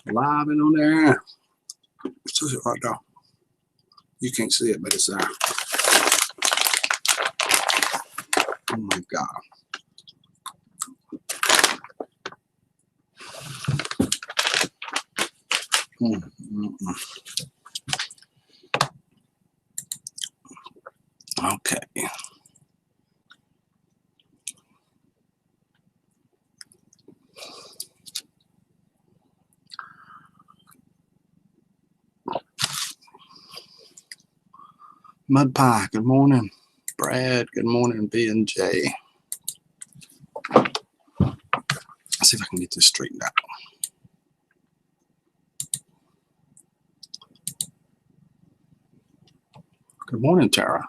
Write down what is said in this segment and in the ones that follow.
Live and on there. It's just right there. You can't see it, but it's there. Oh my God. Okay. Mud Pie, good morning. Brad, good morning. B and J. Let's see if I can get this straightened out. Good morning, Tara.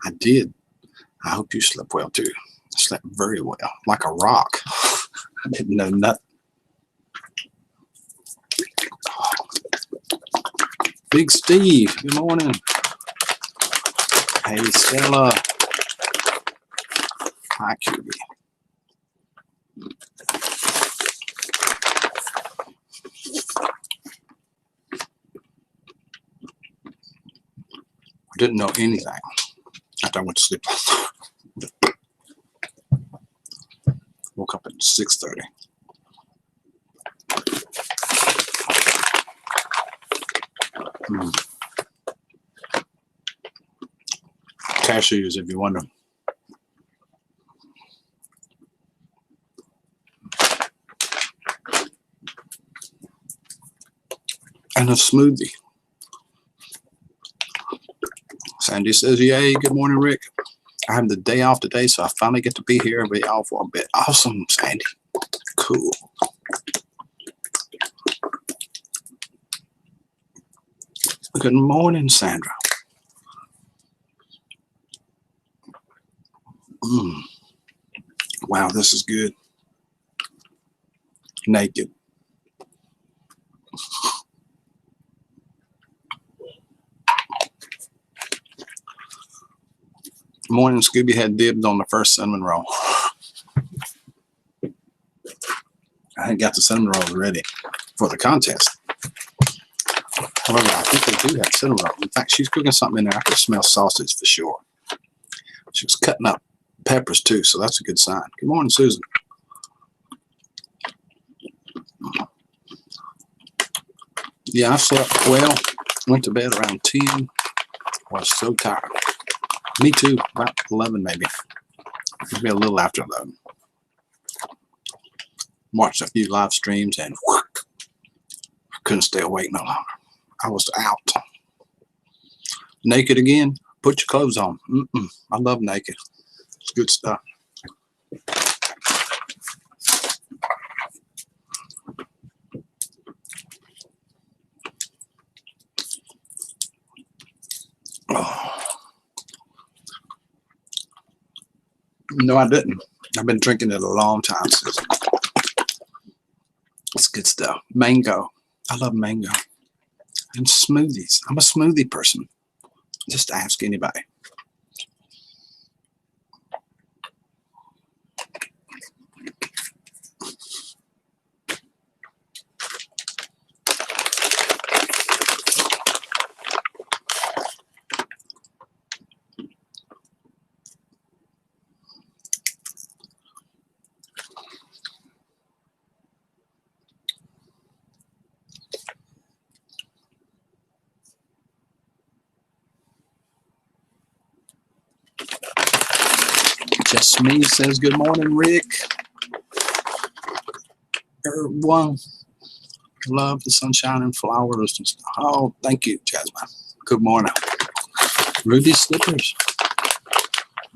I did. I hope you slept well too. I slept very well, like a rock. I didn't know nothing. Big Steve, good morning. Hey, Stella. Hi, QB. I didn't know anything after I went to sleep. Woke up at 6:30. Cashews, if you wonder. And a smoothie. Sandy says, yay, good morning, Rick. I have the day off today, so I finally get to be here and be off for a bit. Awesome, Sandy. Cool. Good morning, Sandra. Wow, this is good. Naked. Morning, Scooby had dibs on the first cinnamon roll. I hadn't got the cinnamon rolls ready for the contest. However, I think they do have cinnamon rolls. In fact, she's cooking something in there. I could smell sausage for sure. She was cutting up peppers too, so that's a good sign. Good morning, Susan. Yeah, I slept well. Went to bed around 10. I was so tired. Me too, about 11 maybe. Maybe a little after 11. Watched a few live streams and I couldn't stay awake no longer. I was out. Naked again? Put your clothes on. I love naked. It's good stuff. Oh. No, I didn't. I've been drinking it a long time, Susan. It's good stuff. Mango. I love mango. And smoothies. I'm a smoothie person. Just ask anybody. Just me says good morning, Rick. Everyone, love the sunshine and flowers and stuff. Oh, thank you, Jasmine. Good morning. Ruby Slippers.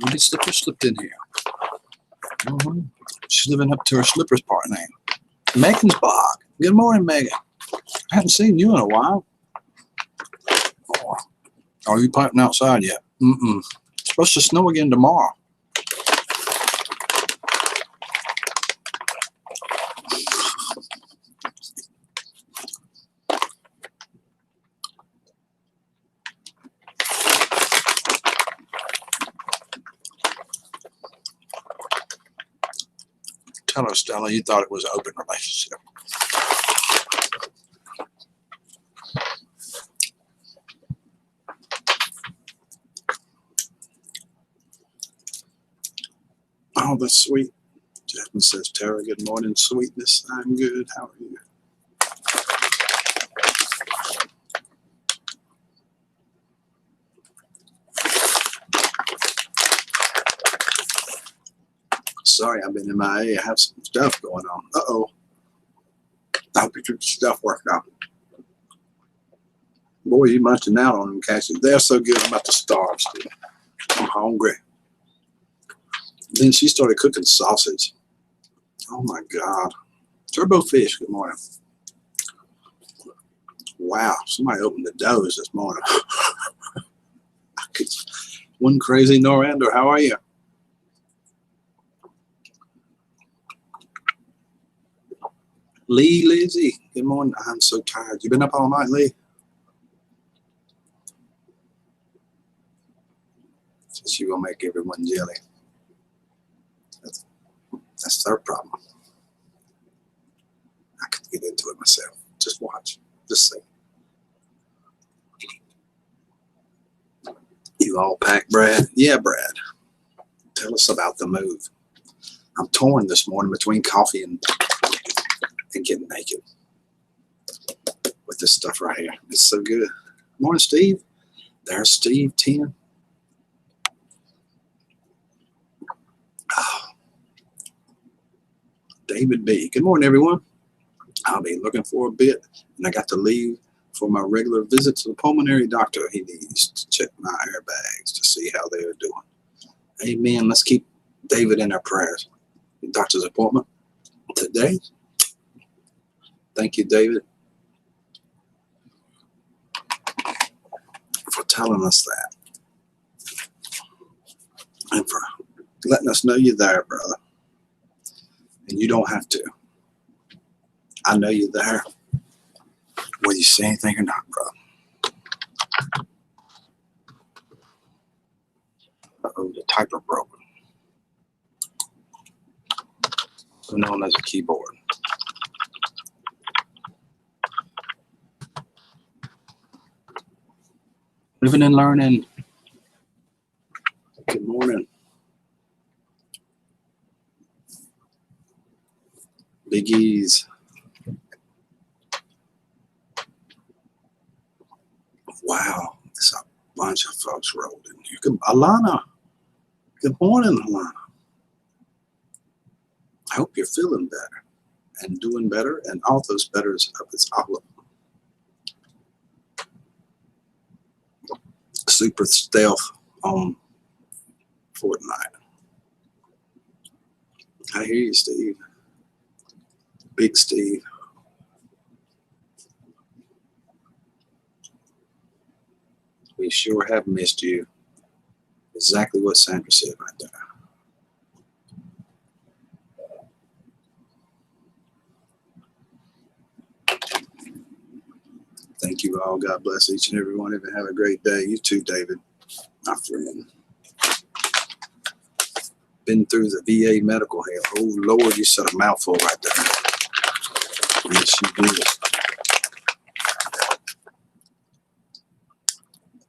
Ruby Slippers slipped in here. She's living up to her slippers part name. Megan's blog. Good morning, Megan. I haven't seen you in a while. Oh, are you piping outside yet? It's supposed to snow again tomorrow. Tell her, Stella, you thought it was an open relationship. Oh, that's sweet. Jasmine says, Tara, good morning, sweetness. I'm good. How are you? Sorry, I've been MIA. I have some stuff going on. Uh-oh. I hope you took the stuff worked out. Boy, you munching out on them, Cassie. They're so good. I'm about to starve, Steve. I'm hungry. Then she started cooking sausage. Oh, my God. Turbo fish, good morning. Wow, somebody opened the doors this morning. One crazy Norando, how are you? Lee, Lizzie, good morning. I'm so tired. You been up all night, Lee? So she gonna make everyone jelly. That's their problem. I could get into it myself. Just watch. Just see. You all packed, Brad? Yeah, Brad. Tell us about the move. I'm torn this morning between coffee and getting naked with this stuff right here. It's so good. Morning, Steve. There's Steve 10. Oh, David B. Good morning, everyone. I'll be looking for a bit, and I got to leave for my regular visit to the pulmonary doctor. He needs to check my airbags to see how they are doing. Amen. Let's keep David in our prayers. Doctor's appointment today. Thank you, David, for telling us that and for letting us know you're there, brother. And you don't have to. I know you're there, whether you say anything or not, brother. Uh-oh, the typer broke. So known as a keyboard. Living and learning. Good morning. Big E's. Wow, there's a bunch of folks rolled in here. Good, Alana. Good morning, Alana. I hope you're feeling better and doing better, and all those betters up its outlook. Super stealth on Fortnite. I hear you, Steve. Big Steve. We sure have missed you. Exactly what Sandra said right there. Thank you all. God bless each and every one of you. Have a great day. You too, David, my friend. Been through the VA medical hell. Oh, Lord, you said a mouthful right there. Yes, you did.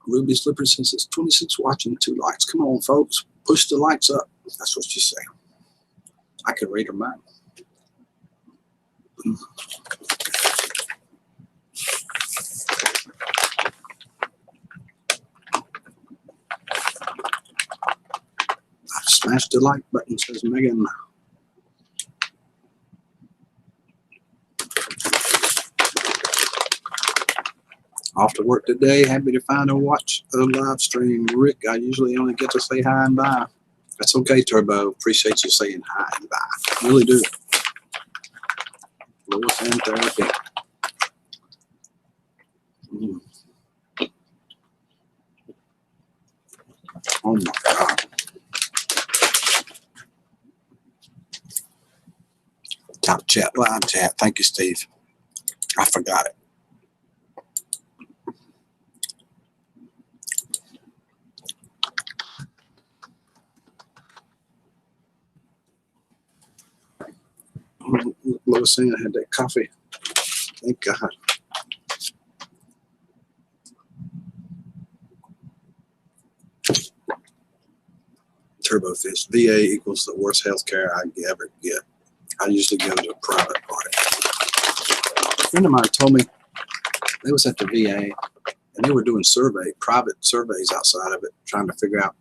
Ruby Slipper says it's 26 watching, 2 likes. Come on, folks. Push the likes up. That's what you say. I can read her mind. I've smashed the like button, says Megan. Off to work today. Happy to find and watch a live stream. Rick, I usually only get to say hi and bye. That's okay, Turbo. Appreciate you saying hi and bye. Really do. Lois and therapy. Oh my God. Top chat, live chat. Thank you, Steve. I forgot it. Lois saying I had that coffee. Thank God. TurboFish. VA equals the worst health care I ever get. I usually go to a private party. A friend of mine told me they was at the VA and they were doing private surveys outside of it, trying to figure out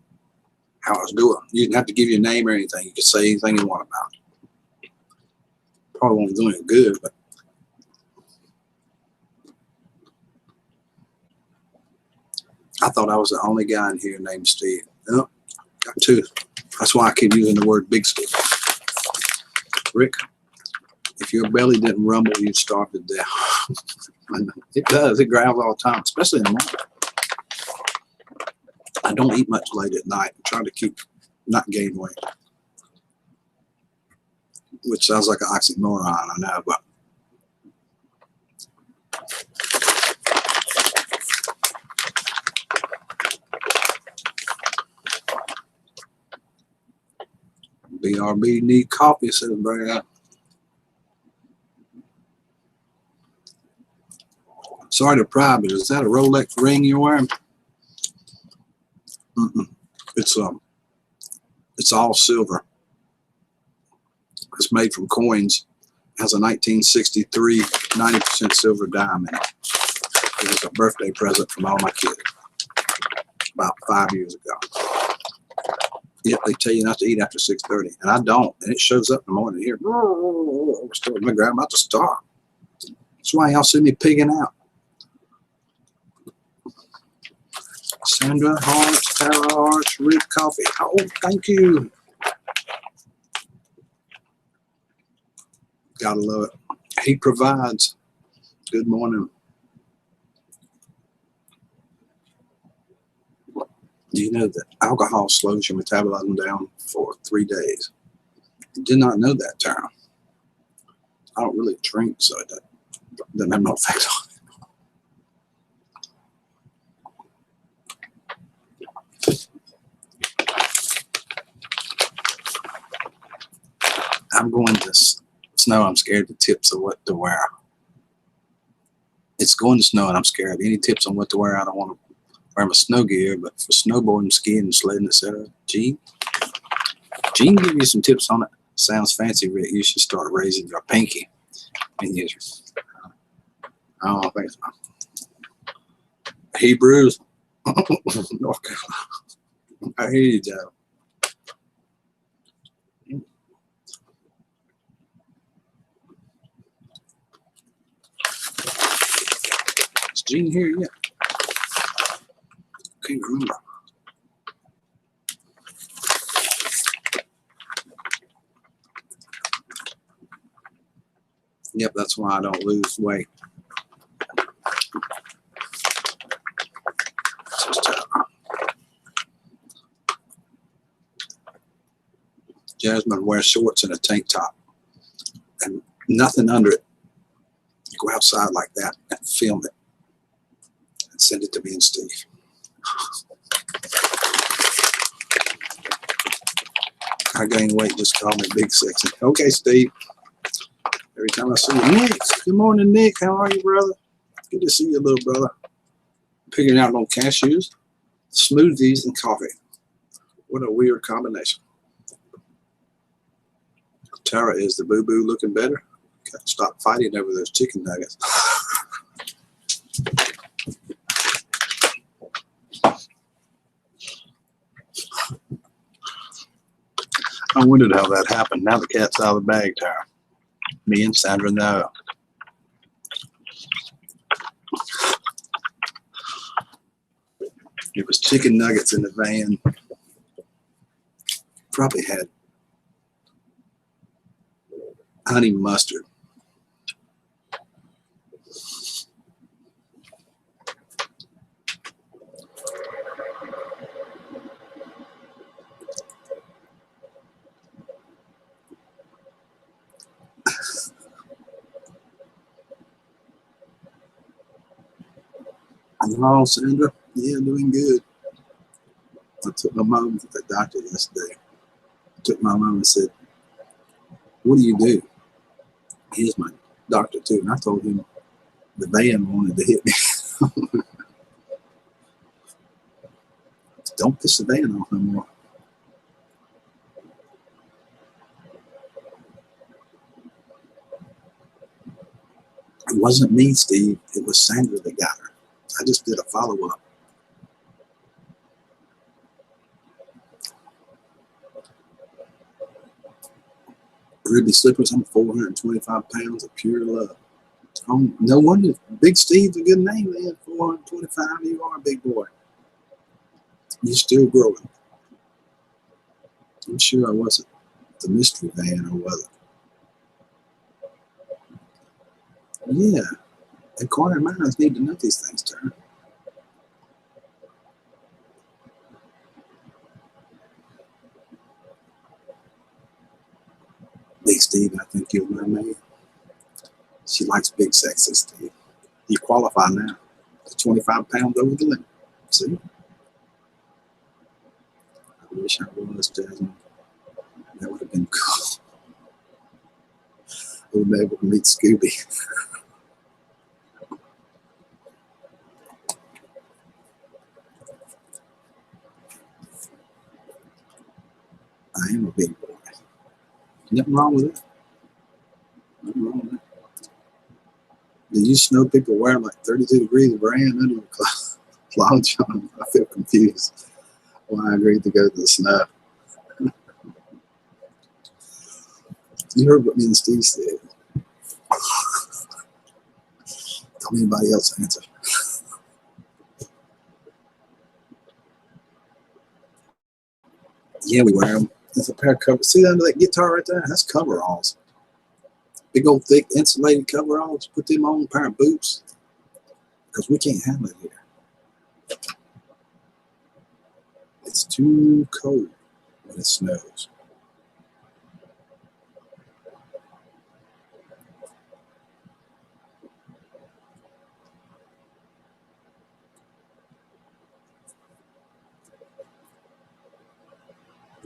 how I was doing. You didn't have to give your name or anything. You could say anything you want about it. Probably wasn't doing it good, but I thought I was the only guy in here named Steve. No, got two. That's why I keep using the word Big Steve. Rick, if your belly didn't rumble, you'd starve to death. It does. It growls all the time, especially in the morning. I don't eat much late at night. I'm trying to not gain weight. Which sounds like an oxymoron, I know, but BRB need coffee, says Brad. Sorry to pry, but is that a Rolex ring you're wearing? It's all silver. It's made from coins. It has a 1963 90% silver dime in it. It was a birthday present from all my kids about 5 years ago. Yet they tell you not to eat after 6:30, and I don't, and it shows up in the morning here. My grandma about to starve. That's why y'all see me pigging out. Sandra Hearts, Tara Hearts, Rick Coffee. Oh, thank you. Gotta love it. He provides. Good morning. Do you know that alcohol slows your metabolism down for 3 days? Did not know that, Tara. I don't really drink, so it doesn't have no effect on it. I'm going to snow. I'm scared of tips of what to wear. It's going to snow, and I'm scared. Any tips on what to wear? I don't want to wear my snow gear, but for snowboarding, skiing, and sledding, etc. Gene give you some tips on it. Sounds fancy, Rick. You should start raising your pinky. And you, I don't think so. Hebrews, North Carolina. I hear you, Joe. Is Gene here yet? Can't remember. Yep, that's why I don't lose weight. Jasmine wears shorts and a tank top and nothing under it. Go outside like that and film it and send it to me and Steve. I gain weight, just call me Big Sexy. Okay, Steve. Every time I see you, Nick. Good morning, Nick. How are you, brother? Good to see you, little brother. Picking out on cashews, smoothies, and coffee. What a weird combination. Tara, is the boo-boo looking better? Got to stop fighting over those chicken nuggets. I wondered how that happened. Now the cat's out of the bag, Tara. Me and Sandra know. It was chicken nuggets in the van. Probably had honey mustard. Hello, Sandra. Yeah, doing good. I took my mom to the doctor yesterday. I took my mom and said, what do you do? He's my doctor too. And I told him the van wanted to hit me. Don't piss the van off no more. It wasn't me, Steve. It was Sandra that got her. I just did a follow-up. Ruby Slippers, I'm 425 pounds of pure love. Oh, no wonder Big Steve's a good name, man. 425, you are a big boy. You're still growing. I'm sure I wasn't the mystery van, or was it? Yeah. Inquiring minds need to know these things, Turner. Big Steve, I think you're my man. She likes big, sexy Steve. You qualify now. 25 pounds over the limit. See? I wish I was, Jasmine. That would have been cool. I would have been able to meet Scooby. I am a big boy. Nothing wrong with it. Nothing wrong with it. Do you snow people wearing like 32 degrees of rain under the clouds? I feel confused why I agreed to go to the snow. You heard what me and Steve said. Don't anybody else answer. Yeah, we wear them. There's a pair of covers. See under that guitar right there? That's coveralls. Big old thick insulated coveralls. Put them on a pair of boots. Because we can't handle it here. It's too cold when it snows.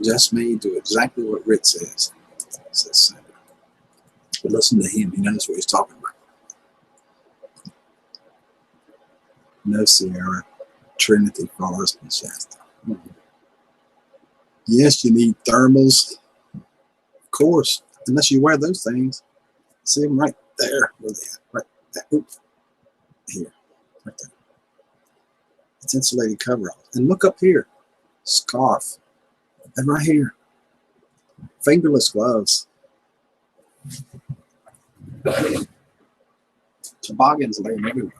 Just me do exactly what Rick says Sandra. But listen to him. He knows what he's talking about. No, Sierra. Trinity, Forest, and Shasta. Yes, you need thermals. Of course. Unless you wear those things. See them right there. Where they at? Right there. Oops. Here. Right there. It's insulated coveralls. And look up here. Scarf. And right here. Fingerless gloves. Toboggans laying everywhere.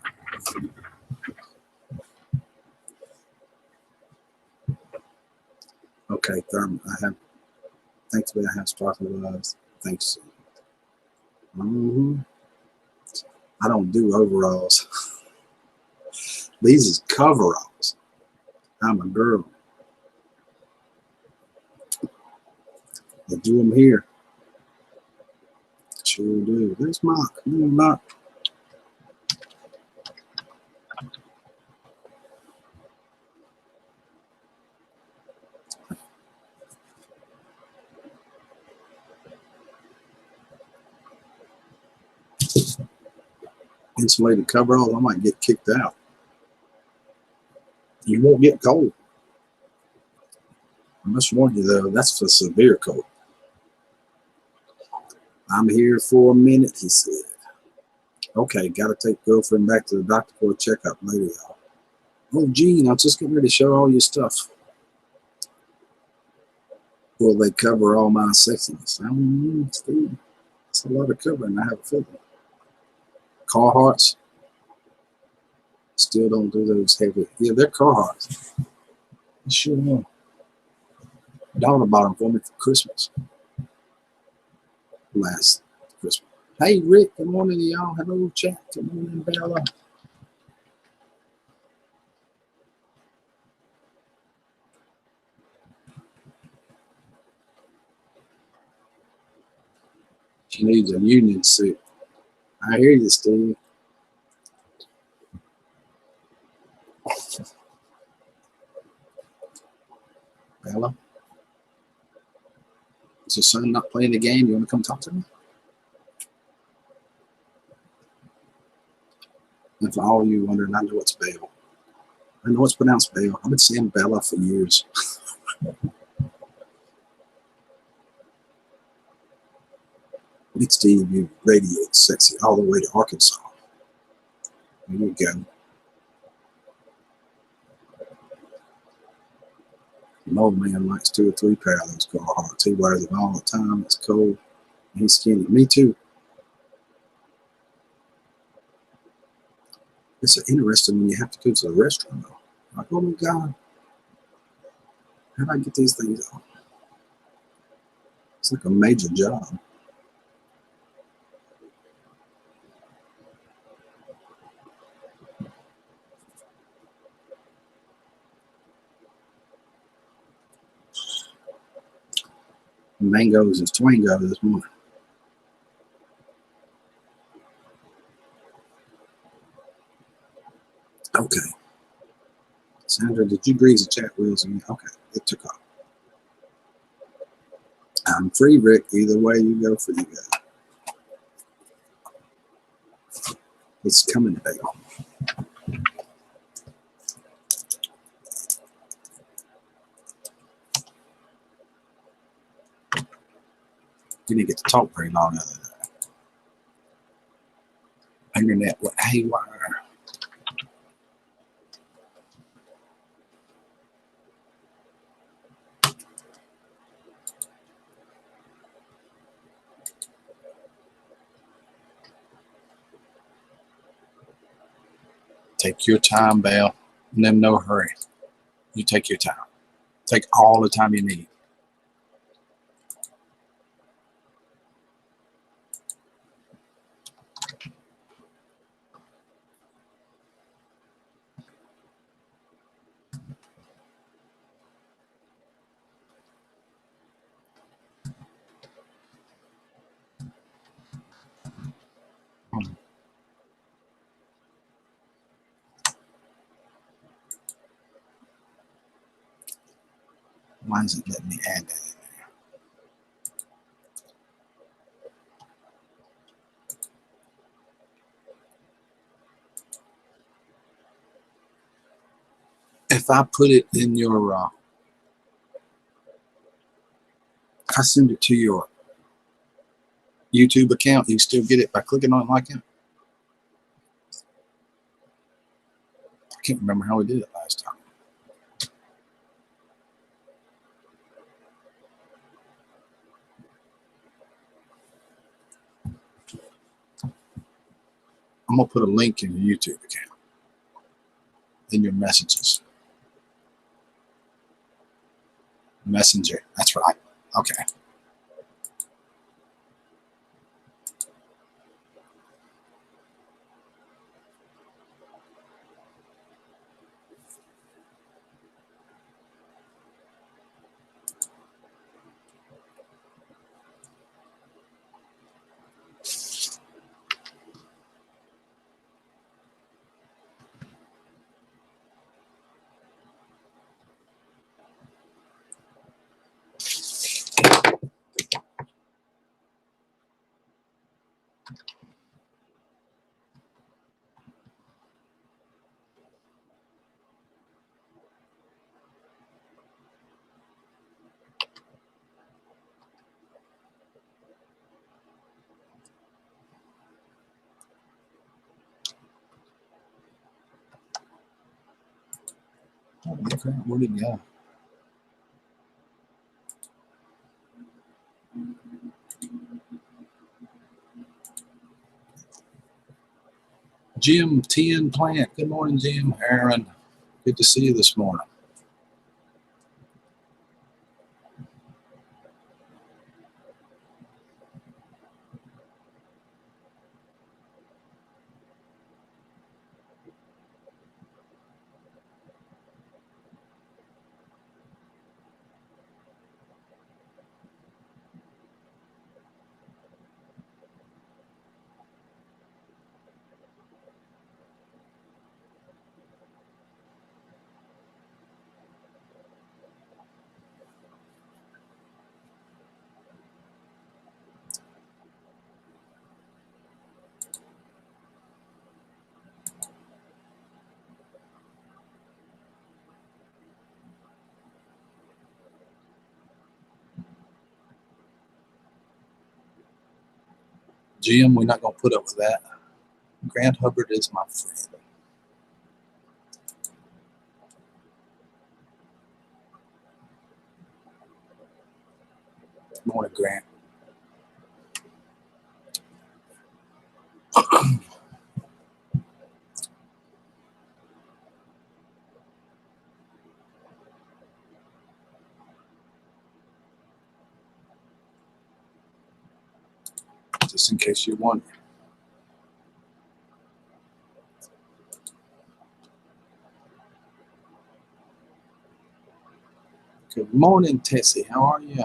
Okay, thermal. Thankfully I have sparkly gloves. Thanks. I don't do overalls. These is coveralls. I'm a girl. They do them here. Sure do. There's Mark. Mark. Insulated coveralls, I might get kicked out. You won't get cold. I must warn you though, that's for severe cold. I'm here for a minute, he said. Okay, gotta take girlfriend back to the doctor for a checkup later, y'all. Oh, Gene, I'm just getting ready to show all your stuff. Will they cover all my sexiness? I don't know, Steve. It's a lot of covering, I have a feeling. Carhartts. Still don't do those heavy. Yeah, they're Carhartts. I sure are. Daughter bought them for me for Christmas. Last Christmas. Hey, Rick, good morning to y'all. Hello, chat. Good morning, Bella. She needs a union suit. I hear you, Steve. Bella? Is your son not playing the game? You want to come talk to me? And for all you wondering, I know it's Belle. I know it's pronounced Belle. I've been saying Bella for years. Big Steve, you radiate sexy all the way to Arkansas. There you go. An old man likes 2 or 3 pair of those Carhartts. He wears them all the time. It's cold. He's skinny. Me too. It's interesting when you have to go to the restaurant though. Like, oh my God, how do I get these things off? It's like a major job. Mangoes and Twango this morning. Okay. Sandra, did you grease the chat wheels again? Okay, it took off. I'm free, Rick. Either way you go, for you guys. It's coming today. You didn't get to talk very long other than that. Internet went haywire. Take your time, Belle. And no hurry. You take your time. Take all the time you need. Why is it letting me add that in there? If I put it in your, I send it to your YouTube account, you still get it by clicking on it like that? I can't remember how we did it last time. I'm going to put a link in your YouTube account, in your messages. Messenger. That's right. Okay. Holy crap, where'd it go? Jim 10 Plant. Good morning, Jim. Aaron, good to see you this morning. Jim, we're not going to put up with that. Grant Hubbard is my friend. Good morning, Grant. Just in case you wonder. Good morning, Tessie. How are you?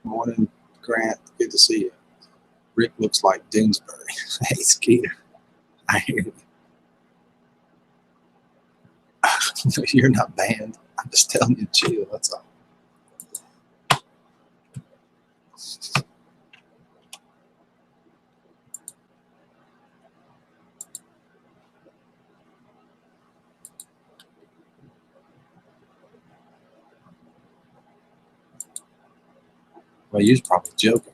Morning, Grant. Good to see you. Rick looks like Doonesbury. Hey, Skeeter. I hear you. You're not banned. I'm just telling you to chill. That's all. Well, you're probably joking.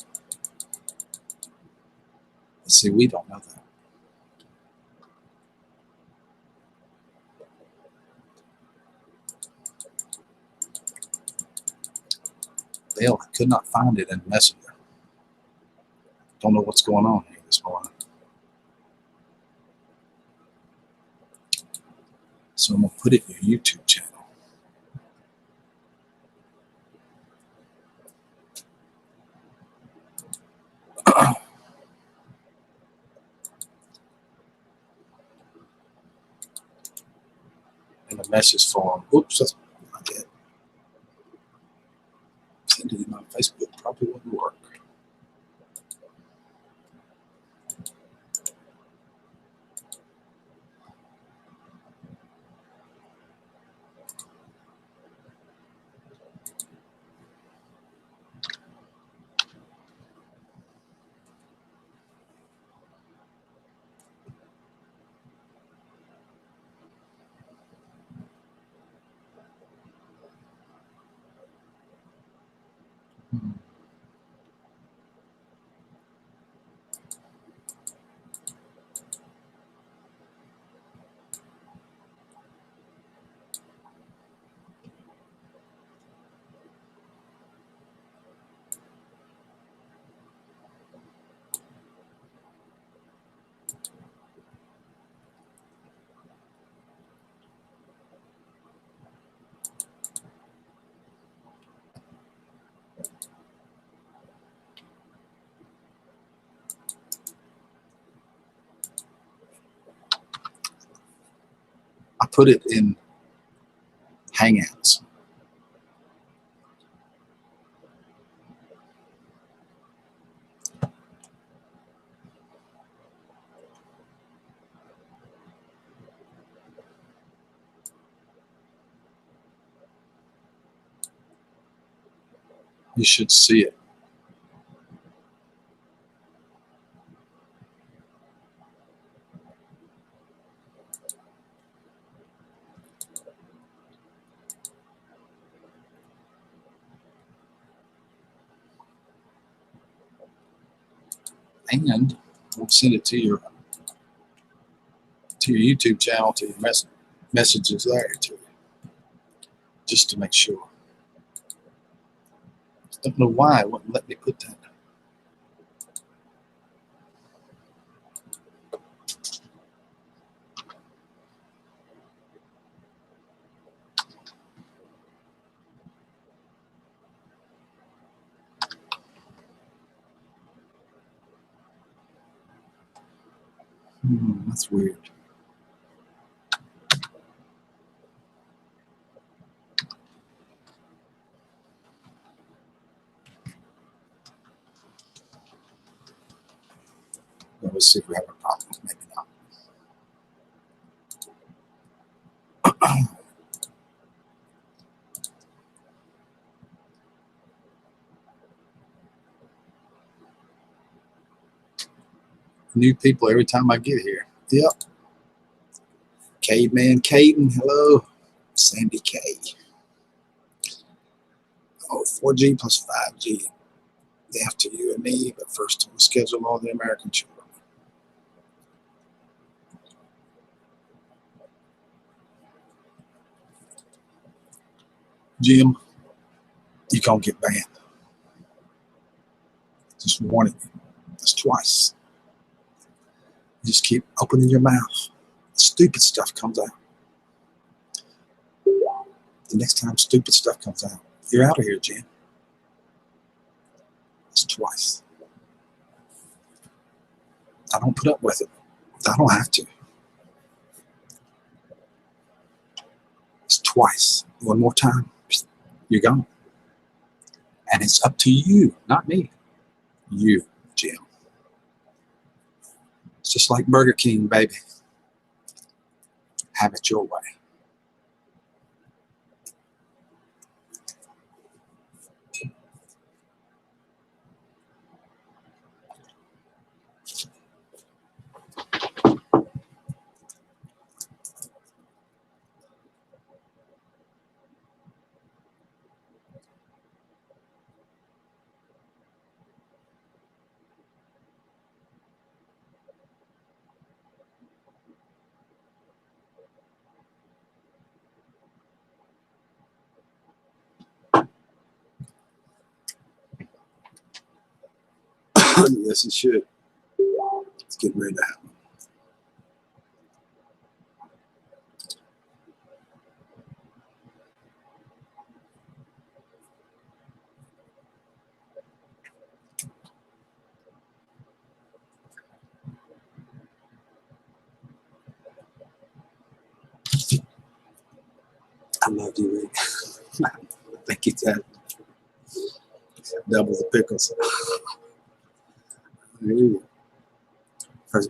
See, we don't know that. Dale, I could not find it in Messenger. Don't know what's going on here this morning. So I'm going to put it in your YouTube channel. In a message form. Oops, that's not it. Send it in on Facebook. Probably wouldn't work. I put it in Hangouts. You should see it. And we'll send it to your YouTube channel, to your messages there too, just to make sure. Don't know why it wouldn't let me put that. That's weird. Let's see if we have a problem. Maybe not. New people every time I get here. Yep. Caveman Caden, hello. Sandy K. Oh, 4G plus 5G. After you and me, but first we'll schedule all the American children. Jim, you're going to get banned. Just warning you. That's twice. You just keep opening your mouth. Stupid stuff comes out. The next time stupid stuff comes out, you're out of here, Jim. It's twice. I don't put up with it. I don't have to. It's twice. One more time, you're gone. And it's up to you, not me. You, Jim. It's just like Burger King, baby. Have it your way. Yes, it should. It's getting ready to happen. I love you, Rick. I think it's that double the pickles. For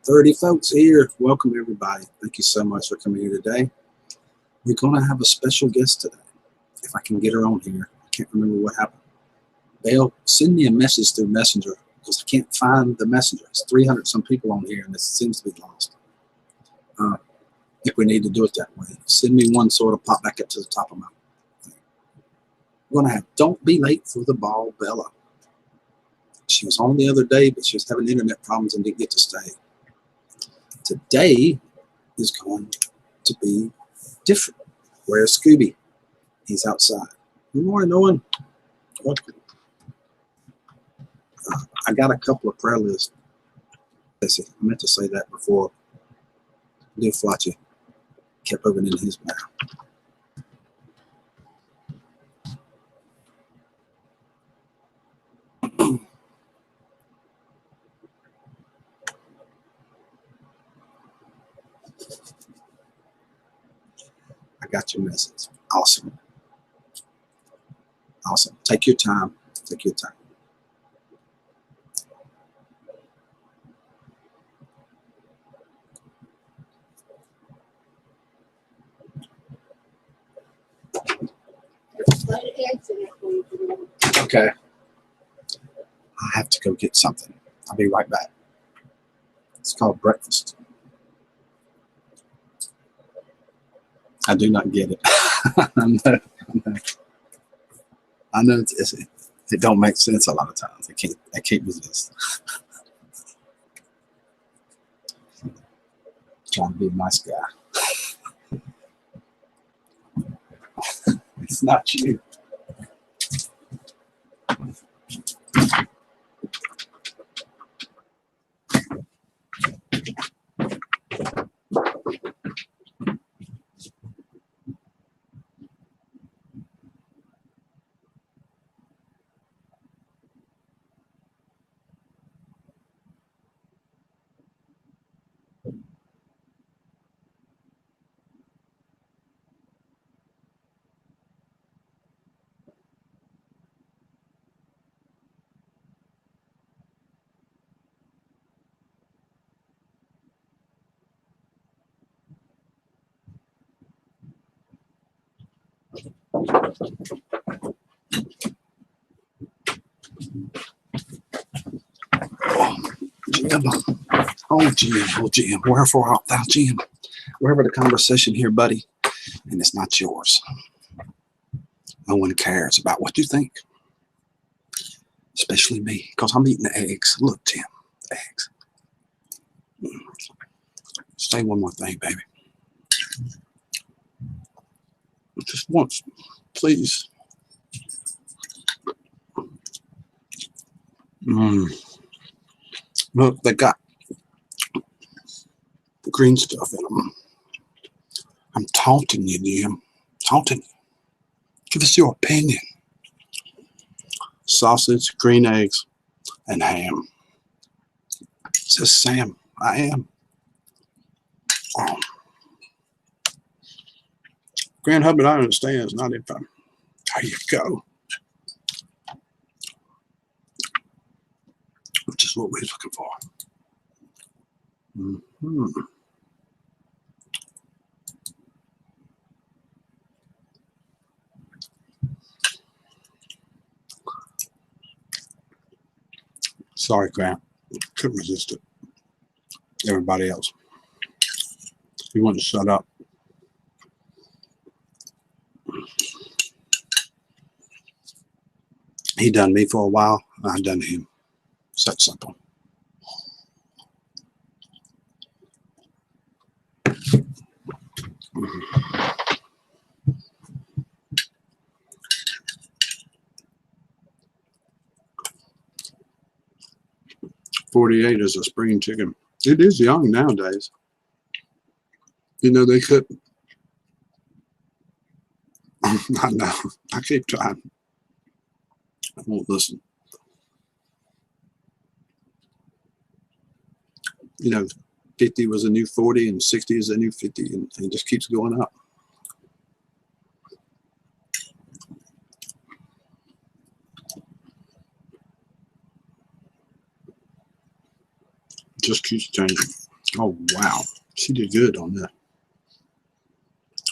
30 folks here, welcome everybody. Thank you so much for coming here today. We're going to have a special guest today. If I can get her on here, I can't remember what happened. They'll send me a message through Messenger because I can't find the messenger. It's 300 some people on here and it seems to be lost. If we need to do it that way, send me one so it'll pop back up to the top of my thing. We're going to have Don't Be Late for the Ball, Bella. She was on the other day, but she was having internet problems and didn't get to stay. Today is going to be different. Where's Scooby? He's outside. Good morning, Owen. I got a couple of prayer lists. I meant to say that before. Dear Flatchy kept opening his mouth. I got your message. Awesome. Awesome. Take your time. Take your time. Okay. I have to go get something. I'll be right back. It's called breakfast. I do not get it. I know it don't make sense a lot of times. I can't resist. Trying to be a nice guy. It's not you. Jim, oh Jim, wherefore art thou, Jim? Wherever the conversation here, buddy, and it's not yours. No one cares about what you think, especially me, because I'm eating the eggs. Look, Jim, eggs. Say one more thing, baby. Just once. Please. Look, they got the green stuff in them. I'm taunting you, Jim. Taunting you. Give us your opinion. Sausage, green eggs, and ham. It says Sam. I am. Grand Hubbard, I understand. It's not if I'm. There you go. Which is what we're looking for. Mm-hmm. Sorry, Grant. Couldn't resist it. Everybody else. He wanted to shut up. He done me for a while, and I done him. Such simple. Mm-hmm. 48 is a spring chicken. It is young nowadays. You know, they could. I know. I keep trying. I won't listen. You know, 50 was a new 40 and 60 is a new 50, and it just keeps going up. Just keeps changing. Oh, wow. She did good on that.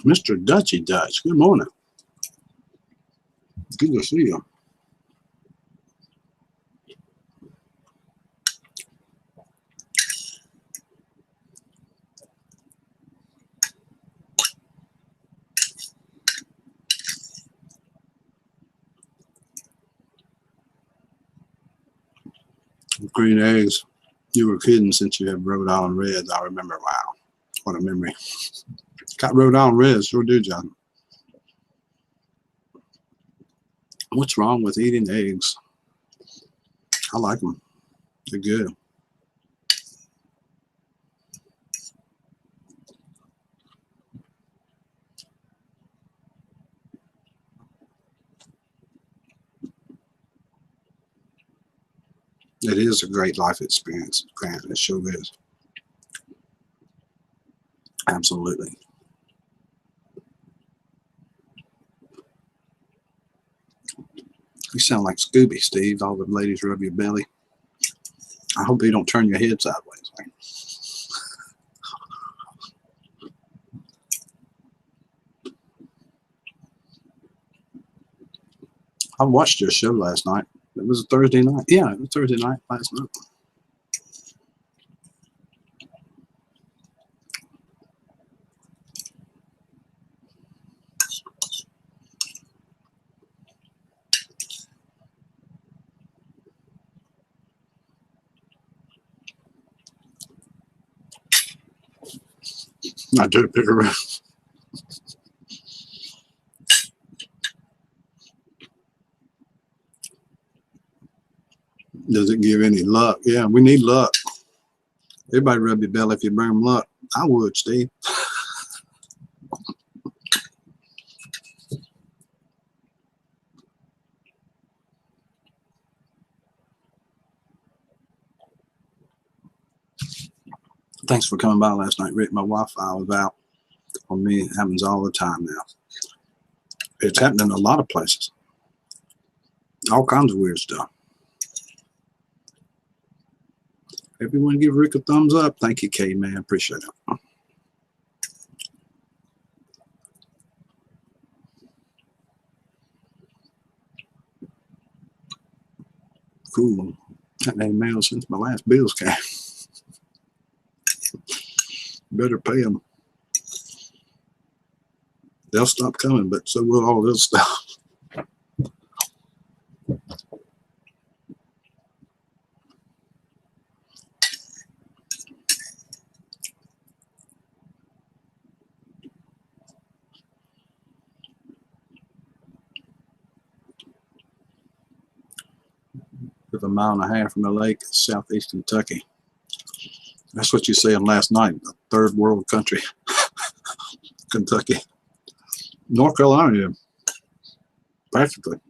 Mr. Dutchy Dutch, good morning. Good to see you. Green eggs. You were kidding since you have Rhode Island Reds. I remember. Wow. What a memory. Got Rhode Island Reds. Sure do, John. What's wrong with eating eggs? I like them. They're good. It is a great life experience, Grant. It sure is. Absolutely. You sound like Scooby, Steve. All the ladies rub your belly. I hope you don't turn your head sideways. I watched your show last night. It was a Thursday night. Yeah, it was Thursday night last night. I do pick around. Does it give any luck? Yeah, we need luck. Everybody rub your belly if you bring them luck. I would, Steve. Thanks for coming by last night, Rick. My Wi-Fi was out on me. It happens all the time now. It's happening in a lot of places. All kinds of weird stuff. Everyone give Rick a thumbs up. Thank you, Kay, man. Appreciate it. Cool. That ain't mailed since my last bills came. Better pay them. They'll stop coming, but so will all this stuff. Live a mile and a half from the lake, southeast Kentucky. That's what you saying last night. A third world country, Kentucky, North Carolina, yeah, practically.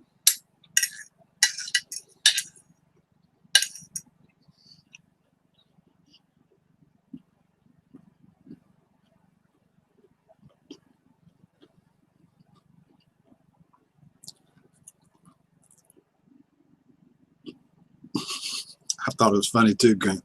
I thought it was funny too, Grant.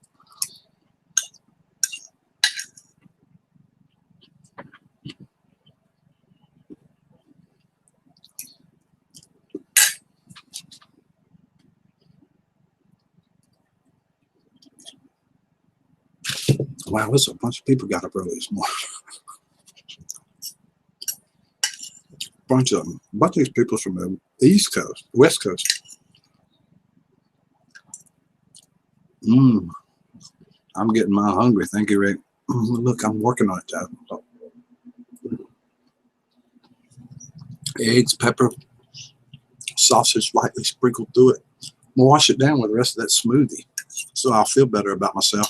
Wow, there's a bunch of people got up early this morning. Bunch of them. A bunch of these people from the East Coast, West Coast. I'm getting my hungry. Thank you, Rick. Look, I'm working on it, Dad. Eggs, pepper, sausage lightly sprinkled through it. I'm gonna wash it down with the rest of that smoothie, so I'll feel better about myself.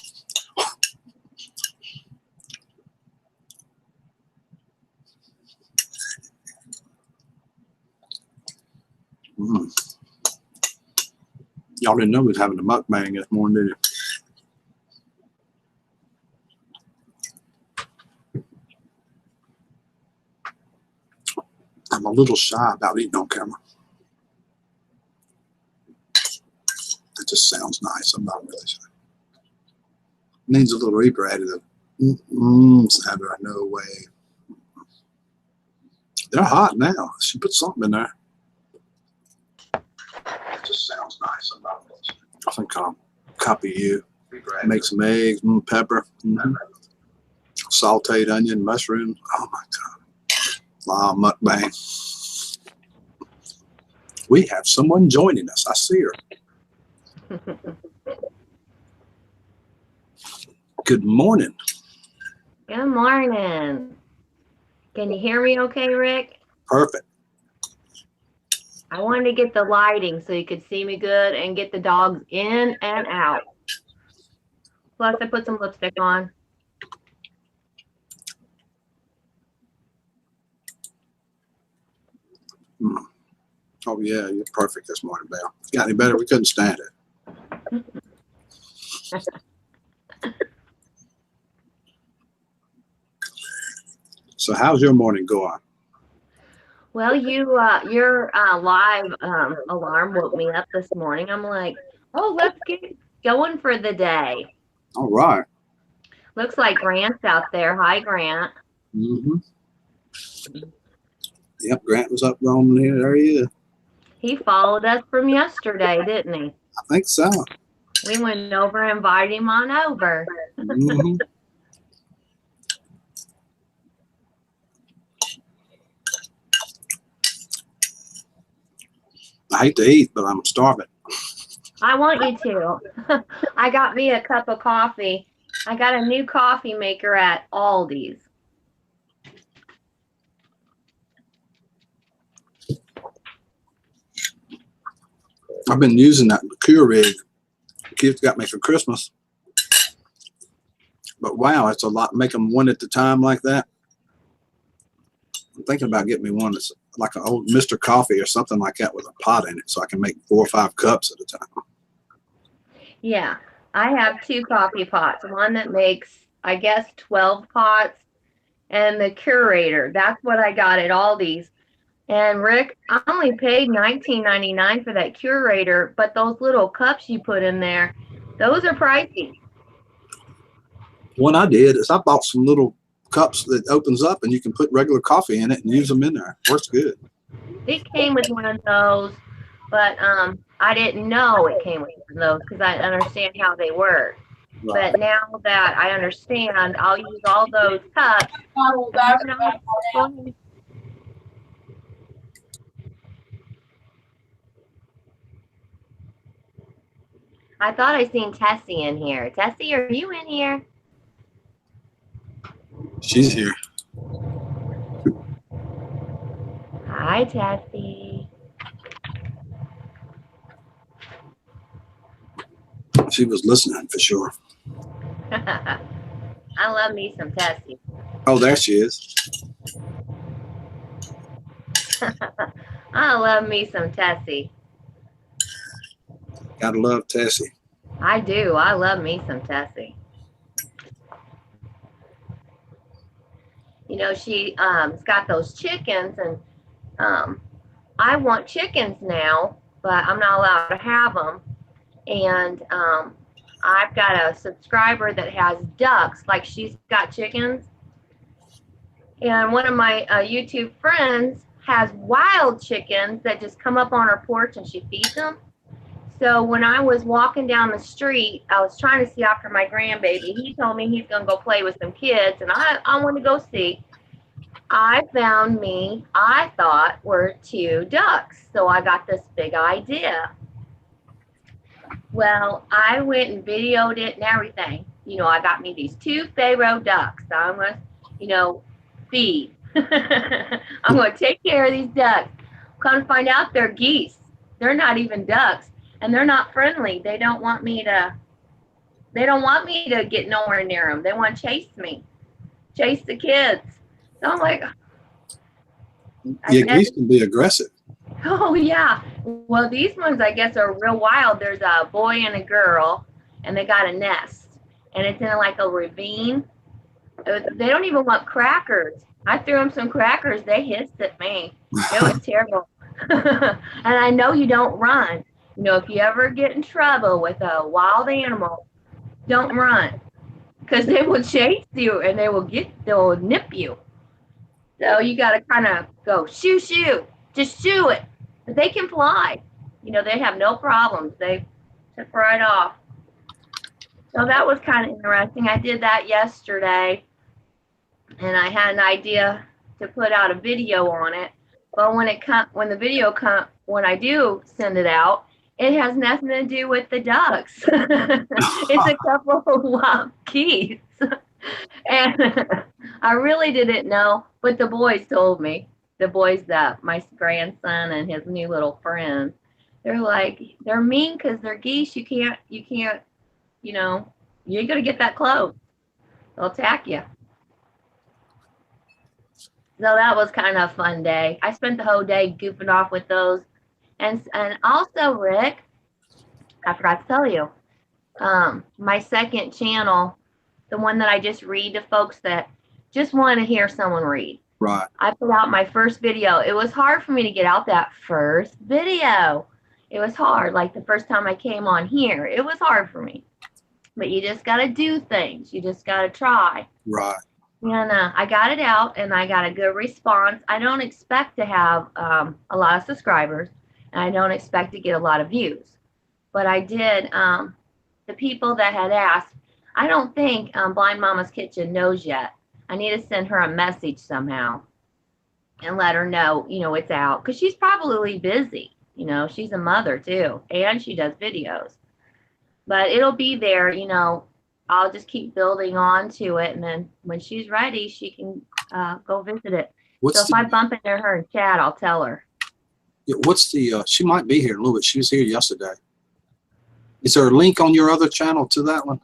Y'all didn't know we was having a mukbang this morning, did you? I'm a little shy about eating on camera. It just sounds nice. I'm not really shy. Needs a little reaper additive. Sandra, no way. They're hot now. She put something in there. It just sounds nice. I'm not really shy. I think I'll copy you. Make some eggs, pepper, sauteed onion, mushrooms. Oh my God. Wow, mukbang. We have someone joining us. I see her. Good morning. Good morning. Can you hear me okay, Rick? Perfect. I wanted to get the lighting so you could see me good and get the dogs in and out. Plus, I put some lipstick on. Oh, yeah, you're perfect this morning, Belle. Got any better? We couldn't stand it. So how's your morning going? Well, your live alarm woke me up this morning. I'm like, oh, let's get going for the day. All right. Looks like Grant's out there. Hi, Grant. Yep, Grant was up roaming here. There he is. He followed us from yesterday, didn't he? I think so. We went over and invited him on over. I hate to eat, but I'm starving. I want you to. I got me a cup of coffee. I got a new coffee maker at Aldi's. I've been using that Keurig kids got me for Christmas. But wow, it's a lot. Make them one at a time like that. I'm thinking about getting me one that's like an old Mr. Coffee or something like that with a pot in it, so I can make 4 or 5 cups at a time. Yeah, I have 2 coffee pots. One that makes, I guess, 12 pots, and the Curator. That's what I got at Aldi's. And Rick, I only paid $19.99 for that Curator, but those little cups you put in there, those are pricey. What I did is I bought some little cups that opens up and you can put regular coffee in it and use them in there. Works good. It came with one of those, but I didn't know it came with one of those because I understand how they work. Right. But now that I understand, I'll use all those cups. I thought I seen Tessie in here. Tessie, are you in here? She's here. Hi, Tessie. She was listening for sure. I love me some Tessie. Oh, there she is. I love me some Tessie. Gotta love Tessie. I do. I love me some Tessie. You know, she's got those chickens, and I want chickens now, but I'm not allowed to have them. And I've got a subscriber that has ducks, like she's got chickens. And one of my YouTube friends has wild chickens that just come up on her porch and she feeds them. So when I was walking down the street, I was trying to see after my grandbaby. He told me he's going to go play with some kids, and I want to go see. I found me, I thought, were 2 ducks. So I got this big idea. Well, I went and videoed it and everything. You know, I got me these 2 Pharaoh ducks. So I'm going to, you know, feed. I'm going to take care of these ducks. Come to find out they're geese. They're not even ducks, and they're not friendly. They don't want me to get nowhere near them. They want to chase me, chase the kids. So I'm like, yeah, geese can be aggressive. Oh yeah. Well, these ones I guess are real wild. There's a boy and a girl, and they got a nest, and it's in like a ravine. They don't even want crackers. I threw them some crackers. They hissed at me. It was terrible. And I know you don't run. You know, if you ever get in trouble with a wild animal, don't run, because they will chase you and they'll nip you. So you got to kind of go shoo, just shoo it. But they can fly. You know, they have no problems. They took right off. So that was kind of interesting. I did that yesterday, and I had an idea to put out a video on it. But when I do send it out, it has nothing to do with the ducks. It's a couple of wild geese. And I really didn't know, but the boys told me. The boys, my grandson and his new little friend, they're like, they're mean because they're geese. You can't, you know, you ain't gonna get that close. They'll attack you. So that was kind of a fun day. I spent the whole day goofing off with those. And also, Rick, I forgot to tell you, my second channel, the one that I just read to folks that just want to hear someone read. Right. I put out my first video. It was hard for me to get out that first video. It was hard. Like the first time I came on here, it was hard for me. But you just got to do things. You just got to try. Right. And I got it out, and I got a good response. I don't expect to have a lot of subscribers, and I don't expect to get a lot of views. But I did. The people that had asked, I don't think Blind Mama's Kitchen knows yet. I need to send her a message somehow and let her know, you know, it's out. Because she's probably busy. You know, she's a mother too. And she does videos. But it'll be there, you know. I'll just keep building on to it. And then when she's ready, she can go visit it. So if I bump into her in chat, I'll tell her. Yeah, she might be here in a little bit. She was here yesterday. Is there a link on your other channel to that one?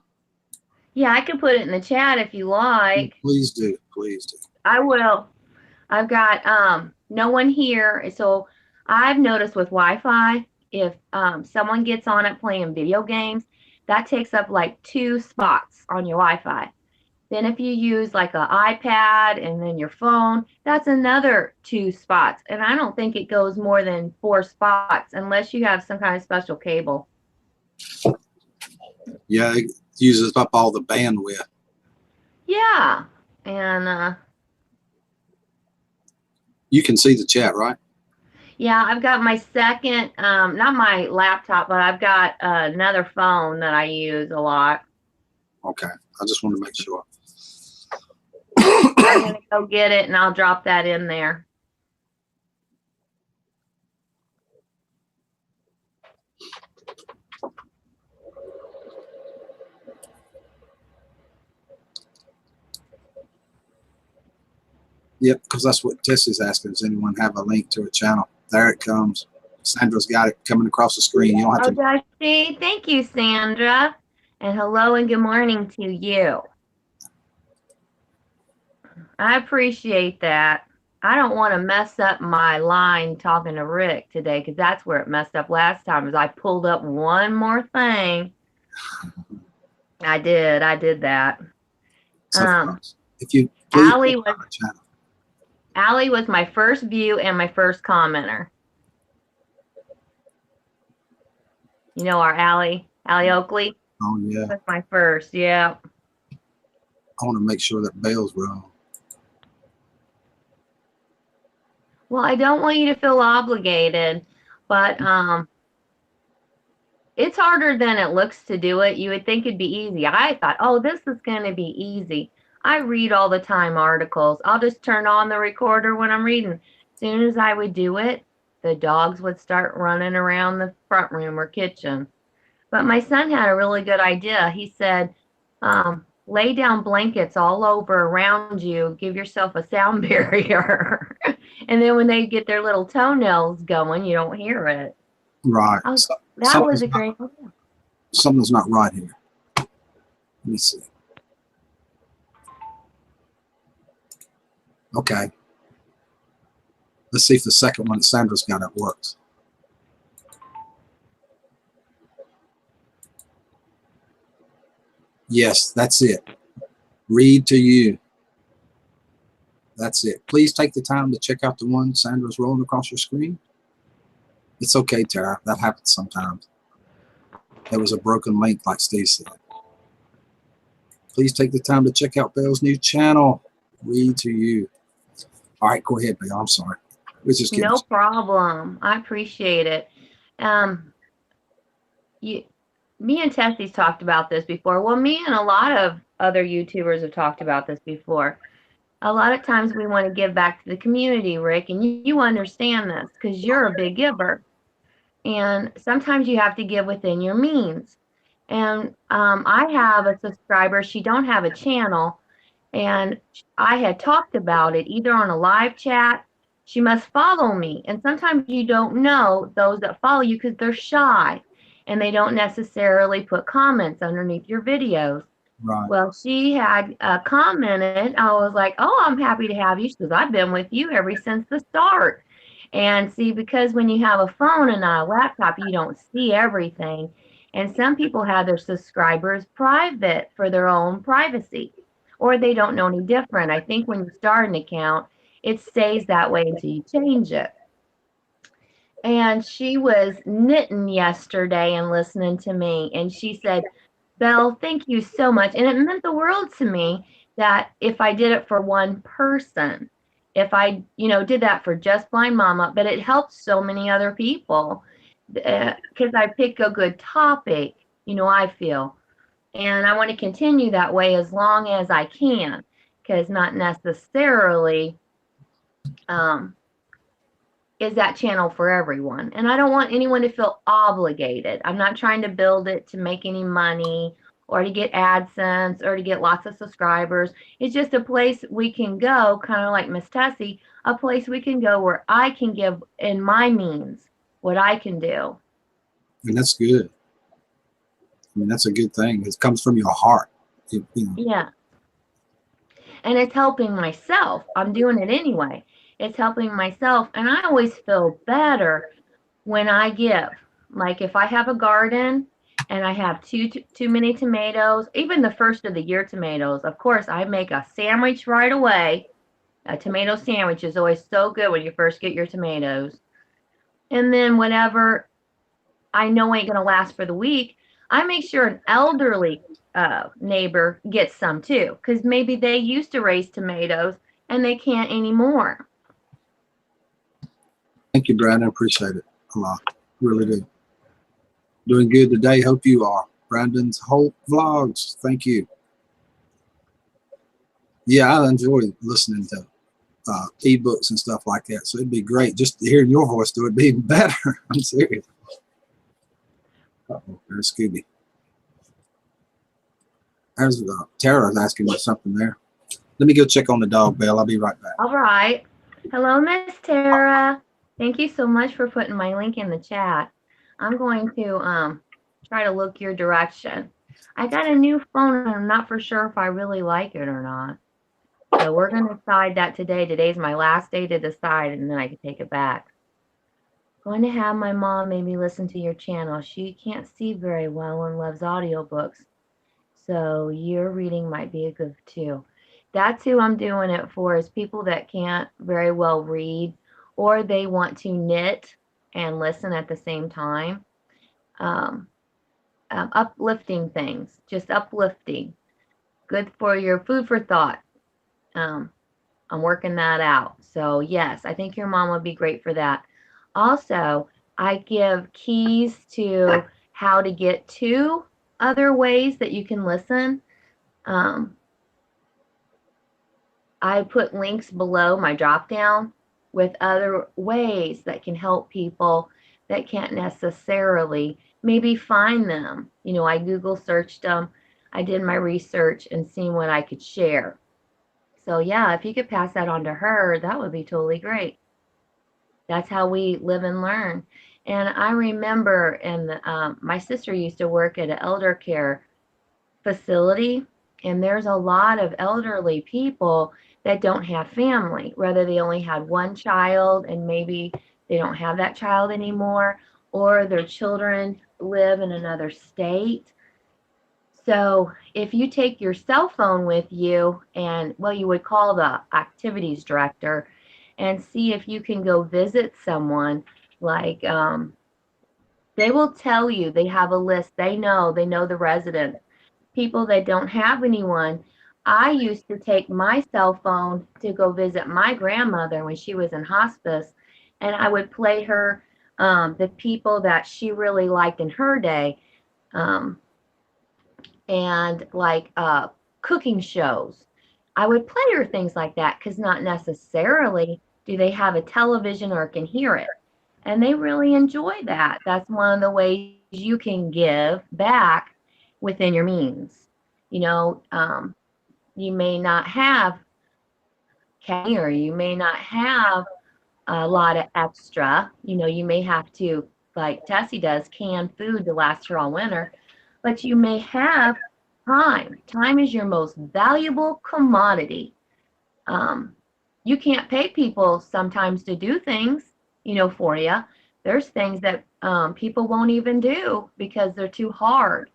Yeah, I can put it in the chat if you like. Please do. Please do. I will. I've got no one here. So I've noticed with Wi-Fi, if someone gets on it playing video games, that takes up like 2 spots on your Wi-Fi. Then if you use like an iPad and then your phone, that's another 2 spots. And I don't think it goes more than 4 spots unless you have some kind of special cable. Yeah, it uses up all the bandwidth. Yeah. And you can see the chat, right? yeah, I've got my second, not my laptop, but I've got another phone that I use a lot. Okay. I just want to make sure. I'm going to go get it, and I'll drop that in there. Yep, because that's what Tess is asking. Does anyone have a link to a channel? There it comes. Sandra's got it coming across the screen. You don't have to. Oh, does she? Thank you, Sandra. And hello and good morning to you. I appreciate that. I don't want to mess up my line talking to Rick today because that's where it messed up last time. Is I pulled up one more thing. I did that. So if you please click on the channel. Allie was my first view and my first commenter. You know our Allie Oakley? Oh yeah. That's my first, yeah. I want to make sure that bells were on. Well, I don't want you to feel obligated, but it's harder than it looks to do it. You would think it'd be easy. I thought, oh, this is going to be easy. I read all the time articles. I'll just turn on the recorder when I'm reading. As soon as I would do it, the dogs would start running around the front room or kitchen. But my son had a really good idea. He said, lay down blankets all over around you, give yourself a sound barrier. And then when they get their little toenails going, you don't hear it. Right. That was a great idea. Something's not right here. Let me see. Okay. Let's see if the second one that Sandra's got it works. Yes, that's it. Read to you. That's it. Please take the time to check out the one Sandra's rolling across your screen. It's okay, Tara. That happens sometimes. There was a broken link, like Steve said. Please take the time to check out Belle's new channel. Read to you. All right, go ahead, Belle. I'm sorry. No problem. I appreciate it. Me and Tessie's talked about this before. Well, me and a lot of other YouTubers have talked about this before. A lot of times we want to give back to the community, Rick, and you understand this because you're a big giver. And sometimes you have to give within your means. And I have a subscriber. She don't have a channel. And I had talked about it either on a live chat. She must follow me. And sometimes you don't know those that follow you because they're shy and they don't necessarily put comments underneath your videos. Right. Well, she had commented. I was like, oh, I'm happy to have you because I've been with you ever since the start. And see, because when you have a phone and not a laptop, you don't see everything. And some people have their subscribers private for their own privacy, or they don't know any different. I think when you start an account, it stays that way until you change it. And she was knitting yesterday and listening to me, and she said, Belle, thank you so much. And it meant the world to me that if I did it for one person, if I, did that for Just Blind Mama, but it helps so many other people because I pick a good topic, I feel. And I want to continue that way as long as I can, because not necessarily is that channel for everyone. And I don't want anyone to feel obligated. I'm not trying to build it to make any money or to get AdSense or to get lots of subscribers. It's just a place we can go, kind of like Miss Tessie, a place we can go where I can give in my means what I can do. And that's good. I mean, that's a good thing. It comes from your heart. Yeah. And it's helping myself. I'm doing it anyway. It's helping myself. And I always feel better when I give. Like if I have a garden and I have too many tomatoes, even the first of the year tomatoes, of course, I make a sandwich right away. A tomato sandwich is always so good when you first get your tomatoes. And then whatever I know ain't going to last for the week, I make sure an elderly neighbor gets some too, because maybe they used to raise tomatoes and they can't anymore. Thank you, Brandon. Appreciate it a lot. Really do. Doing good today. Hope you are. Brandon's Hope Vlogs. Thank you. Yeah, I enjoy listening to ebooks and stuff like that. So it'd be great. Just hearing your voice do it be even better. I'm serious. Uh-oh, there's Scooby. There's Tara's asking me something there. Let me go check on the dog, Belle. I'll be right back. All right. Hello, Miss Tara. Thank you so much for putting my link in the chat. I'm going to try to look your direction. I got a new phone and I'm not for sure if I really like it or not. So we're going to decide that today. Today's my last day to decide, and then I can take it back. Going to have my mom maybe listen to your channel. She can't see very well and loves audiobooks. So your reading might be a good too. That's who I'm doing it for, is people that can't very well read or they want to knit and listen at the same time. Um, Uplifting things, just uplifting. Good for your food for thought. Um, I'm working that out. So yes, I think your mom would be great for that. Also, I give keys to how to get to other ways that you can listen. Um, I put links below my drop down with other ways that can help people that can't necessarily maybe find them. You know, I Google searched them, I did my research and seen what I could share. So yeah, if you could pass that on to her, that would be totally great. That's how we live and learn. And I remember, my sister used to work at an elder care facility, and there's a lot of elderly people that don't have family, whether they only had one child and maybe they don't have that child anymore, or their children live in another state. So if you take your cell phone with you and, well, you would call the activities director and see if you can go visit someone, like they will tell you, they have a list, they know the residents, people that don't have anyone. I used to take my cell phone to go visit my grandmother when she was in hospice, and I would play her the people that she really liked in her day. Um, and like cooking shows. I would play her things like that because not necessarily do they have a television or can hear it. And they really enjoy that. That's one of the ways you can give back within your means. You know, you may not have cash or you may not have a lot of extra. You know, you may have to, like Tessie does, can food to last her all winter, but you may have time. Time is your most valuable commodity. Um, you can't pay people sometimes to do things, you know, for you. There's things that people won't even do because they're too hard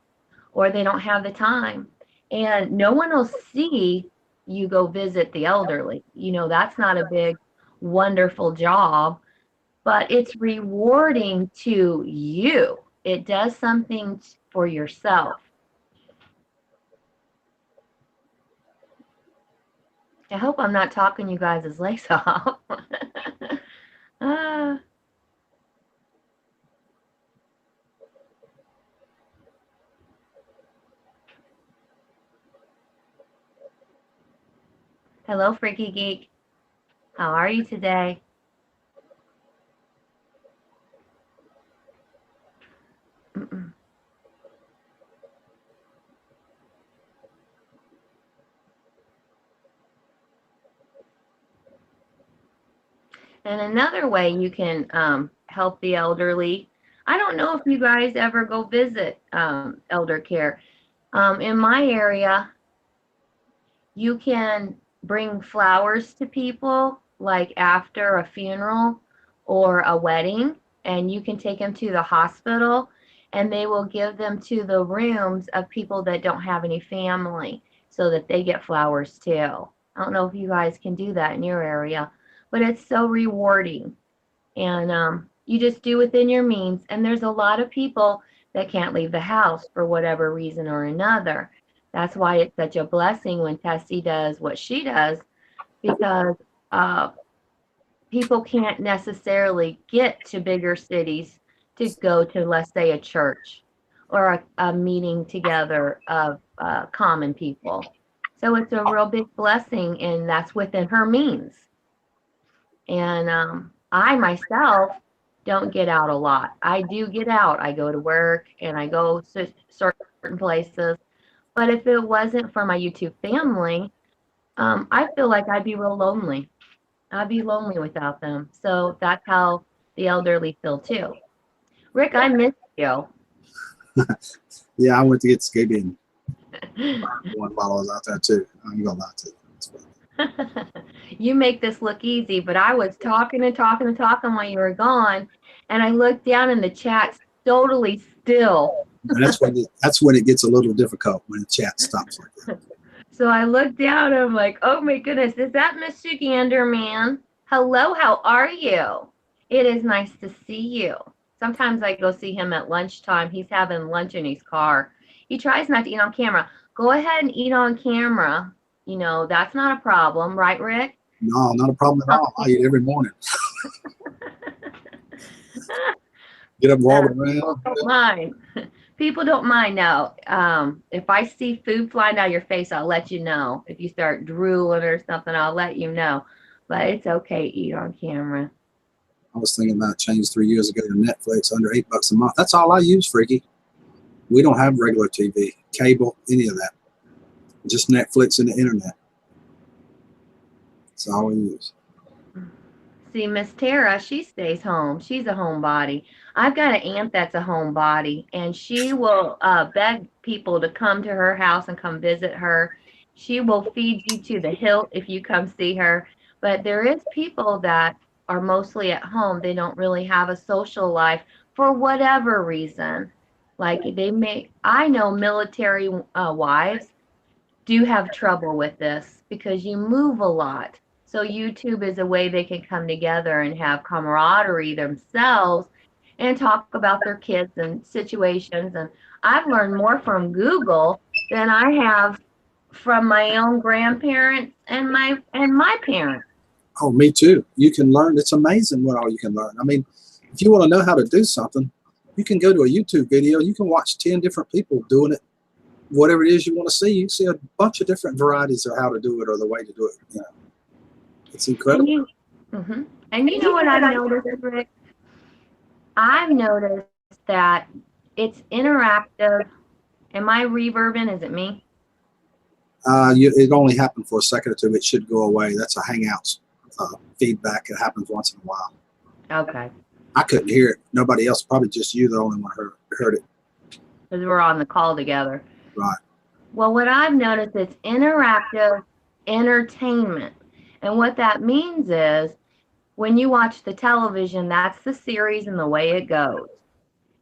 or they don't have the time. And no one will see you go visit the elderly. You know, that's not a big, wonderful job, but it's rewarding to you. It does something for yourself. I hope I'm not talking you guys' legs off. uh, Hello, Freaky Geek. How are you today? Mm-mm. And another way you can help the elderly. I don't know if you guys ever go visit elder care. In my area, you can bring flowers to people like after a funeral or a wedding, and you can take them to the hospital and they will give them to the rooms of people that don't have any family so that they get flowers too. I don't know if you guys can do that in your area, but it's so rewarding. And you just do within your means. And there's a lot of people that can't leave the house for whatever reason or another. That's why it's such a blessing when Tessie does what she does, because uh, people can't necessarily get to bigger cities to go to, let's say, a church or a meeting together of common people. So it's a real big blessing, and that's within her means. And I myself don't get out a lot. I do get out. I go to work and I go to certain places. But if it wasn't for my YouTube family, I feel like I'd be real lonely. I'd be lonely without them. So that's how the elderly feel too. Rick, I miss you. Yeah, I went to get Scooby and One while I was out there too. I ain't gonna lie to you. That's funny. You make this look easy, but I was talking and talking and talking while you were gone, and I looked down and the chat's totally still. And that's when it gets a little difficult when the chat stops like that. So I looked down and I'm like, oh my goodness, is that Mr. Ganderman? Hello, how are you? It is nice to see you. Sometimes I go see him at lunchtime. He's having lunch in his car. He tries not to eat on camera. Go ahead and eat on camera. You know, that's not a problem, right, Rick? No, not a problem at all. I eat every morning. Get up, walk People around. don't mind. People don't mind now. If I see food flying out of your face, I'll let you know. If you start drooling or something, I'll let you know. But it's okay, eat on camera. I was thinking about change 3 years ago to Netflix under $8 a month. That's all I use, Freaky. We don't have regular TV, cable, any of that. Just Netflix and the internet. That's all we use. See, Miss Tara, she stays home. She's a homebody. I've got an aunt that's a homebody, and she will beg people to come to her house and come visit her. She will feed you to the hilt if you come see her. But there is people that are mostly at home. They don't really have a social life for whatever reason. Like I know military wives do have trouble with this because you move a lot. So YouTube is a way they can come together and have camaraderie themselves and talk about their kids and situations. And I've learned more from Google than I have from my own grandparents and my parents. Oh, me too. You can learn. It's amazing what all you can learn. I mean, if you want to know how to do something, you can go to a YouTube video. You can watch 10 different people doing it. Whatever it is you want to see, you see a bunch of different varieties of how to do it or the way to do it. You know, it's incredible. Mhm. And you know what I've noticed, Rick? I've noticed that it's interactive. Am I reverbing? Is it me? It only happened for a second or two. It should go away. That's a Hangouts feedback. It happens once in a while. Okay. I couldn't hear it. Nobody else, probably just you, the only one heard it. Because we're on the call together. Right. Well, what I've noticed is interactive entertainment. And what that means is when you watch the television, that's the series and the way it goes.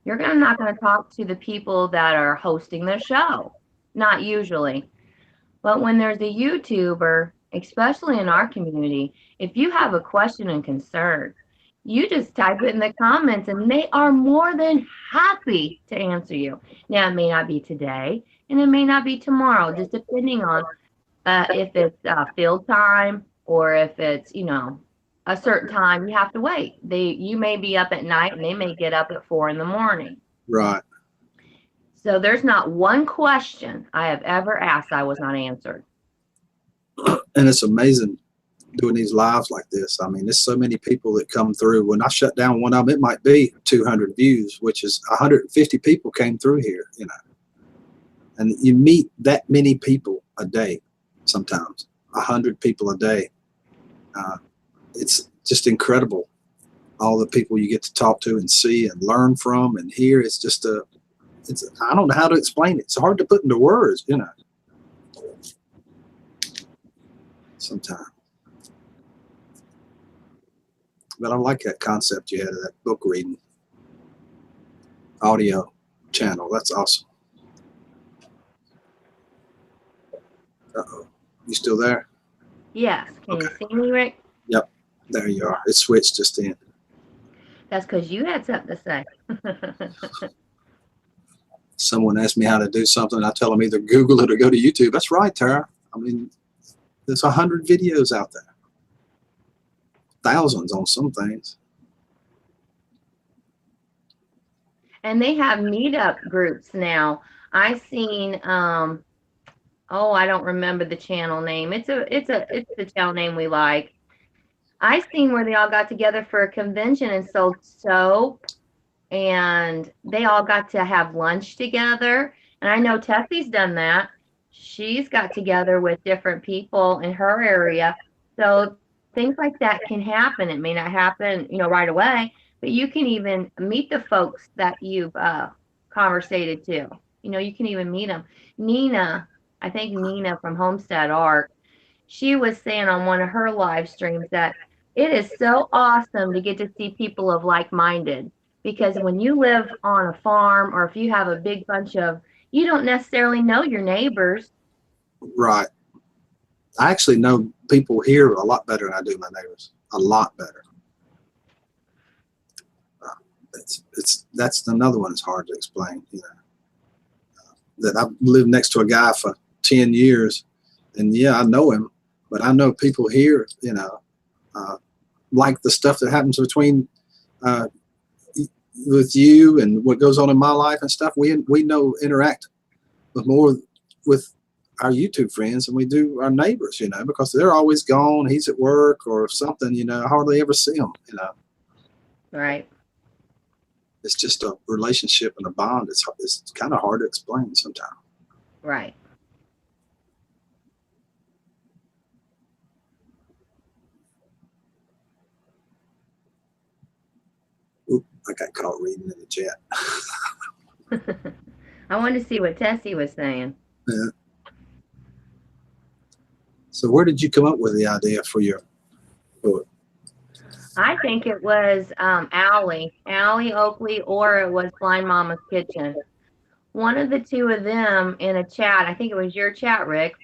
Not going to talk to the people that are hosting the show. Not usually. But when there's a YouTuber, especially in our community, if you have a question and concern, you just type it in the comments and they are more than happy to answer you. Now, it may not be today and it may not be tomorrow, just depending on if it's field time or if it's, a certain time you have to wait. You may be up at night and they may get up at 4 in the morning. Right. So there's not one question I have ever asked I was not answered. And it's amazing doing these lives like this. I mean, there's so many people that come through. When I shut down one of them, it might be 200 views, which is 150 people came through here, and you meet that many people a day, sometimes 100 people a day. It's just incredible. All the people you get to talk to and see and learn from and hear. It's just I don't know how to explain it. It's hard to put into words, sometimes. But I like that concept you had of that book reading audio channel. That's awesome. Uh-oh. You still there? Yes. Can you see me, Rick? Yep. There you are. It switched just in. That's because you had something to say. Someone asks me how to do something, I tell them either Google it or go to YouTube. That's right, Tara. I mean, there's 100 videos out there. Thousands on some things. And they have meetup groups now. I've seen I don't remember the channel name. It's the channel name we like. I seen where they all got together for a convention and sold soap, and they all got to have lunch together. And I know Tessie's done that. She's got together with different people in her area. So things like that can happen. It may not happen, right away, but you can even meet the folks that you've conversated to, You can even meet them. Nina, I think Nina from Homestead Art, she was saying on one of her live streams that it is so awesome to get to see people of like-minded, because when you live on a farm or if you have a big bunch of, you don't necessarily know your neighbors. Right. I actually know people here a lot better than I do my neighbors. A lot better. That's another one that's hard to explain. That I've lived next to a guy for 10 years, and yeah, I know him, but I know people here. Like the stuff that happens between uh, with you and what goes on in my life and stuff. We interact with more with our YouTube friends than we do our neighbors. Because they're always gone. He's at work or something. I hardly ever see him. Right. It's just a relationship and a bond. It's kind of hard to explain sometimes. Right. Oop, I got caught reading in the chat. I wanted to see what Tessie was saying. Yeah. So where did you come up with the idea for your book? I think it was Allie Oakley, or it was Blind Mama's Kitchen. One of the two of them in a chat, I think it was your chat, Rick,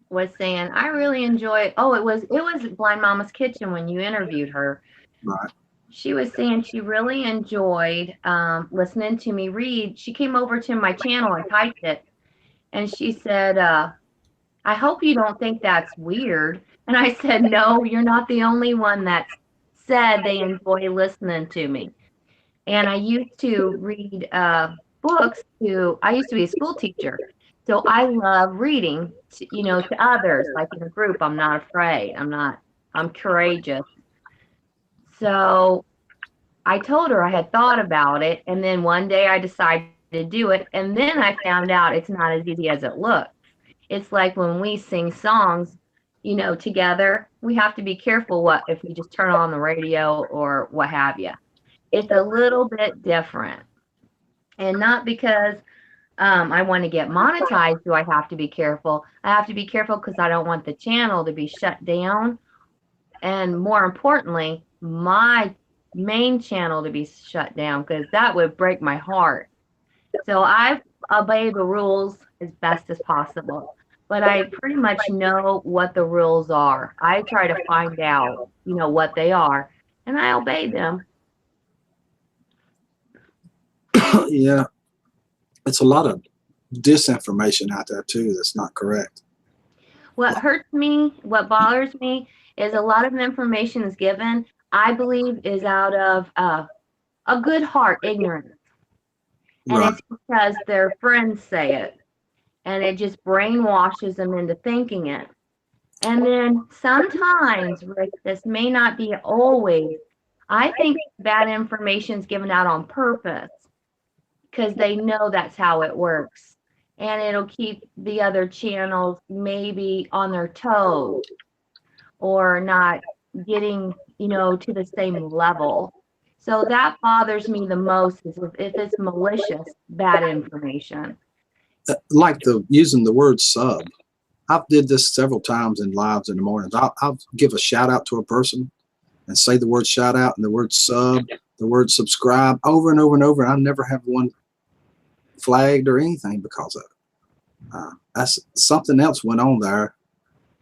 was saying, I really enjoy, oh, it was Blind Mama's Kitchen when you interviewed her. Right. She was saying she really enjoyed listening to me read. She came over to my channel and typed it, and she said, I hope you don't think that's weird. And I said, no, you're not the only one that said they enjoy listening to me. And I used to read books I used to be a school teacher. So I love reading, to others, like in a group. I'm not afraid. I'm courageous. So I told her I had thought about it. And then one day I decided to do it. And then I found out it's not as easy as it looks. It's like when we sing songs, together, we have to be careful if we just turn on the radio or what have you. It's a little bit different. And not because I want to get monetized do I have to be careful. I have to be careful because I don't want the channel to be shut down. And more importantly, my main channel to be shut down, because that would break my heart. So I obey the rules as best as possible. But I pretty much know what the rules are. I try to find out, what they are, and I obey them. Yeah. It's a lot of disinformation out there too that's not correct. What hurts me, what bothers me, is a lot of information is given, I believe, is out of a good heart, ignorance. And Right. it's because their friends say it. And it just brainwashes them into thinking it. And then sometimes, Rick, this may not be always, I think bad information is given out on purpose because they know that's how it works. And it'll keep the other channels maybe on their toes or not getting, to the same level. So that bothers me the most is if it's malicious, bad information. Like using the word sub. I've did this several times in lives in the mornings. I'll give a shout out to a person and say the word shout out and the word sub, the word subscribe over and over and over. And I never have one flagged or anything because of it. That's something else went on there.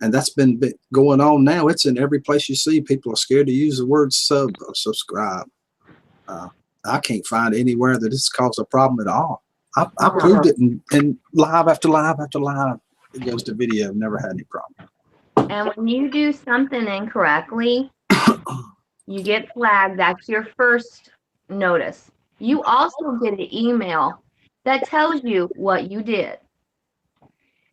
And that's been going on now. It's in every place you see. People are scared to use the word sub or subscribe. I can't find anywhere that it's caused a problem at all. I proved it in live after live after live. It goes to video. Never had any problem. And when you do something incorrectly, you get flagged. That's your first notice. You also get an email that tells you what you did.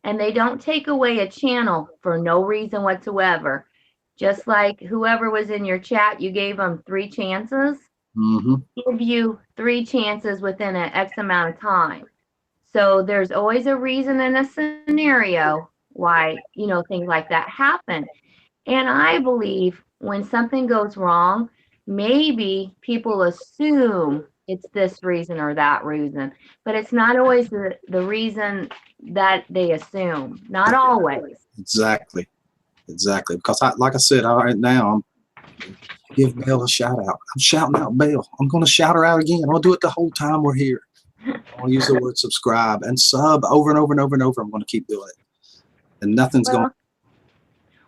And they don't take away a channel for no reason whatsoever. Just like whoever was in your chat, you gave them 3 chances. Mm-hmm. Give you 3 chances within an X amount of time. So there's always a reason and a scenario why, things like that happen. And I believe when something goes wrong, maybe people assume it's this reason or that reason. But it's not always the reason that they assume. Not always. Exactly. Exactly. Because like I said, right now, I'm give Belle a shout out. I'm shouting out Belle. I'm going to shout her out again. I'll do it the whole time we're here. I'll use the word subscribe and sub over and over and over and over. I'm going to keep doing it. And nothing's going Well,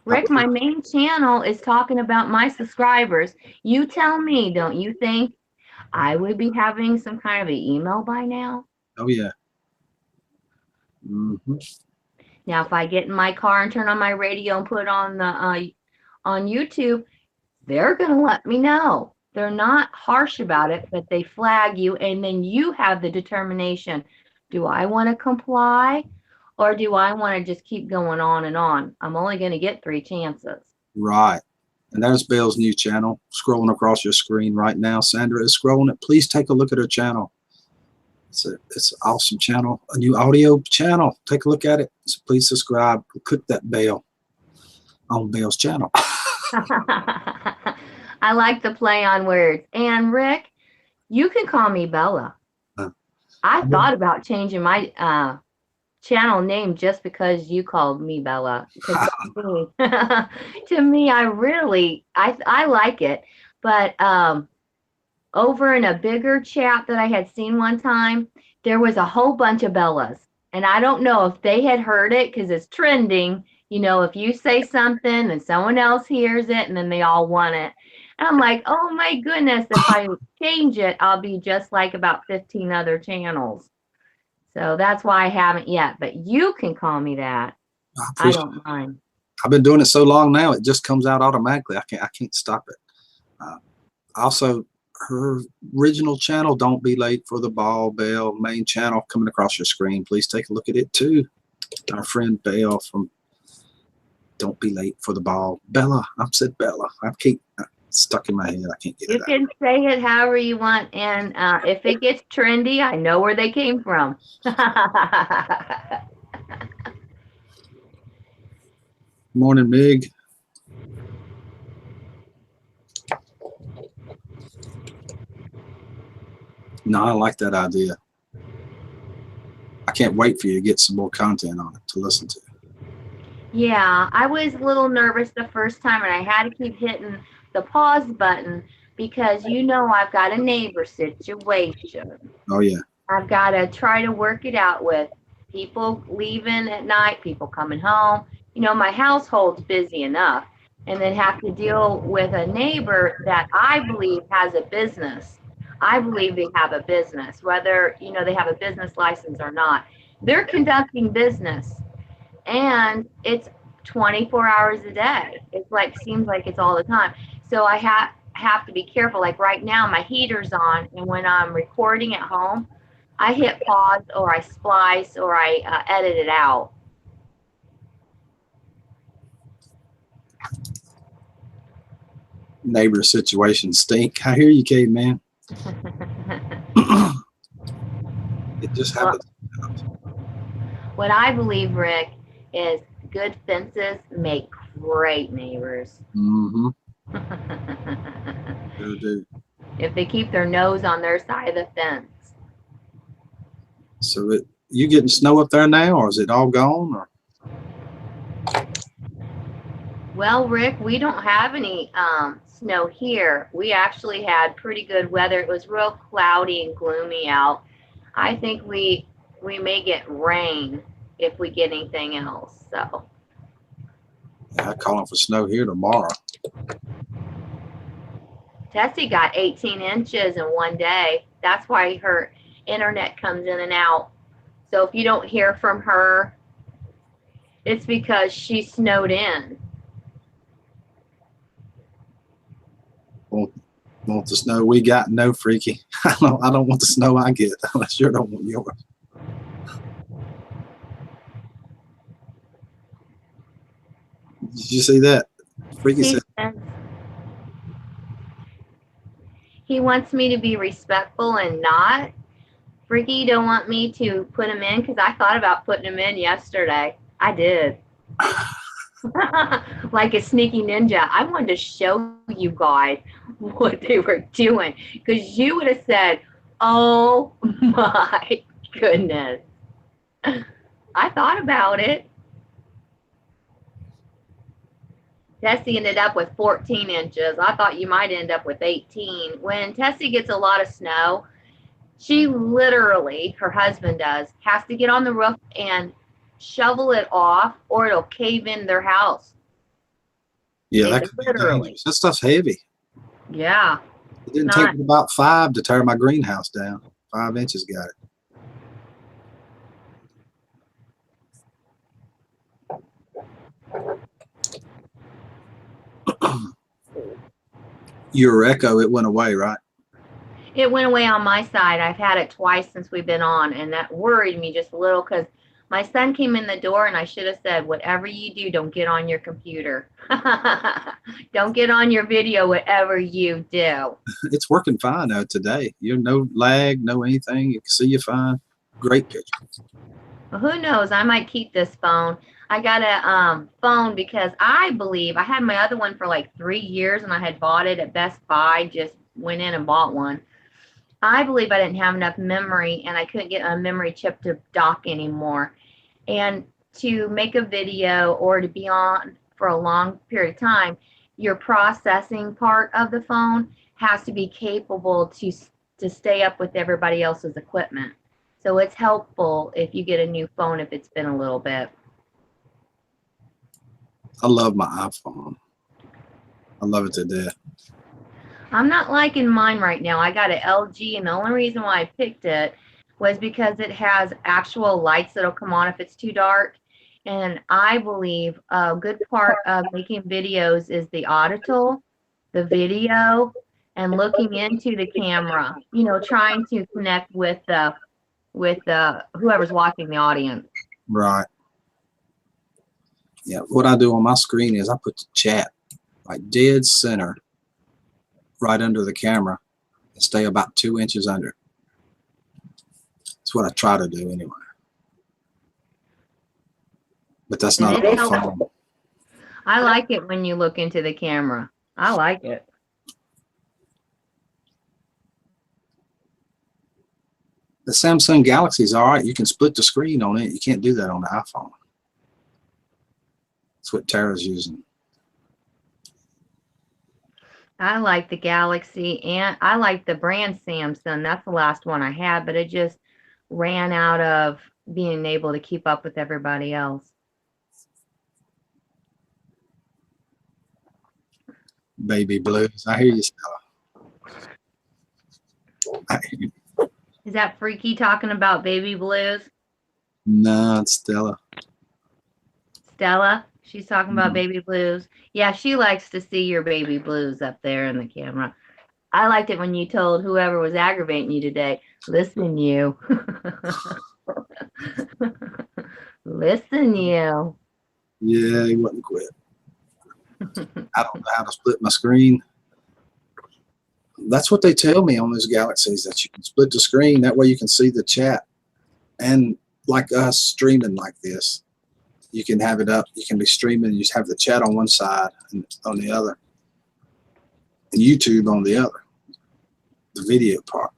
Rick, my to. main channel is talking about my subscribers. You tell me, don't you think I would be having some kind of an email by now? Oh, yeah. Mm-hmm. Now, if I get in my car and turn on my radio and put on the on YouTube, they're going to let me know. They're not harsh about it, but they flag you, and then you have the determination. Do I want to comply, or do I want to just keep going on and on? I'm only going to get 3 chances. Right. And there's Belle's new channel scrolling across your screen right now. Sandra is scrolling it. Please take a look at her channel. It's an awesome channel, a new audio channel. Take a look at it. So please subscribe. Click that bell on Belle's channel. I like the play on words. And Rick, you can call me Bella. I thought about changing my channel name just because you called me Bella. Because to me, I like it. But over in a bigger chat that I had seen one time, there was a whole bunch of Bellas. And I don't know if they had heard it because it's trending. You know, if you say something and someone else hears it and then they all want it. And I'm like, oh my goodness, if I change it, I'll be just like about 15 other channels. So that's why I haven't yet. But you can call me that. I don't mind. I've been doing it so long now, it just comes out automatically. I can't stop it. Also, her original channel, Don't Be Late for the Ball, Belle, main channel coming across your screen. Please take a look at it too. Our friend Belle from Don't Be Late for the Ball. Bella, I've said Bella. I keep stuck in my head. I can't get it out. You can say it however you want, and if it gets trendy, I know where they came from. Morning, Mig. No, I like that idea. I can't wait for you to get some more content on it to listen to. Yeah, I was a little nervous the first time, and I had to keep hitting the pause button because I've got a neighbor situation. Oh, yeah. I've got to try to work it out with people leaving at night, people coming home. My household's busy enough, and then have to deal with a neighbor that I believe has a business. I believe they have a business, whether, they have a business license or not. They're conducting business, and it's 24 hours a day. It's seems like it's all the time. So I have to be careful. Like right now, my heater's on, and when I'm recording at home, I hit pause or I splice or I edit it out. Neighbor situations stink. I hear you, caveman. It just happens. What I believe, Rick, is good fences make great neighbors. Mm-hmm. Do. If they keep their nose on their side of the fence. So you getting snow up there now, or is it all gone? Or? Well, Rick, we don't have any snow here. We actually had pretty good weather. It was real cloudy and gloomy out. I think we may get rain if we get anything else. So. Yeah, I'm calling for snow here tomorrow. Tessie got 18 inches in one day. That's why her internet comes in and out. So if you don't hear from her, it's because she snowed in. Want the snow we got? No, freaky. I don't want the snow I get. I sure don't want yours. Did you see that? Freaky said. He wants me to be respectful and not. Freaky, you don't want me to put him in? Because I thought about putting him in yesterday. I did. Like a sneaky ninja. I wanted to show you guys what they were doing. Because you would have said, Oh my goodness. I thought about it. Tessie ended up with 14 inches. I thought you might end up with 18. When Tessie gets a lot of snow, she literally, her husband does, has to get on the roof and shovel it off or it'll cave in their house. Yeah, that could be Literally. dangerous. That stuff's heavy. Yeah. It didn't take me about 5 to tear my greenhouse down. 5 inches got it. Your echo, it went away, right? It went away on my side. I've had it twice since we've been on, and that worried me just a little because my son came in the door and I should have said, whatever you do, don't get on your computer. Don't get on your video, whatever you do. It's working fine though today. You're no lag, no anything. You can see you fine. Great picture. Well, who knows? I might keep this phone. I got a phone because I believe I had my other one for like 3 years and I had bought it at Best Buy, just went in and bought one. I believe I didn't have enough memory and I couldn't get a memory chip to dock anymore. And to make a video or to be on for a long period of time, your processing part of the phone has to be capable to stay up with everybody else's equipment. So it's helpful if you get a new phone if it's been a little bit. I love my iPhone. I love it to death. I'm not liking mine right now. I got an LG, and the only reason why I picked it was because it has actual lights that'll come on if it's too dark. And I believe a good part of making videos is the audio, the video, and looking into the camera, you know, trying to connect with whoever's watching the audience. Right. Yeah. What I do on my screen is I put the chat like dead center right under the camera and stay about 2 inches under. That's what I try to do anyway. But that's not a phone. I like it when you look into the camera. I like it. The Samsung Galaxy is all right. You can split the screen on it. You can't do that on the iPhone. That's what Tara's using. I like the Galaxy and I like the brand Samsung. That's the last one I had, but it just ran out of being able to keep up with everybody else. Baby blues. I hear you, Stella. I hear you. Is that Freaky talking about baby blues? No, it's Stella. Stella? She's talking about baby blues. Yeah, she likes to see your baby blues up there in the camera. I liked it when you told whoever was aggravating you today, listen, you. Listen, you. Yeah, he wouldn't quit. I don't know how to split my screen. That's what they tell me on those Galaxies, that you can split the screen. That way you can see the chat. And like us streaming like this, you can have it up. You can be streaming. You just have the chat on one side and on the other. And YouTube on the other. The video part.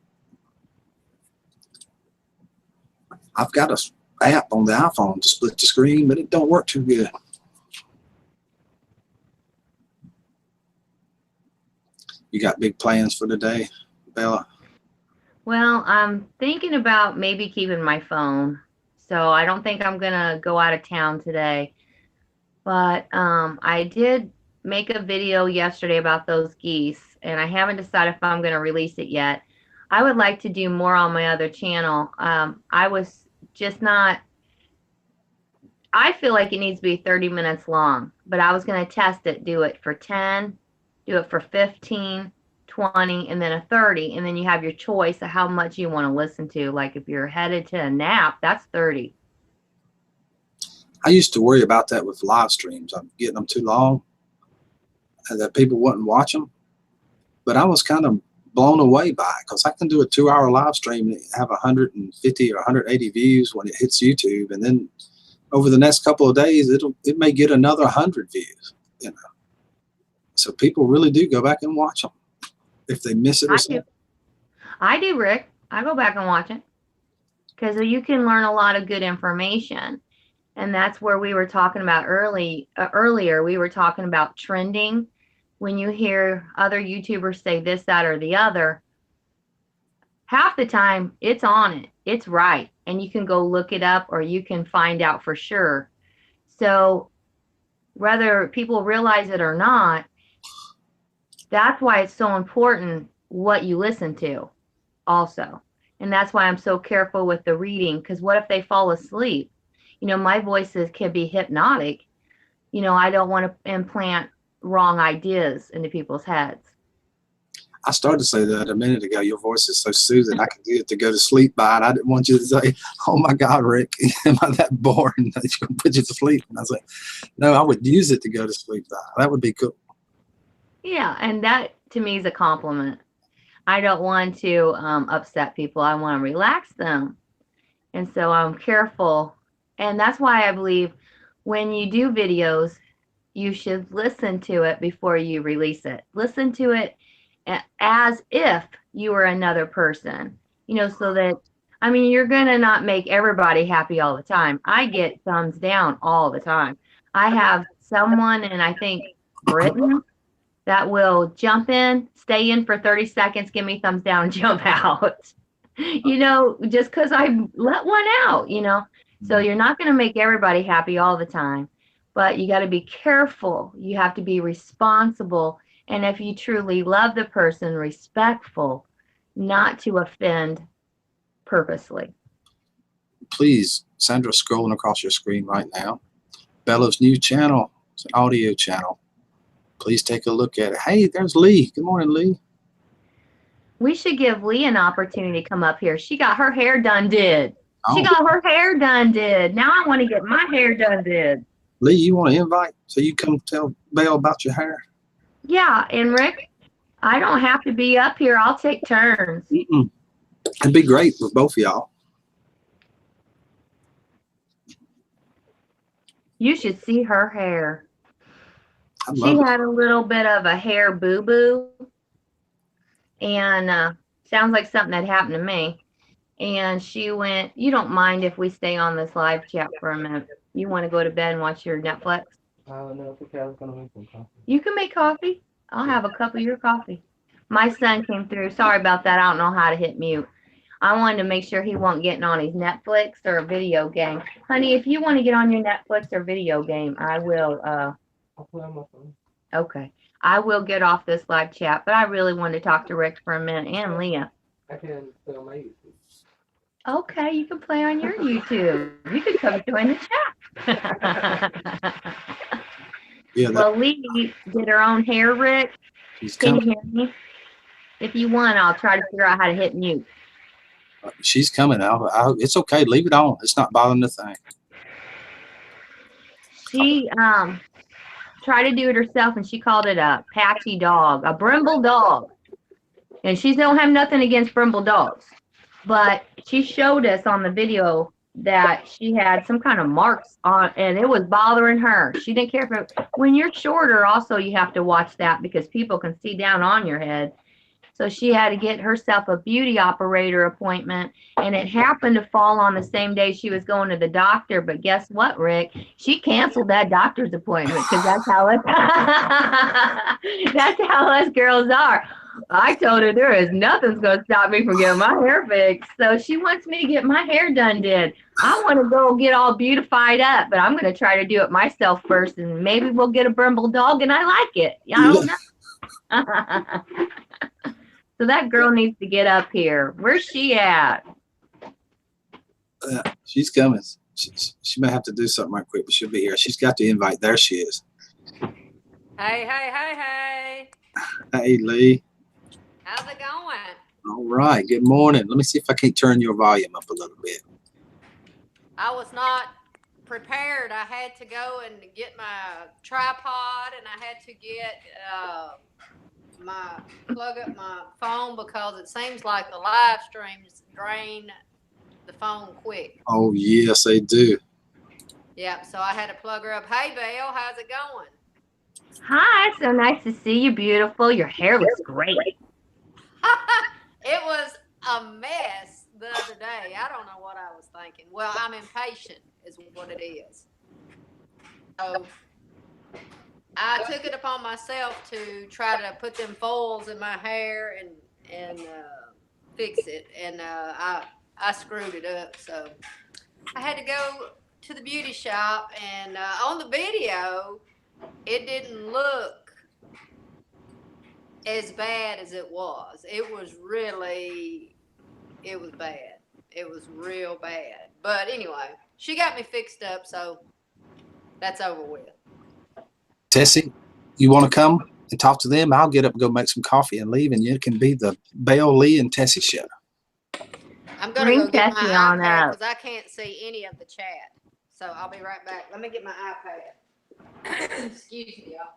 I've got an app on the iPhone to split the screen, but it don't work too good. You got big plans for today, Bella? Well, I'm thinking about maybe keeping my phone. So I don't think I'm going to go out of town today. But I did make a video yesterday about those geese, and I haven't decided if I'm going to release it yet. I would like to do more on my other channel. I was just not, I feel like it needs to be 30 minutes long, but I was going to test it, do it for 10, do it for 15, 20, and then a 30, and then you have your choice of how much you want to listen to. Like if you're headed to a nap, that's 30. I used to worry about that with live streams. I'm getting them too long and that people wouldn't watch them. But I was kind of blown away by it because I can do a 2-hour live stream and have 150 or 180 views when it hits YouTube. And then over the next couple of days, it may get another 100 views, you know. So people really do go back and watch them if they miss it or something. I do, Rick. I go back and watch it because you can learn a lot of good information. And that's where we were talking about earlier. We were talking about trending. When you hear other YouTubers say this, that, or the other, half the time it's on it. It's right. And you can go look it up or you can find out for sure. So whether people realize it or not, that's why it's so important what you listen to also. And that's why I'm so careful with the reading, because what if they fall asleep? My voices can be hypnotic. I don't want to implant wrong ideas into people's heads. I started to say that a minute ago. Your voice is so soothing. I could get it to go to sleep by, and I didn't want you to say, "Oh my God, Rick, am I that boring that it's going to put you to sleep?" And I was like, "No, I would use it to go to sleep by. That would be cool." Yeah, and that to me is a compliment. I don't want to upset people. I want to relax them. And so I'm careful. And that's why I believe when you do videos, you should listen to it before you release it. Listen to it as if you were another person, so that, you're going to not make everybody happy all the time. I get thumbs down all the time. I have someone, and I think Britain, that will jump in, stay in for 30 seconds, give me thumbs down, and jump out. Just because I let one out. So you're not going to make everybody happy all the time, but you got to be careful. You have to be responsible. And if you truly love the person, respectful, not to offend purposely. Please, Sandra's scrolling across your screen right now. Bella's new channel. It's an audio channel. Please take a look at it. Hey, there's Lee. Good morning, Lee. We should give Lee an opportunity to come up here. She got her hair done did. She Oh, got her hair done did. Now I want to get my hair done did. Lee, you want to invite so you come tell Belle about your hair? Yeah, and Rick, I don't have to be up here. I'll take turns. It'd be great with both of y'all. You should see her hair. I She love it. had a little bit of a hair boo-boo, and sounds like something that happened to me. And she went, you don't mind if we stay on this live chat for a minute? You want to go to bed and watch your Netflix? No, it's okay. I was going to make some coffee. You can make coffee. I'll have a cup of your coffee. My son came through. Sorry about that. I don't know how to hit mute. I wanted to make sure he wasn't getting on his Netflix or a video game. Honey, if you want to get on your Netflix or video game, I will. I'll play on my phone. Okay. I will get off this live chat, but I really wanted to talk to Rick for a minute and Leah. I can play on my YouTube. Okay, you can play on your YouTube. You can come join the chat. Yeah, Well, Lee did her own hair, Rick. she's Can you coming. hear me? If you want, I'll try to figure out how to hit mute. She's coming out. It's okay. Leave it on. It's not bothering the thing. She tried to do it herself, and she called it a patchy dog, a brimble dog. And she don't have nothing against brimble dogs, but she showed us on the video that she had some kind of marks on, and it was bothering her. She didn't care if it, when you're shorter, also you have to watch that because people can see down on your head. So she had to get herself a beauty operator appointment, and it happened to fall on the same day she was going to the doctor. But guess what, Rick? She canceled that doctor's appointment because that's how it, that's how us girls are. I told her there is nothing's going to stop me from getting my hair fixed. So she wants me to get my hair done did. I want to go get all beautified up, but I'm going to try to do it myself first, and maybe we'll get a brimble dog, and I like it. I don't know. So that girl needs to get up here. Where's she at? She's coming. She may have to do something right quick, but she'll be here. She's got the invite. There she is. Hey, hey, hey, hey. Hey, Lee. How's it going? All right. Good morning. Let me see if I can't turn your volume up a little bit. I was not prepared. I had to go and get my tripod, and I had to get plug up my phone because it seems like the live streams drain the phone quick. Oh, yes, they do. Yep, so I had to plug her up. Hey, Belle, how's it going? Hi, so nice to see you, beautiful. Your hair looks great. It was a mess the other day. I don't know what I was thinking. Well, I'm impatient is what it is. So I took it upon myself to try to put them foils in my hair and fix it, and I screwed it up. So I had to go to the beauty shop, and on the video, it didn't look as bad as it was. It was bad. It was real bad. But anyway, she got me fixed up, so that's over with. Tessie, you want to come and talk to them? I'll get up and go make some coffee and leave, and it can be the Belle, Lee, and Tessie show. I'm going Bring to go get Tessie my on iPad up. because I can't see any of the chat. So I'll be right back. Let me get my iPad. Excuse me, y'all.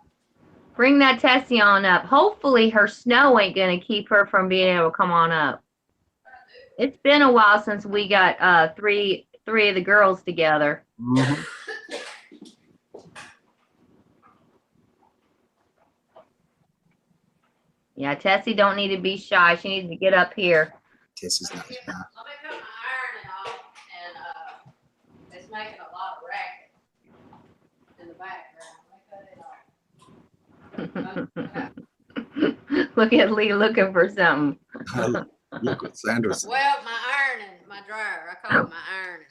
Bring that Tessie on up. Hopefully her snow ain't gonna keep her from being able to come on up. It's been a while since we got three of the girls together. Mhm. Yeah, Tessie don't need to be shy. She needs to get up here. Tessie's not Let me shy. cut my ironing off, and it's making a lot of racket in the background. Let me cut it off. Look at Lee looking for something. Look what Sandra's. Well, my dryer, I call it my ironing.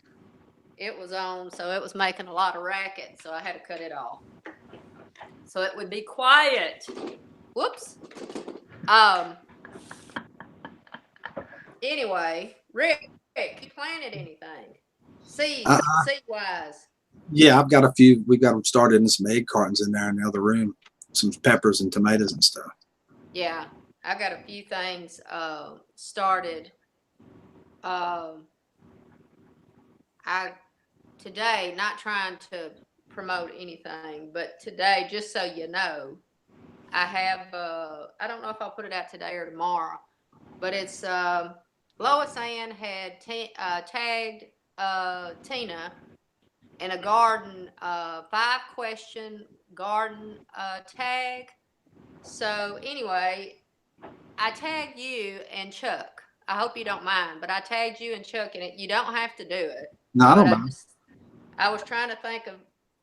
It was on, so it was making a lot of racket, so I had to cut it off. So it would be quiet. Whoops. Anyway, Rick, you planted anything? Seed wise. Yeah, I've got a few. We got them started in some egg cartons in there in the other room, some peppers and tomatoes and stuff. Yeah, I got a few things started. Today, not trying to promote anything, but today, just so you know, I have I don't know if I'll put it out today or tomorrow, but it's Lois Ann had tagged Tina in a garden 5-question garden tag. So anyway, I tagged you and Chuck. I hope you don't mind, but I tagged you and Chuck in it. You don't have to do it. No, I don't But mind. I was trying to think of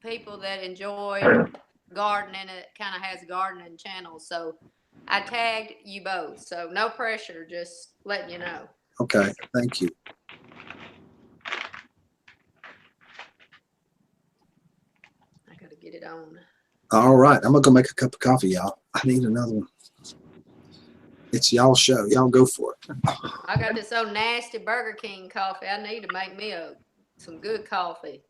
people that enjoy gardening. It kind of has gardening channels, so I tagged you both. So no pressure, just letting you know. Okay, thank you. I gotta get it on. All right, I'm gonna go make a cup of coffee, y'all. I need another one. It's y'all show. Y'all go for it. I got this old nasty Burger King coffee. I need to make me some good coffee.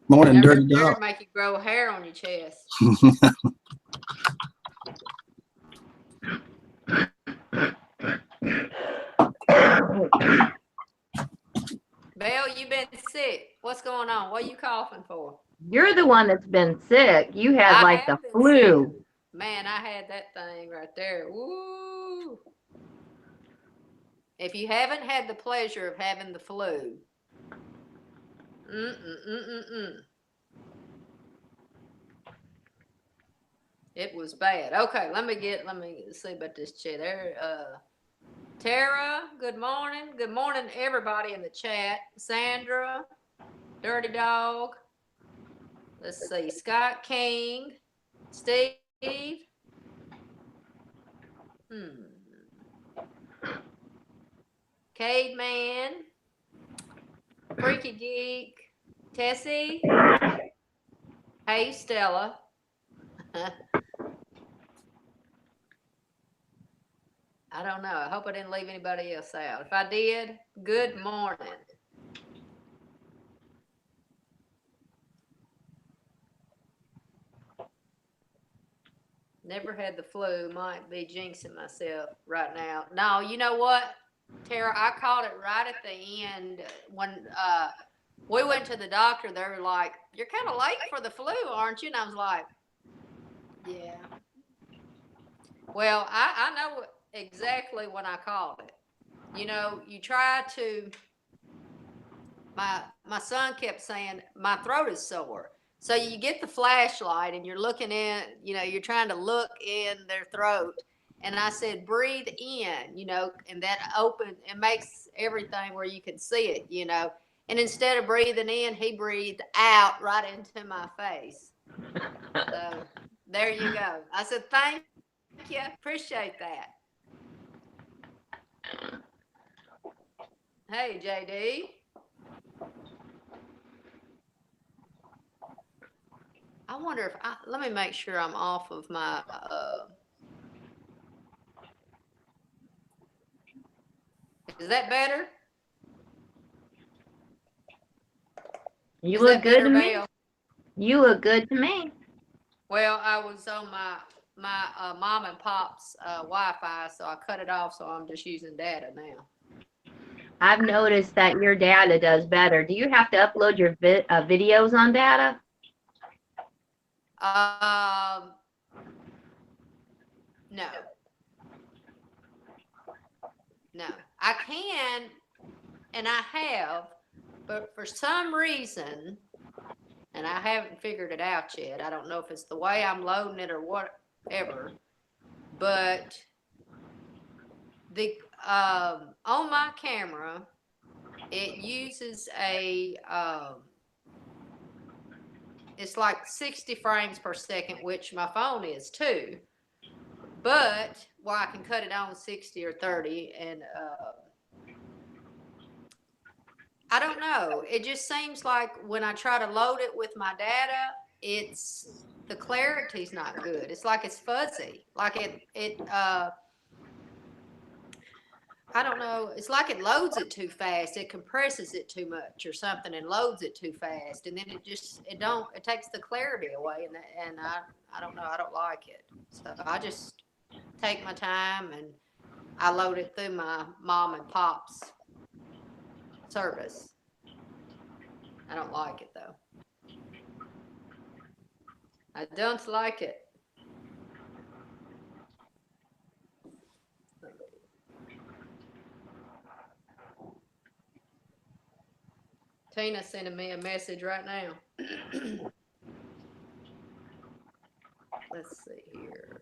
Morning, Never dirty dog. make you grow hair on your chest. Belle, you been sick. What's going on? What are you coughing for? You're the one that's been sick. You had like the have been flu. sick. Man, I had that thing right there. Woo! If you haven't had the pleasure of having the flu, it was bad. Okay, let me see about this chat. There, Tara, good morning. Good morning to everybody in the chat. Sandra, Dirty Dog. Let's see, Scott King, Steve. Caveman, Freaky Geek, Tessie. Hey, Stella. I don't know. I hope I didn't leave anybody else out. If I did, good morning. Never had the flu. Might be jinxing myself right now. No, you know what, Tara? I caught it right at the end when we went to the doctor. They were like, "You're kind of late for the flu, aren't you?" And I was like, "Yeah." Well, I know exactly when I caught it. You know, you try to. My son kept saying my throat is sore. So you get the flashlight and you're looking in, you know, you're trying to look in their throat, And I said, breathe in, you know, and that it makes everything where you can see it, you know. And instead of breathing in, he breathed out right into my face. So there you go. I said, thank you. Appreciate that. Hey, JD. I wonder if let me make sure I'm off of my, is that better? You Is look that good better, to me. Belle? You look good to me. Well, I was on my mom and pop's Wi-Fi, so I cut it off, so I'm just using data now. I've noticed that your data does better. Do you have to upload your videos on data? No. No. I can, and I have, but for some reason, and I haven't figured it out yet. I don't know if it's the way I'm loading it or whatever, but the on my camera, it uses a it's like 60 frames per second, which my phone is too. But I can cut it on 60 or 30, and I don't know. It just seems like when I try to load it with my data, the clarity's not good. It's like it's fuzzy. Like I don't know. It's like it loads it too fast. It compresses it too much or something and loads it too fast. And then it takes the clarity away. And I don't know. I don't like it. So I just take my time and I load it through my mom and pop's service. I don't like it though. I don't like it. Tina's sending me a message right now. Let's see here.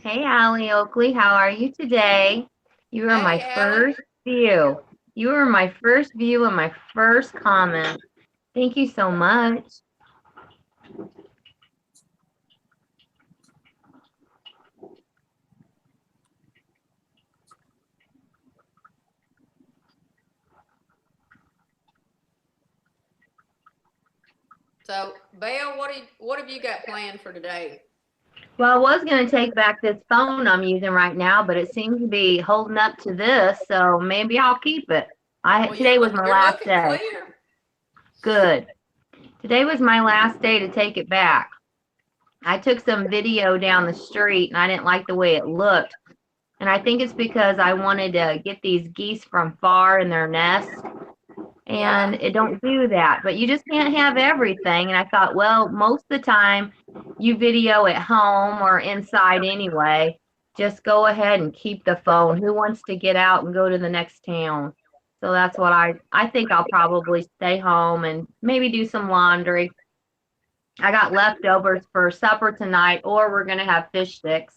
Hey, Allie Oakley, how are you today? You were my first view. You were my first view and my first comment. Thank you so much. So, Belle, what have you got planned for today? Well, I was going to take back this phone I'm using right now, but it seems to be holding up to this, so maybe I'll keep it. Today was my last day. Clear. Good. Today was my last day to take it back. I took some video down the street, and I didn't like the way it looked. And I think it's because I wanted to get these geese from far in their nest. And it don't do that, but you just can't have everything. And I thought, well, most of the time you video at home or inside anyway, just go ahead and keep the phone. Who wants to get out and go to the next town? So that's what I think I'll probably stay home and maybe do some laundry. I got leftovers for supper tonight, or we're going to have fish sticks.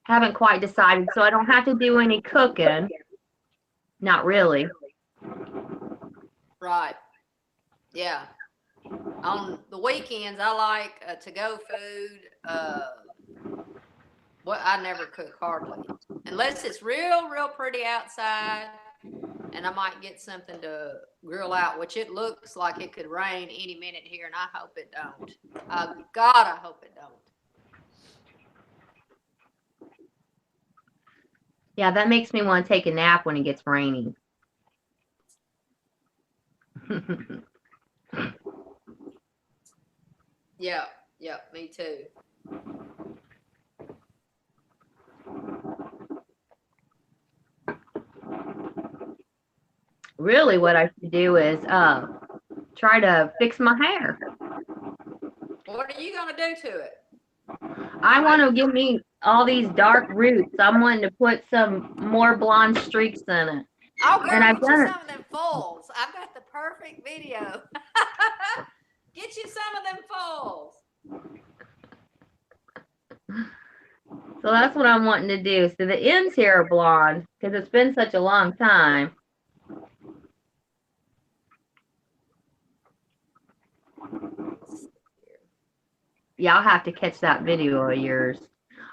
Haven't quite decided, so I don't have to do any cooking. Not really. Right. Yeah. On the weekends, I like to-go food. I never cook hardly, unless it's real pretty outside, and I might get something to grill out, which it looks like it could rain any minute here, and I hope it don't. God, I hope it don't. Yeah, that makes me want to take a nap when it gets raining. Yeah, me too. Really, what I should do is try to fix my hair. What are you gonna do to it? I want to give me all these dark roots. I'm wanting to put some more blonde streaks in it. Oh, girl, and I've get you done some of them fulls. I've got the perfect video. Get you some of them fulls. So that's what I'm wanting to do. So the ends here are blonde because it's been such a long time. Yeah, I'll have to catch that video of yours.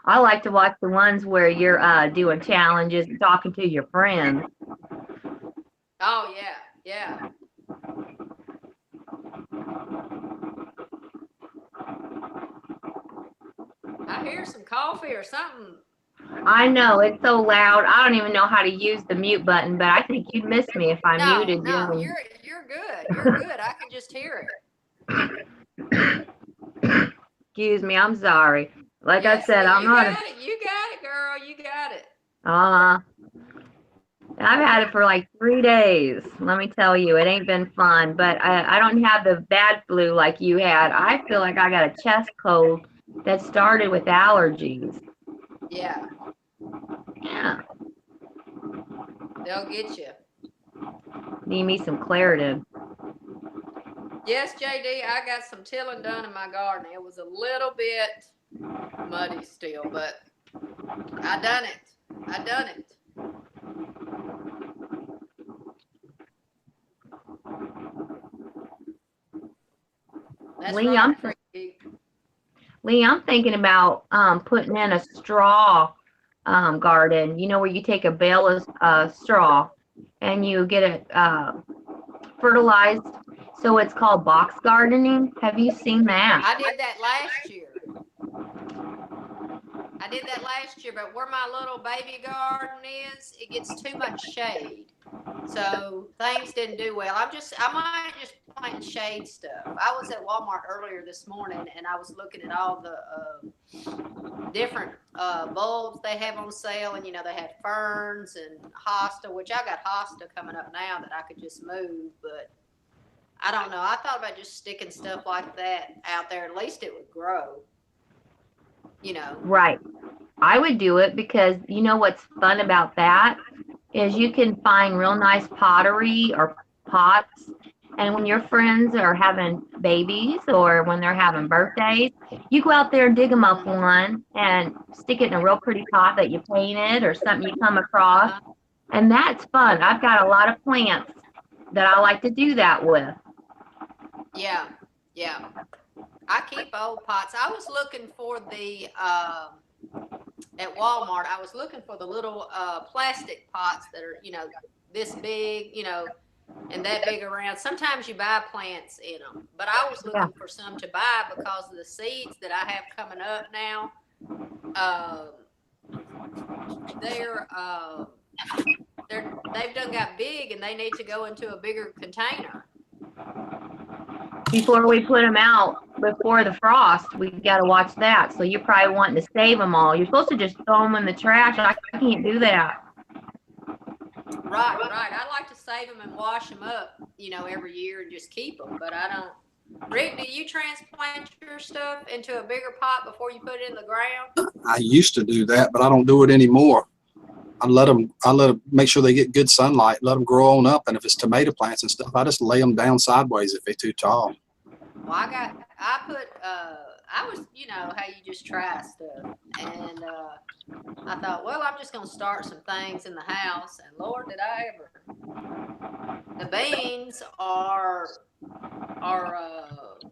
I like to watch the ones where you're doing challenges and talking to your friends. Oh yeah, yeah. I hear some coffee or something. I know it's so loud. I don't even know how to use the mute button, but I think you'd miss me if I No, muted no, you. you're good. You're good. I can just hear it. Excuse me, I'm sorry. Like I Yes, said, I'm you not a got it. You got it, girl. You got it. uh I've had it for like 3 days. Let me tell you, it ain't been fun, but I don't have the bad flu like you had. I feel like I got a chest cold that started with allergies. Yeah, Yeah. they'll get you. Need me some Claritin. Yes, JD, I got some tilling done in my garden. It was a little bit muddy still, but I done it. I done it. That's Lee, right. Freaky. I'm thinking about putting in a straw garden. You know, where you take a bale of straw and you get it fertilized. So it's called box gardening. Have you seen that? I did that last year. But where my little baby garden is, it gets too much shade. So things didn't do well. I might just plant shade stuff. I was at Walmart earlier this morning and I was looking at all the different bulbs they have on sale, and they had ferns and hosta, which I got hosta coming up now that I could just move, but I don't know. I thought about just sticking stuff like that out there. At least it would grow. Right. I would do it because you know what's fun about that is you can find real nice pottery or pots. And when your friends are having babies or when they're having birthdays, you go out there and dig them up one and stick it in a real pretty pot that you painted or something you come across. And that's fun. I've got a lot of plants that I like to do that with. Yeah, yeah. I keep old pots. I was looking for the at Walmart. I was looking for the little plastic pots that are this big, and that big around. Sometimes you buy plants in them, but I was looking for some to buy because of the seeds that I have coming up now. They've done got big and they need to go into a bigger container. Before we put them out, before the frost, we got to watch that. So you're probably wanting to save them all. You're supposed to just throw them in the trash. I can't do that. Right. I like to save them and wash them up, every year and just keep them. But I don't. Rick, do you transplant your stuff into a bigger pot before you put it in the ground? I used to do that, but I don't do it anymore. I let them make sure they get good sunlight, let them grow on up. And if it's tomato plants and stuff, I just lay them down sideways if they're too tall. Well, I was, how you just try stuff. And I thought, well, I'm just going to start some things in the house. And Lord, did I ever. The beans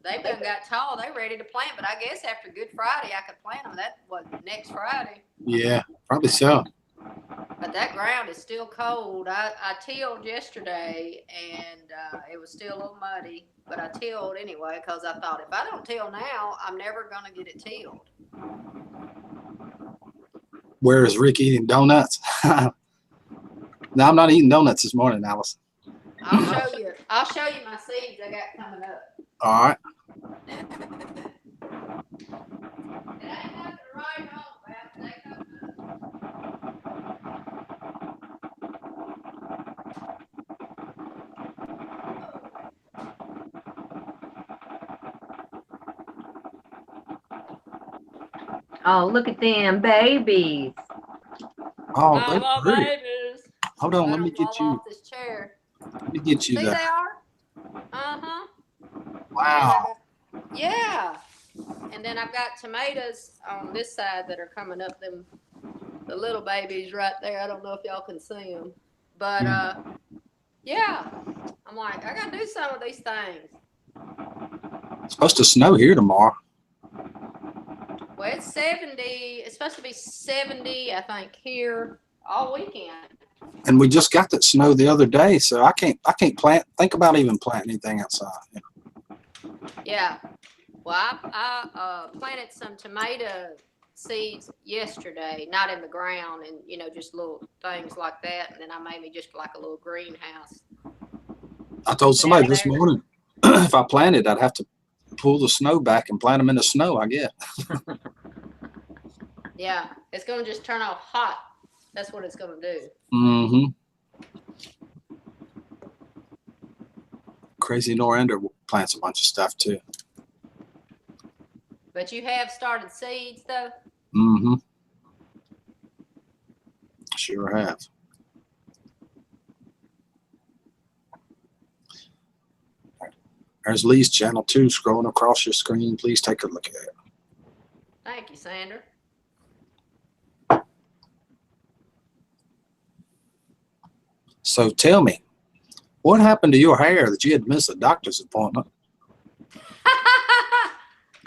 they've done got tall. They're ready to plant. But I guess after Good Friday, I could plant them. That was next Friday. Yeah, probably so. But that ground is still cold. I tilled yesterday, and it was still a little muddy. But I tilled anyway because I thought if I don't till now, I'm never going to get it tilled. Where is Rick eating donuts? No, I'm not eating donuts this morning, Alice. I'll show you my seeds I got coming up. All right. It ain't nothing to write home about. They come Oh, look at them babies. Oh, they're pretty. babies. Hold on, let me get you. Off this chair. Let me get you See, that. they are. Wow. Yeah. and then I've got tomatoes on this side that are coming up. Them the little babies right there. I don't know if y'all can see them, but yeah, I'm like, I gotta do some of these things. It's supposed to snow here tomorrow. Well, it's 70. It's supposed to be 70, I think, here all weekend. And we just got that snow the other day, so I can't think about even planting anything outside. Yeah. Well, I planted some tomato seeds yesterday, not in the ground, and just little things like that. And then I made me just like a little greenhouse. I told somebody this there. morning if I planted, I'd have to pull the snow back and plant them in the snow, I guess. Yeah, it's gonna just turn off hot. That's what it's gonna do. Mm-hmm. Crazy Norinder plants a bunch of stuff too. But you have started seeds though? Mm-hmm. Sure have. There's Lee's channel 2 scrolling across your screen. Please take a look at it. Thank you, Sandra. So tell me, what happened to your hair that you had to miss a doctor's appointment?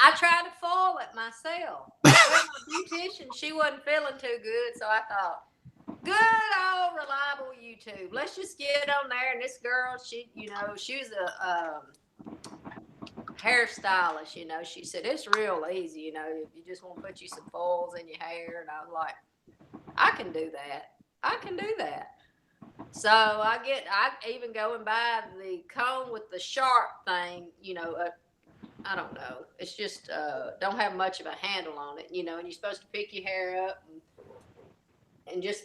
I tried to foil it myself. Well, my beautician, she wasn't feeling too good, so I thought, good old reliable YouTube. Let's just get on there. And this girl, she was a hairstylist. She said it's real easy. If you just want to put you some foils in your hair, and I was like, I can do that. I can do that. So I even go and buy the comb with the sharp thing. I don't know. It's just don't have much of a handle on it, and you're supposed to pick your hair up and just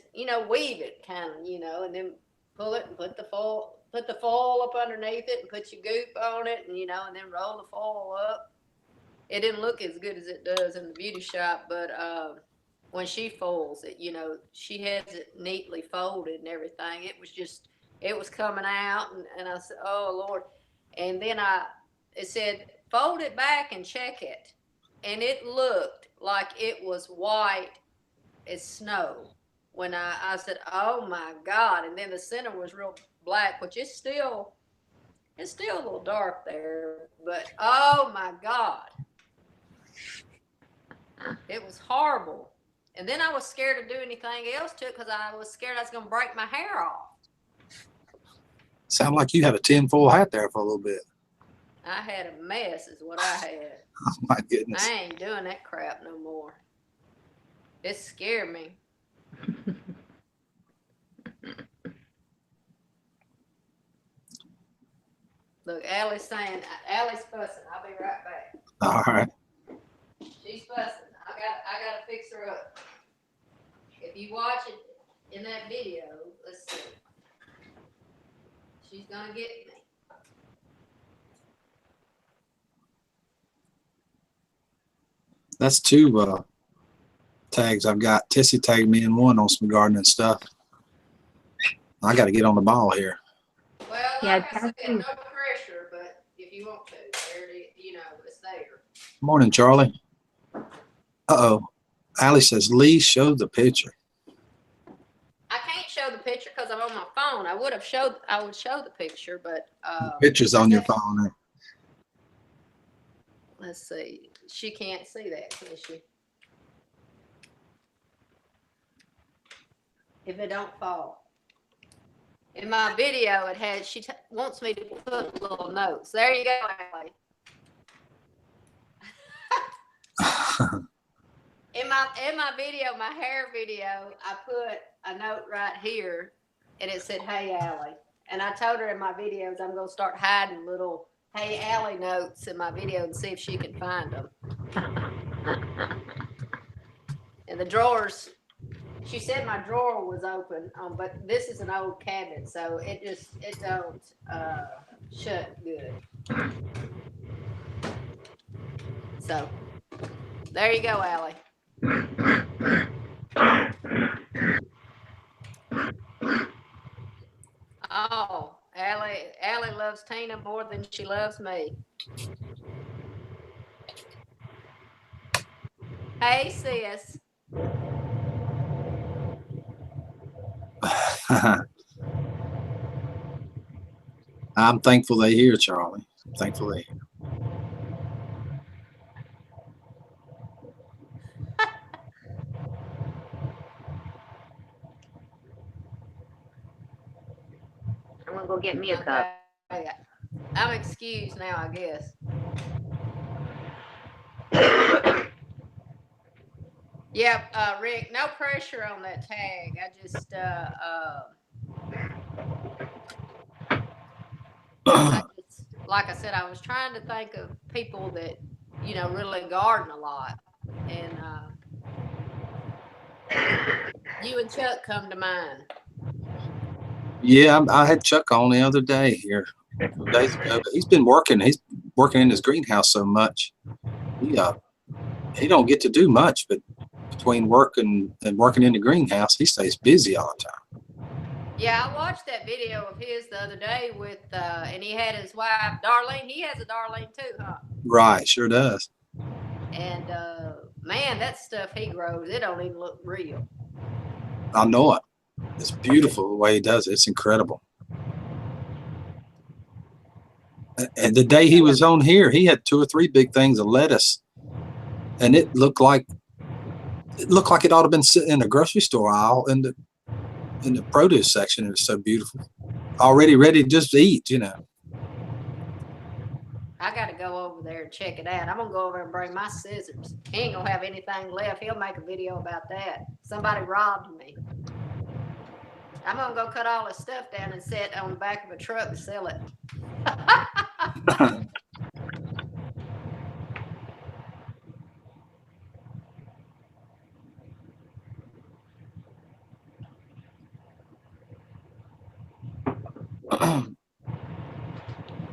weave it kind of, and then pull it and put the foil up underneath it and put your goop on it, and and then roll the foil up. It didn't look as good as it does in the beauty shop, but when she folds it, she has it neatly folded and everything. It was coming out, and I said, oh Lord. And then it said, fold it back and check it. And it looked like it was white as snow. When I said, oh my God. And then the center was real black, which is still a little dark there, but oh my God. It was horrible. And then I was scared to do anything else to it because I was scared I was going to break my hair off. Sound like you had a tinfoil hat there for a little bit. I had a mess is what I had. Oh my goodness. I ain't doing that crap no more. It scared me. Look, Allie's fussing. I'll be right back. All right. She's fussing. I gotta fix her up. If you watch it in that video, let's see. She's gonna get me. That's two tags I've got. Tessie tagged me in one on some gardening stuff. I got to get on the ball here. Well, Yeah, like I said, no pressure, but if you want to, there it is, it's there. Morning, Charlie. Uh-oh. Allie says, Lee, show the picture. I can't show the picture because I'm on my phone. I would show the picture, but The picture's on your phone there. Let's see. She can't see that, can she? If it don't fall. In my video, it has. She wants me to put little notes. There you go, Allie. In my video, my hair video, I put a note right here, and it said, "Hey, Allie." And I told her in my videos I'm gonna start hiding little "Hey, Allie" notes in my video and see if she can find them. And the drawers. She said my drawer was open, but this is an old cabinet, so it don't shut good. So there you go, Allie. Oh, Allie loves Tina more than she loves me. Hey, sis. I'm thankful they're here, Charlie. I'm thankful they're here. I'm gonna go get me a cup. Okay. I'm excused now, I guess. Yep, Rick, no pressure on that tag. I just, like I said, I was trying to think of people that, really garden a lot. And you and Chuck come to mind. Yeah, I had Chuck on the other day here, a few days ago. But he's been working. He's working in his greenhouse so much. He don't get to do much, but between work and working in the greenhouse, he stays busy all the time. Yeah, I watched that video of his the other day with, and he had his wife, Darlene. He has a Darlene too, huh? Right, sure does. And man, that stuff he grows, it don't even look real. I know it. It's beautiful the way he does it. It's incredible. And the day he was on here, he had 2 or 3 big things of lettuce, and it looked like it ought to have been sitting in a grocery store aisle in the produce section. It was so beautiful, already ready to just eat. I got to go over there and check it out. I'm going to go over and bring my scissors. He ain't going to have anything left. He'll make a video about that. Somebody robbed me. I'm going to go cut all this stuff down and set on the back of a truck and sell it.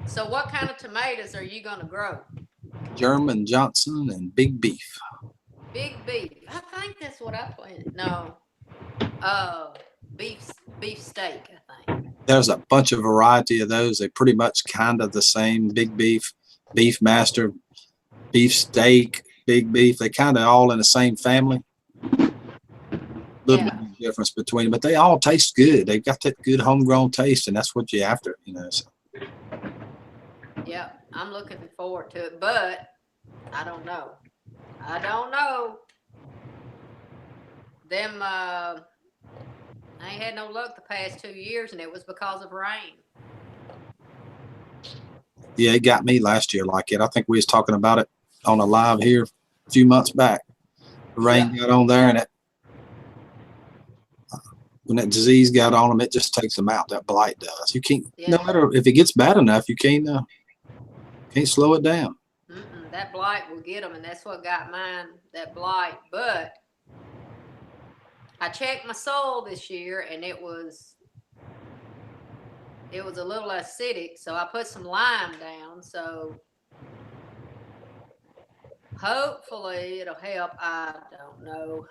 So what kind of tomatoes are you going to grow? German Johnson and Big Beef. Big beef. I think that's what I planted. No. Beef steak, I think. There's a bunch of variety of those. They're pretty much kind of the same. Big Beef, Beef Master, Beef Steak, Big Beef. They kind of all in the same family. Little bit of difference between them, but they all taste good. They've got that good homegrown taste, and that's what you're after, So. Yeah, I'm looking forward to it, but I don't know. Them, I ain't had no luck the past 2 years, and it was because of rain. Yeah, it got me last year like it. I think we was talking about it on a live here a few months back. The rain got on there, and when that disease got on them, it just takes them out. That blight does. You can't, no matter if it gets bad enough, you can't slow it down. That blight will get them, and that's what got mine, that blight. But I checked my soil this year, and it was a little acidic, so I put some lime down. So hopefully it'll help. I don't know.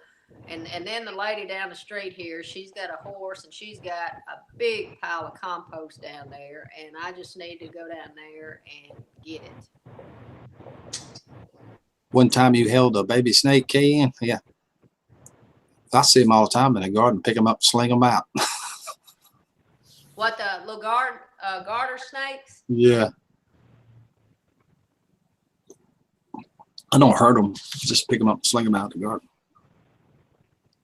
And then the lady down the street here, she's got a horse, and she's got a big pile of compost down there, and I just need to go down there and get it. One time you held a baby snake, K.N. Yeah. I see them all the time in the garden. Pick them up, sling them out. What, the little garter snakes? Yeah. I don't hurt them. Just pick them up, sling them out in the garden.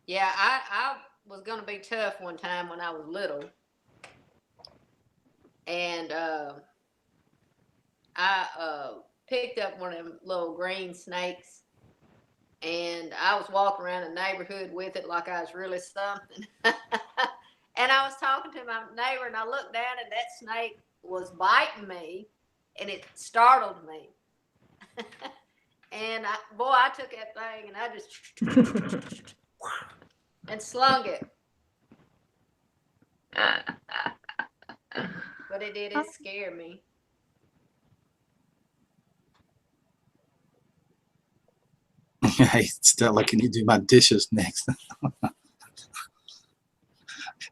Yeah, I was going to be tough one time when I was little. And I picked up one of them little green snakes. And I was walking around the neighborhood with it like I was really something. And I was talking to my neighbor, and I looked down, and that snake was biting me, and it startled me. And I took that thing, and I just and slung it. But it did scare me. Hey, Stella, can you do my dishes next?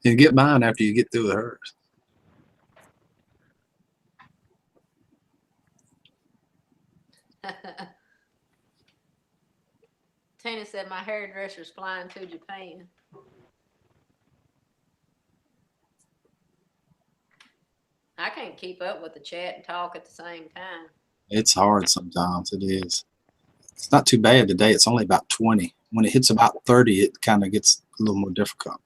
And get mine after you get through with hers. Tina said my hairdresser's flying to Japan. I can't keep up with the chat and talk at the same time. It's hard sometimes. It is. It's not too bad today. It's only about 20. When it hits about 30, it kind of gets a little more difficult.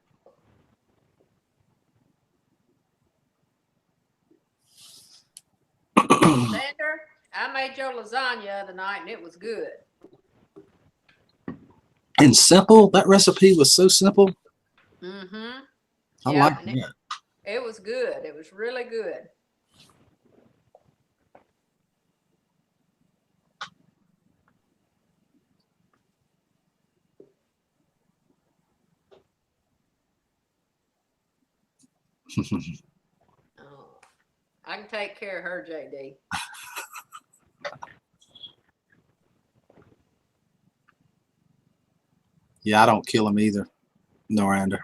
Sander, I made your lasagna the other night and it was good. And simple. That recipe was so simple. Mm-hmm. I Yeah, like and that. It was good. It was really good. Oh, I can take care of her, JD. Yeah, I don't kill them either. No, Randa.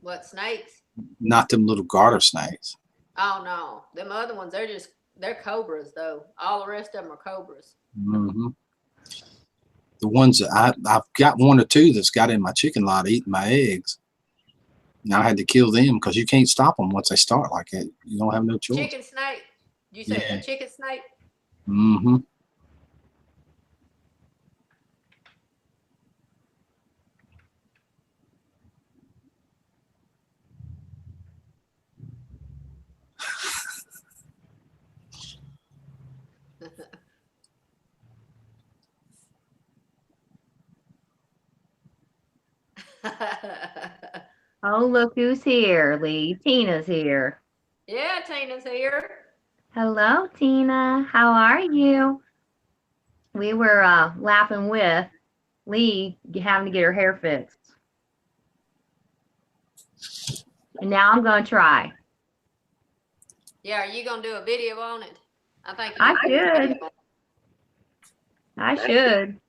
What, snakes? Not them little garter snakes. Oh no, them other ones, they're cobras though. All the rest of them are cobras. Mm-hmm. The ones that I've got one or two that's got in my chicken lot eating my eggs. Now I had to kill them because you can't stop them once they start like that. You don't have no choice. Chicken snake. You say Yeah. a chicken snake? Mm-hmm. Oh, look who's here, Lee. Tina's here. Yeah, Tina's here. Hello, Tina. How are you? We were laughing with Lee having to get her hair fixed. And now I'm going to try. Yeah, are you gonna do a video on it? I think you I need to do a should. video. I should.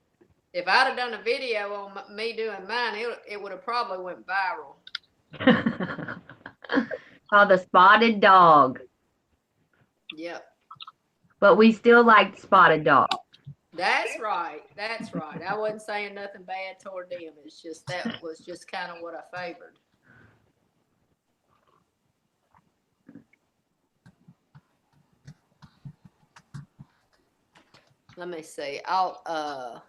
If I'd have done a video on me doing mine, it would have probably went viral. Called the Spotted Dog. Yep. But we still like Spotted Dog. That's right. That's right. I wasn't saying nothing bad toward them. It's just that was just kind of what I favored. Let me see. I'll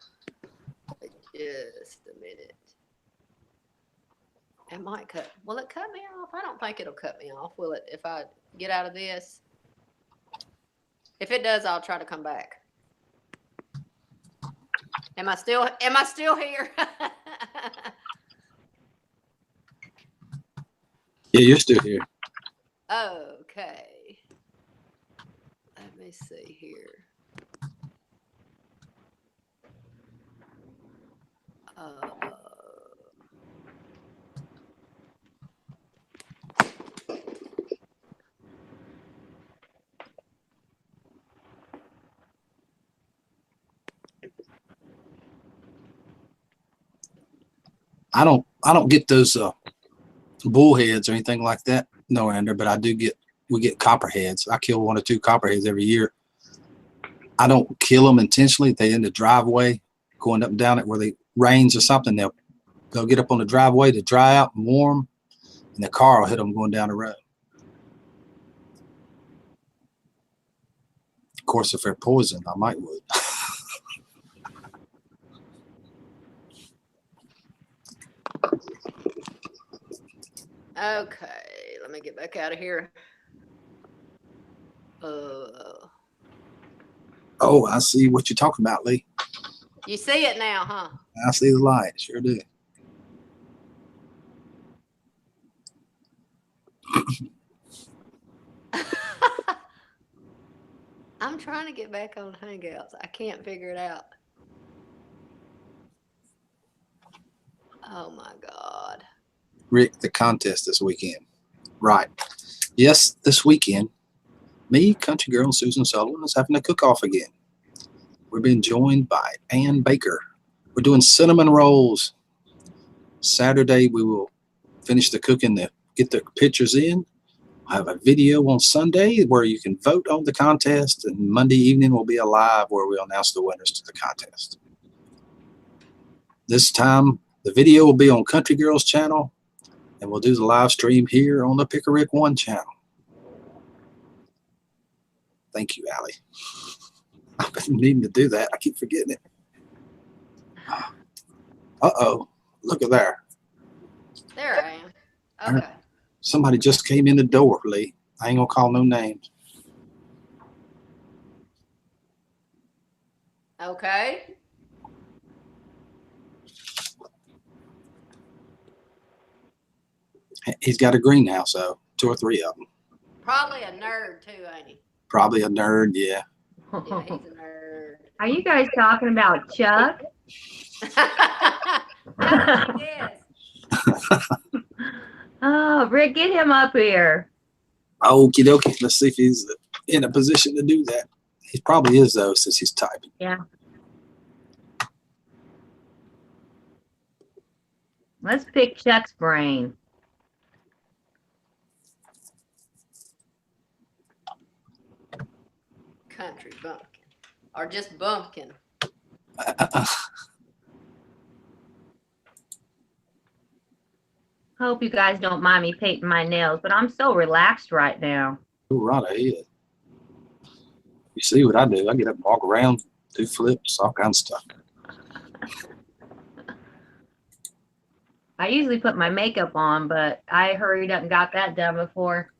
just a minute. It might cut. Will it cut me off? I don't think it'll cut me off. Will it? If I get out of this? If it does, I'll try to come back. Am I still here? Yeah, you're still here. Okay. Let me see here. I don't get those bullheads or anything like that, no, Ander, but we get copperheads. I kill 1 or 2 copperheads every year. I don't kill them intentionally. If they're in the driveway, going up and down it where they rains or something, they'll get up on the driveway to dry out and warm, and the car will hit them going down the road. Of course, if they're poisoned, I might would. Okay, let me get back out of here. Oh, I see what you're talking about, Lee. You see it now, huh? I see the light. Sure do. I'm trying to get back on Hangouts. I can't figure it out. Oh my God. Rick, the contest this weekend. Right. Yes, this weekend, me, Country Girl, and Susan Sullivan is having a cook-off again. We're being joined by Ann Baker. We're doing cinnamon rolls. Saturday, we will finish the cooking, get the pictures in. I have a video on Sunday where you can vote on the contest, and Monday evening will be a live where we'll announce the winners to the contest. This time, the video will be on Country Girls channel, and we'll do the live stream here on the Pick a Rick 1 channel. Thank you, Allie. I've been needing to do that. I keep forgetting it. Uh-oh. Look at there. There I am. Okay. Somebody just came in the door, Lee. I ain't gonna call no names. Okay. He's got a greenhouse, though. 2 or 3 of them. Probably a nerd too, ain't he? Probably a nerd, yeah. Yeah, he's a nerd. Are you guys talking about Chuck? Yes. Oh, Rick, get him up here. Okie dokie. Let's see if he's in a position to do that. He probably is, though, since he's typing. Yeah. Let's pick Chuck's brain. Country bumpkin. Or just bumpkin. Hope you guys don't mind me painting my nails, but I'm so relaxed right now. Ooh, right ahead. You see what I do. I get up and walk around, do flips, all kinds of stuff. I usually put my makeup on, but I hurried up and got that done before.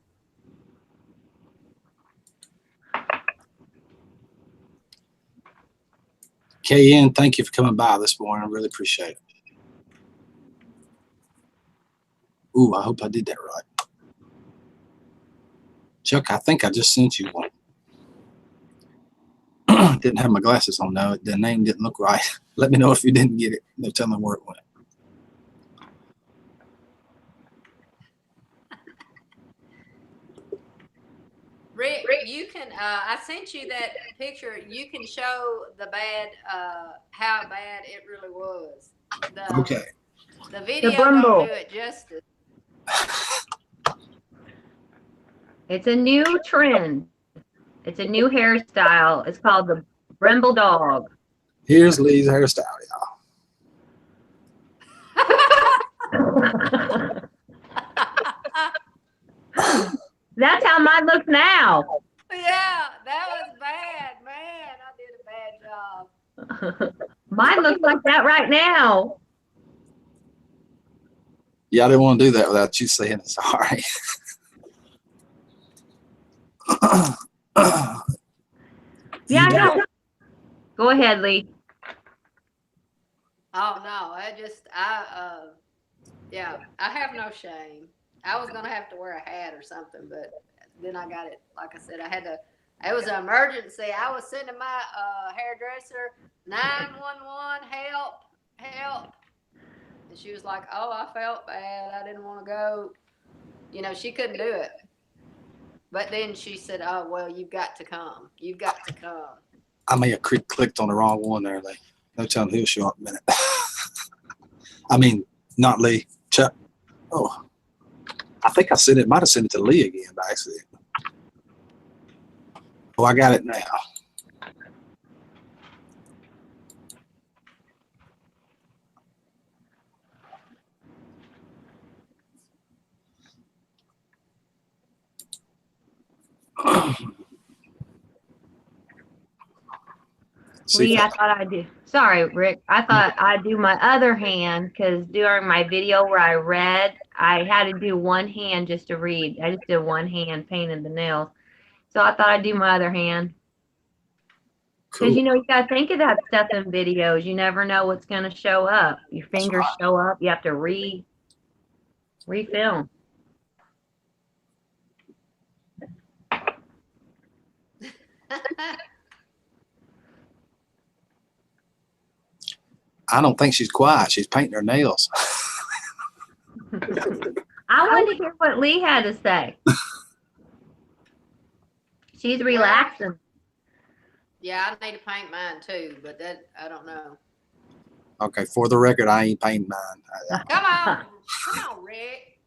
KN, thank you for coming by this morning. I really appreciate it. Ooh, I hope I did that right. Chuck, I think I just sent you one. Didn't have my glasses on, though. The name didn't look right. Let me know if you didn't get it. No, tell me where it went. Rick, you can, I sent you that picture. You can show the bad, how bad it really was. Okay. The video Brumble. don't do it justice. It's a new trend. It's a new hairstyle. It's called the Bremble Dog. Here's Lee's hairstyle, That's how mine looks now. Yeah, that was bad, man. I did a bad job. Mine looks like that right now. Yeah, I didn't want to do that without you saying it. Sorry. Yeah, I know. Go ahead, Lee. Oh no, yeah, I have no shame. I was gonna have to wear a hat or something, but then I got it. Like I said, it was an emergency. I was sending my hairdresser 911 help. And she was like, oh, I felt bad. I didn't want to go. You know, she couldn't do it. But then she said, oh, well, you've got to come. You've got to come. I may have clicked on the wrong one there, Lee. No telling he'll show up in a minute. I mean, not Lee. Chuck. Oh, I think I sent it. Might have sent it to Lee again by accident. Oh, I got it now. Lee, I thought I'd do. Sorry, Rick. I thought I'd do my other hand because during my video where I read, I had to do one hand just to read. I just did one hand painting the nails. So I thought I'd do my other hand. Because, Cool. you know, you got to think of that stuff in videos. You never know what's going to show up. Your fingers show up. You have to refilm. I don't think she's quiet. She's painting her nails. I wanted to hear what Lee had to say. She's relaxing. Yeah, I need to paint mine too, but that, I don't know. Okay, for the record, I ain't painting mine. Come on, Rick.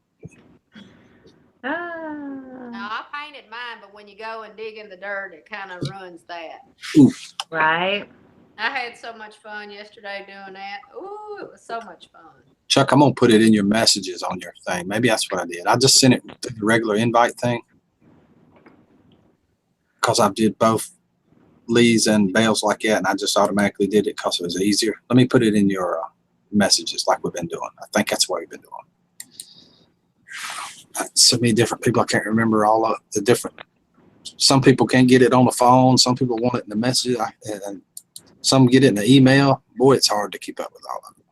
No, Ah, I painted mine, but when you go and dig in the dirt, it kind of ruins that. right. I had so much fun yesterday doing that. Ooh, it was so much fun. Chuck, I'm gonna put it in your messages on your thing. Maybe that's what I did. I just sent it through the regular invite thing because I did both Lee's and Bale's like that, and I just automatically did it because it was easier. Let me put it in your messages like we've been doing. I think that's what we've been doing. So many different people. I can't remember all of the different. Some people can't get it on the phone. Some people want it in the message, and some get it in the email. Boy, it's hard to keep up with all of it.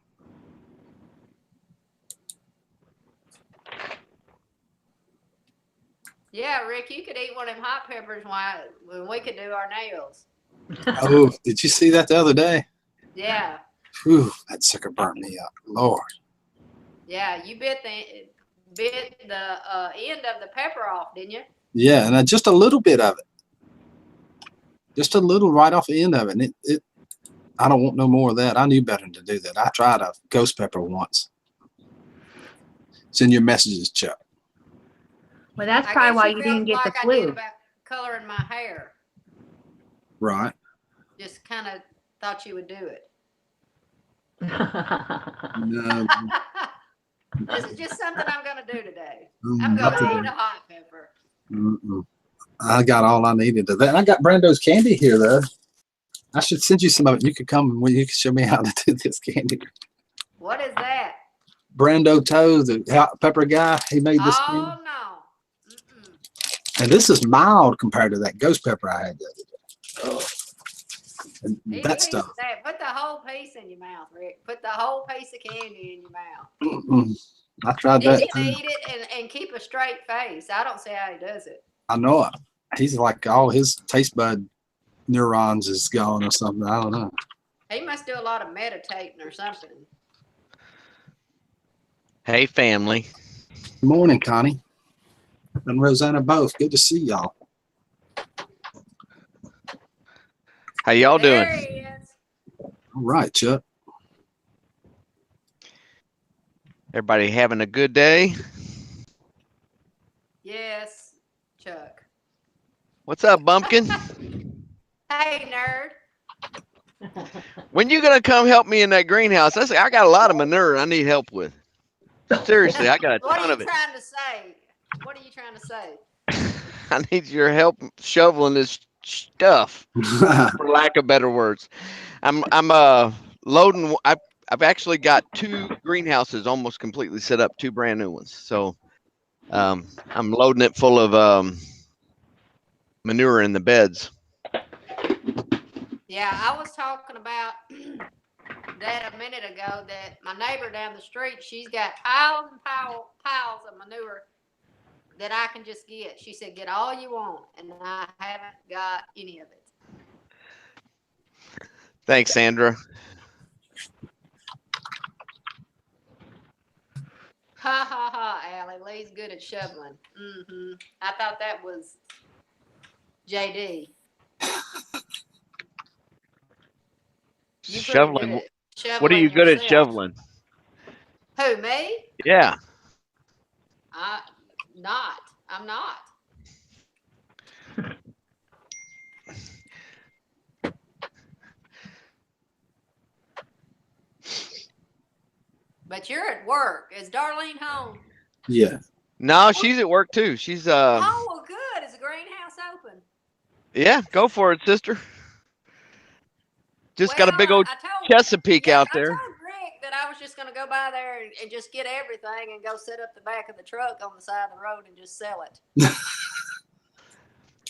Yeah, Rick, you could eat one of them hot peppers when we could do our nails. Oh, did you see that the other day? Yeah, Whew, that sucker burnt me up. Lord. yeah, you bit the end of the pepper off, didn't you? Yeah, and just a little bit of it. Just a little right off the end of it. And it I don't want no more of that. I knew better than to do that. I tried a ghost pepper once. It's in your messages, Chuck. Well, that's I probably guess why you you felt didn't get the like I did flu. about coloring my hair. Right. Just kind of thought you would do it. No, This is just something I'm going to do today. mm, I'm going not to today. eat a hot pepper. Mm-mm. I got all I needed of that. I got Brando's candy here, though. I should send you some of it. You could come and you can show me how to do this candy. What is that? Brando Toe, the hot pepper guy, he made this candy. Oh, no. Mm-mm. And this is mild compared to that ghost pepper I had the other day. And Eat that a piece stuff. of that. Put the whole piece in your mouth, Rick. Put the whole piece of candy in your mouth. Mm-mm. I tried He that can too. eat it and keep a straight face. I don't see how he does it. I know it. He's like all his taste bud neurons is gone or something. I don't know. He must do a lot of meditating or something. Hey, family. Good morning, Connie and Rosanna both. Good to see y'all. How y'all There doing? he is. All right, Chuck. Everybody having a good day? Yes, Chuck. What's up, Bumpkin? Hey, nerd. When you gonna come help me in that greenhouse? I got a lot of manure I need help with. Seriously, I got a What ton are of you it. trying to say? What are you trying to say? I need your help shoveling this stuff, for lack of better words. I'm loading. I've actually got 2 greenhouses almost completely set up, 2 brand new ones. So I'm loading it full of manure in the beds. Yeah, I was talking about that a minute ago, that my neighbor down the street, she's got piles and piles of manure that I can just get. She said, get all you want, and I haven't got any of it. Thanks, Sandra. Ha ha ha, Allie. Lee's good at shoveling. Mm-hmm. I thought that was JD. You pretty good Shoveling. at shoveling What are you good at yourself. shoveling? Who, me? Yeah. I'm not. But you're at work. Is Darlene home? Yeah. No, she's at work too. She's Oh, well, good. Is the greenhouse open? yeah, go for it, sister. Just got a big old I told Chesapeake out I there. told Rick that I was just going to go by there and just get everything and go sit up the back of the truck on the side of the road and just sell it.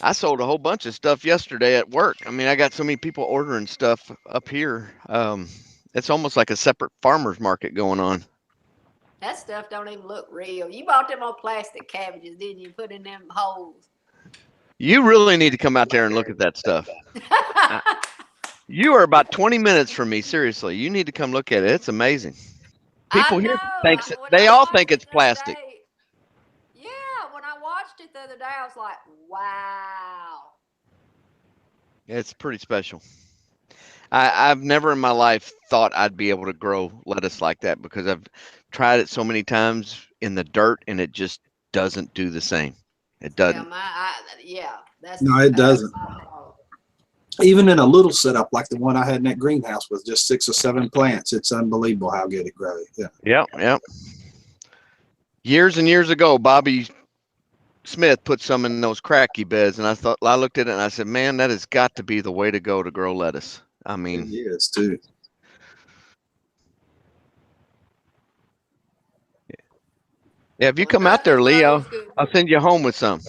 I sold a whole bunch of stuff yesterday at work. I mean, I got so many people ordering stuff up here. It's almost like a separate farmer's market going on. That stuff don't even look real. You bought them old plastic cabbages, didn't you? Put in them holes. You really need to come out there and look at that stuff. You are about 20 minutes from me. Seriously, you need to come look at it. It's amazing. People here thinks When they I all watched think it it's the other plastic. day- Yeah, when I watched it the other day, I was like, wow. It's pretty special. I've never in my life thought I'd be able to grow lettuce like that because I've tried it so many times in the dirt and it just doesn't do the same. It doesn't. Yeah, that's No, it doesn't. Even in a little setup like the one I had in that greenhouse with just 6 or 7 plants, it's unbelievable how good it grows. Yeah. Yep, yep. Years and years ago, Bobby Smith put some in those cracky beds, and I looked at it and I said, man, that has got to be the way to go to grow lettuce. I mean, It is too. yeah, if you Well, come out there, nothing Lee, grows good. I'll send you home with some.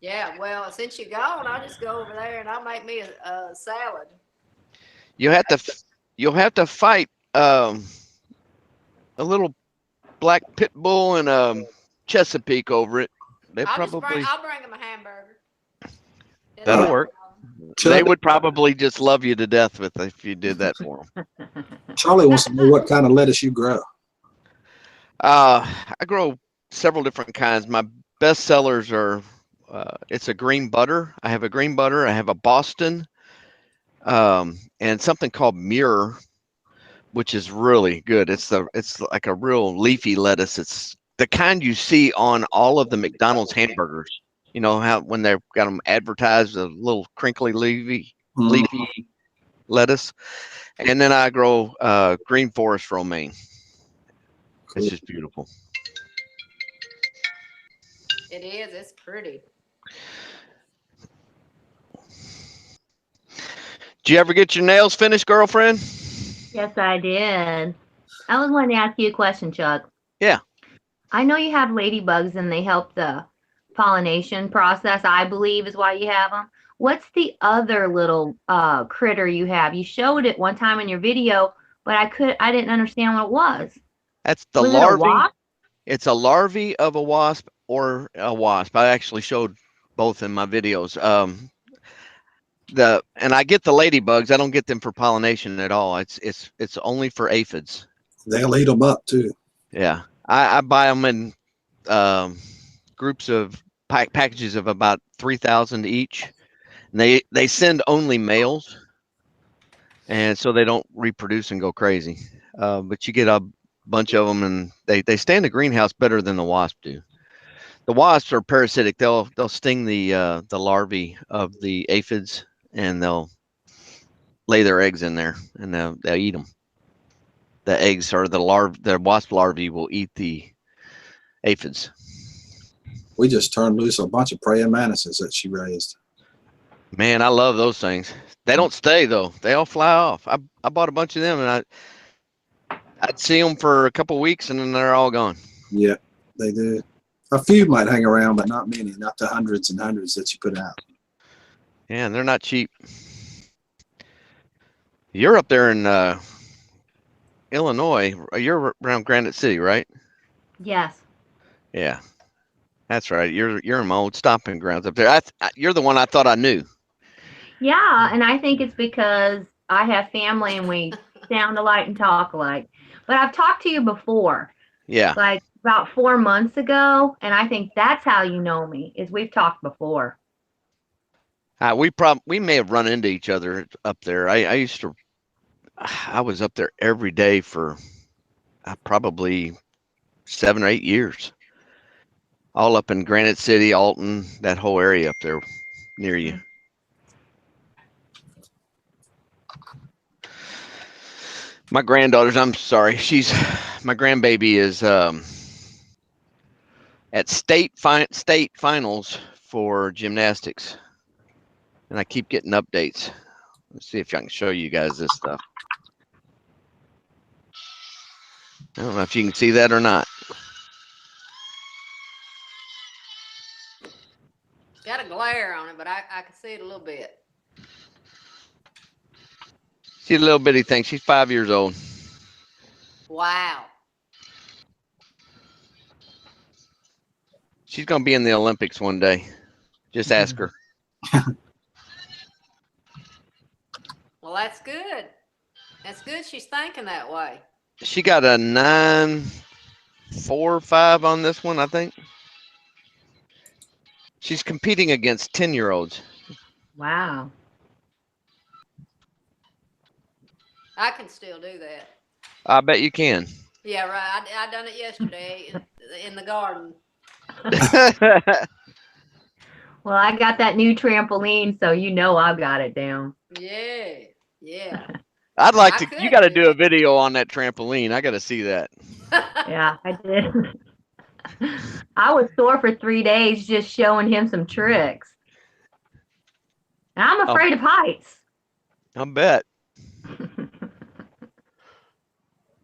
Yeah, well, since you're gone, I'll just go over there and I'll make me a salad. You'll have to fight a little black pit bull and a Chesapeake over it. They probably I'll bring them a hamburger. that'll work. Charlie, They would probably just love you to death with if you did that for them. Charlie wants to know what kind of lettuce you grow. I grow several different kinds. My best sellers are it's a green butter. I have a green butter. I have a Boston, and something called Muir, which is really good. It's like a real leafy lettuce. It's the kind you see on all of the McDonald's hamburgers. You know how when they've got them advertised, a little crinkly leafy lettuce. And then I grow green forest romaine. It's just beautiful. It is. It's pretty. Did you ever get your nails finished, girlfriend? Yes, I did. I was wanting to ask you a question, Chuck. Yeah. I know you have ladybugs and they help the pollination process, I believe is why you have them. What's the other little critter you have? You showed it one time in your video, but I didn't understand what it was. That's the Was it a larvae. wasp? It's a larvae of a wasp or a wasp. I actually showed both in my videos. And I get the ladybugs. I don't get them for pollination at all. It's only for aphids. They'll eat them up too. Yeah, I buy them in groups of packages of about 3,000 each. And they send only males, and so they don't reproduce and go crazy. But you get a bunch of them, and they stay in the greenhouse better than the wasp do. The wasps are parasitic. They'll sting the larvae of the aphids, and they'll lay their eggs in there, and they'll eat them. The eggs or the wasp larvae will eat the aphids. We just turned loose a bunch of praying mantises that she raised. Man, I love those things. They don't stay though; they all fly off. I bought a bunch of them, and I'd see them for a couple weeks, and then they're all gone. Yeah, they do. A few might hang around, but not many. Not the hundreds and hundreds that you put out. Yeah, and they're not cheap. You're up there in Illinois. You're around Granite City, right? Yes. Yeah, that's right. You're in my old stomping grounds up there. You're the one I thought I knew. Yeah, and I think it's because I have family and we sound alike and talk alike. But I've talked to you before, Yeah. like about 4 months ago, and I think that's how you know me, is we've talked before. We may have run into each other up there. I was up there every day for probably 7 or 8 years. All up in Granite City, Alton, that whole area up there near you. My granddaughter's, I'm sorry, my grandbaby is at state finals for gymnastics. And I keep getting updates. Let's see if I can show you guys this stuff. I don't know if you can see that or not. It's got a glare on it, but I can see it a little bit. She's a little bitty thing. She's 5 years old. Wow. She's going to be in the Olympics one day. Just ask her. Well, that's good. That's good she's thinking that way. She got a 9.45 on this one, I think. She's competing against 10-year-olds. Wow. I can still do that. I bet you can. Yeah, right. I done it yesterday in the garden. Well, I got that new trampoline, so you know I've got it down. Yeah, yeah. I'd like I to. could You got to do do a video on that trampoline. I got to see that. it. Yeah, I did. I was sore for 3 days just showing him some tricks. And I'm Oh. afraid of heights. I bet.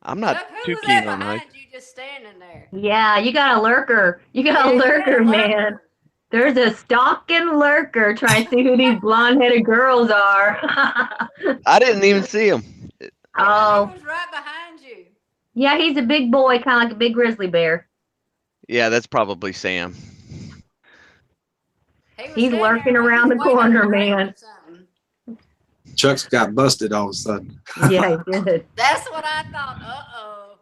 I'm not Chuck, who too was keen that on heights. behind you just standing there? Yeah, you got a lurker. You got a Yeah, you lurker, got a man. lurker. There's a stalking lurker trying to see who these blonde-headed girls are. I didn't even see him. Oh, He was right behind you. yeah, he's a big boy, kind of like a big grizzly bear. Yeah, that's probably Sam. He was He's standing there lurking like around he's the waiting on corner, a drink man. or something. Chuck's got busted all of a sudden. Yeah, he did. That's what I thought.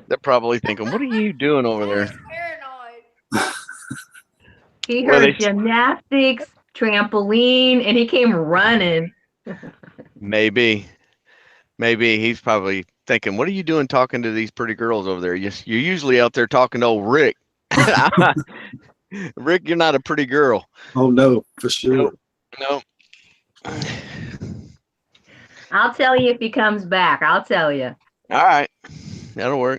They're probably thinking, "What are you doing over Now there?" he's paranoid. He Were heard they? gymnastics, trampoline, and he came running. Maybe. Maybe he's probably thinking, "What are you doing talking to these pretty girls over there? You're usually out there talking to old Rick. Rick, you're not a pretty girl." Oh no, for sure. Nope. I'll tell you if he comes back. I'll tell you. All right, that'll work.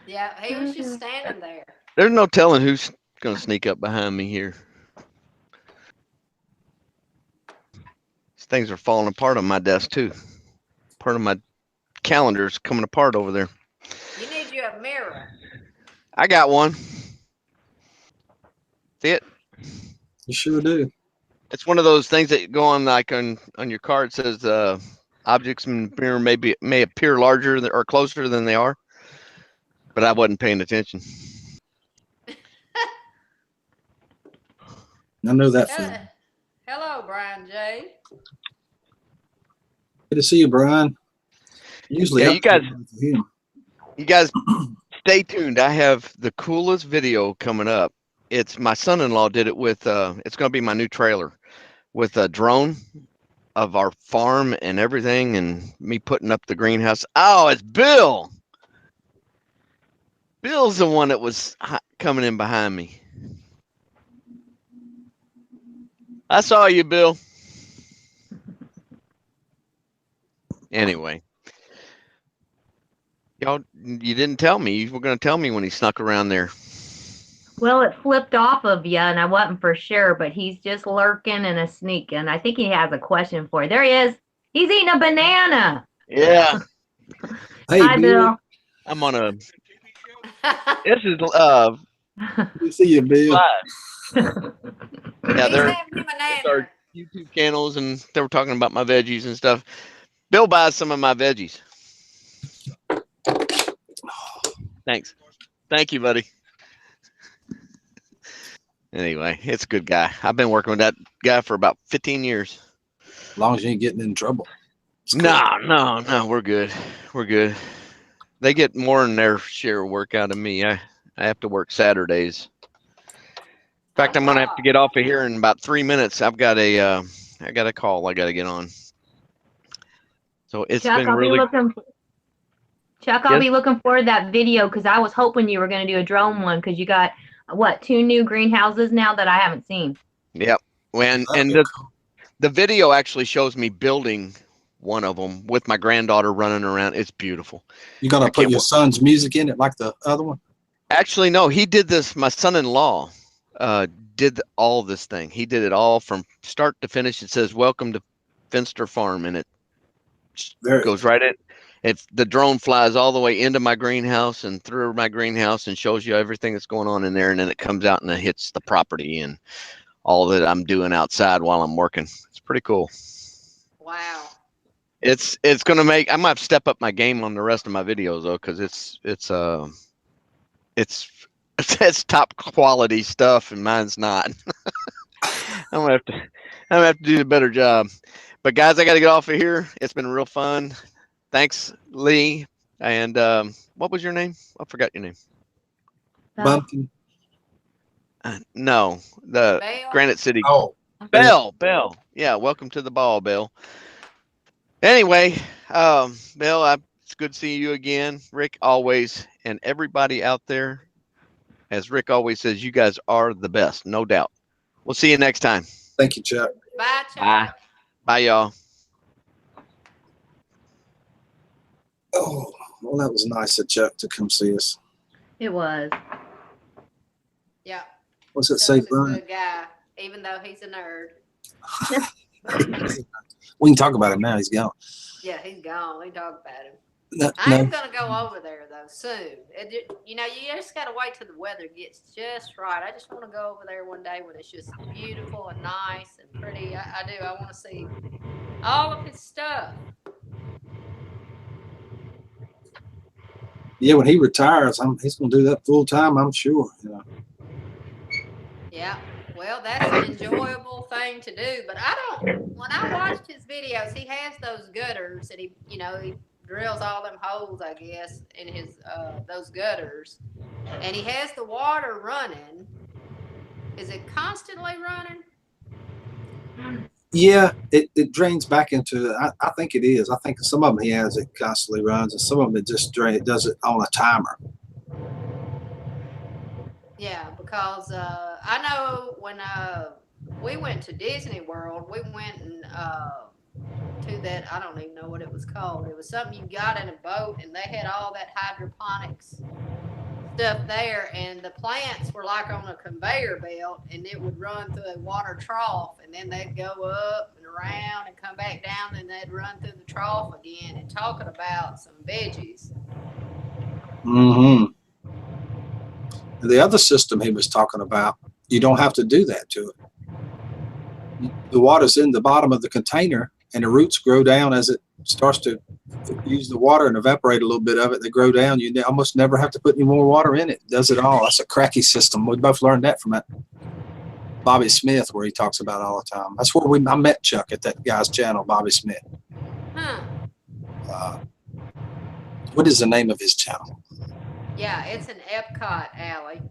Yeah, he was just standing there. There's no telling who's gonna sneak up behind me here. These things are falling apart on my desk too. Part of my calendar's coming apart over there. You need you a mirror. I got one. See it? You sure do. It's one of those things that go on like on your card. It says objects in the mirror may appear larger or closer than they are, but I wasn't paying attention. I know that feeling. Hello, Brian J. Good to see you, Brian. Usually, Yeah, up you guys, to him. you guys, stay tuned. I have the coolest video coming up. It's my son-in-law did it with. It's going to be my new trailer with a drone of our farm and everything, and me putting up the greenhouse. Oh, it's Bill. Bill's the one that was coming in behind me. I saw you, Bill. Anyway, y'all, you didn't tell me. You were going to tell me when he snuck around there. Well, it flipped off of you, and I wasn't for sure, but he's just lurking and a sneaking. I think he has a question for you. There he is. He's eating a banana. Yeah, Hey, Hi, Bill. I'm on a. This is Good to see you, Bill. live. Yeah, He's they're having him a it's our nana. YouTube channels, and they were talking about my veggies and stuff. Bill buys some of my veggies. Thanks. Thank you, buddy. Anyway, it's a good guy. I've been working with that guy for about 15 years. As long as you ain't getting in trouble. It's cool. No, we're good. We're good. They get more than their share of work out of me. I have to work Saturdays. In fact, I'm gonna have to get off of here in about 3 minutes. I got a call I got to get on. So it's Chuck, been I'll really. be looking. Chuck, I'll be looking forward to that video because I was hoping you were going to do a drone one because you got what 2 new greenhouses now that I haven't seen. Yep. When and the video actually shows me building one of them with my granddaughter running around. It's beautiful. You gonna put your son's music in it like the other one? Actually, no, he did this. My son-in-law did all this thing. He did it all from start to finish. It says "Welcome to Finster Farm," and it goes right in. If the drone flies all the way into my greenhouse and through my greenhouse and shows you everything that's going on in there, and then it comes out and it hits the property and all that I'm doing outside while I'm working. It's pretty cool. Wow. It's gonna make. I might have to step up my game on the rest of my videos though, because it's top quality stuff and mine's not. I'm gonna have to do a better job. But guys, I got to get off of here. It's been real fun. Thanks, Lee. And what was your name? I forgot your name. Bumpkin. No, the Bell? Granite City. Oh, Bell. Yeah, welcome to the ball, Bell. Anyway, Bill, it's good seeing you again. Rick, always, and everybody out there, As Rick always says, you guys are the best, no doubt. We'll see you next time. Thank you, Chuck. Bye, Chuck. Bye. Bye, y'all. Oh, well, that was nice of Chuck to come see us. It was. Yeah. What's it say, Chuck's a Brian? good guy, even though he's a nerd. We can talk about him now. He's gone. Yeah, he's gone. We talk about him. No, I no. am gonna go over there though soon. You know, you just gotta wait till the weather gets just right. I just want to go over there one day when it's just beautiful and nice and pretty. I do. I want to see all of his stuff. Yeah, when he retires, he's going to do that full time, I'm sure. You know. Yeah. Well, that's an enjoyable thing to do. But I don't. When I watched his videos, he has those gutters, and he drills all them holes, I guess, in his those gutters, and he has the water running. Is it constantly running? Yeah, it drains back into. I think it is. I think some of them he has it constantly runs, and some of them it just does it on a timer. Yeah, because I know when we went to Disney World, we went and to that, I don't even know what it was called. It was something you got in a boat, and they had all that hydroponics stuff there, and the plants were like on a conveyor belt, and it would run through a water trough, and then they'd go up and around and come back down, and they'd run through the trough again. And talking about some veggies. Mm-hmm. The other system he was talking about, you don't have to do that to it. The water's in the bottom of the container, and the roots grow down as it starts to use the water and evaporate a little bit of it. They grow down. You almost never have to put any more water in it. It does it all. That's a cracky system. We both learned that from that Bobby Smith, where he talks about it all the time. That's where I met Chuck, at that guy's channel, Bobby Smith. Huh. What is the name of his channel? Yeah, it's an Epcot alley.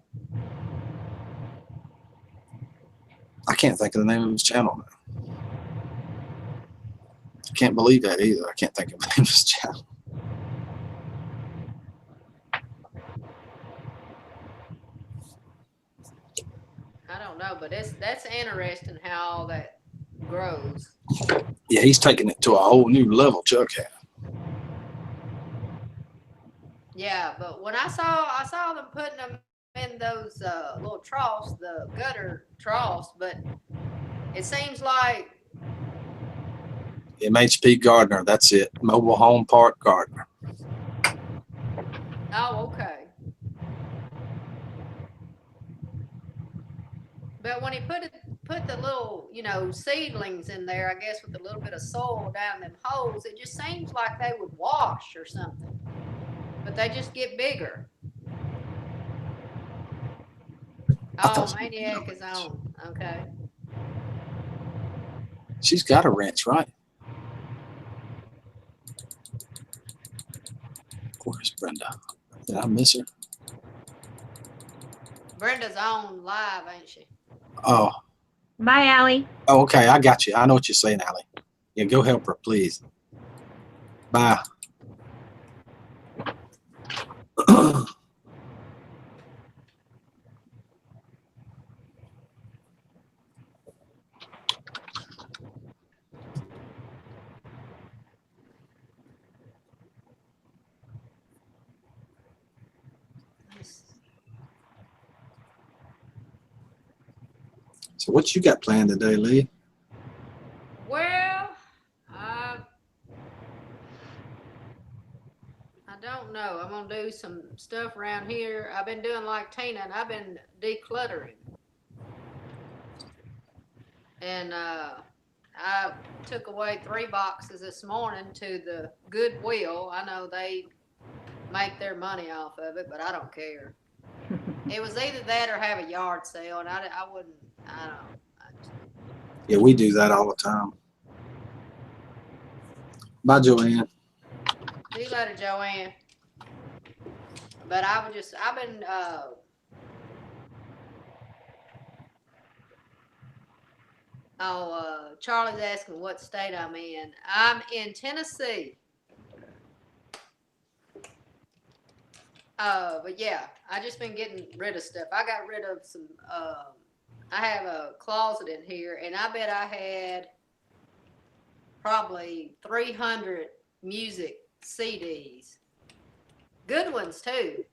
I can't think of the name of his channel now. I can't believe that either. I can't think of the name of his channel. I don't know, but that's interesting how all that grows. Yeah, he's taking it to a whole new level, Chuck has. Yeah, but when I saw them putting them in those little troughs, the gutter troughs, but it seems like MHP Gardner, that's it. Mobile Home Park Gardner. oh, okay. But when he put the little, seedlings in there, I guess with a little bit of soil down them holes, it just seems like they would wash or something. But they just get bigger. Oh, Maniac is on. Okay. She's got a ranch, right? Where's Brenda? Did I miss her? Brenda's on live, ain't she? Oh. Bye, Allie. Oh, okay. I got you. I know what you're saying, Allie. Yeah, go help her, please. Bye. So what you got planned today, Lee? Well, I don't know. I'm gonna do some stuff around here. I've been doing like Tina, and I've been decluttering. And I took away 3 boxes this morning to the Goodwill. I know they make their money off of it, but I don't care. It was either that or have a yard sale, and I wouldn't. I don't. Yeah, we do that all the time. Bye, Joanne. See you later, Joanne. But I've been Charlie's asking what state I'm in. I'm in Tennessee. But yeah, I just been getting rid of stuff. I got rid of some. I have a closet in here, and I bet I had probably 300 music CDs. Good ones too,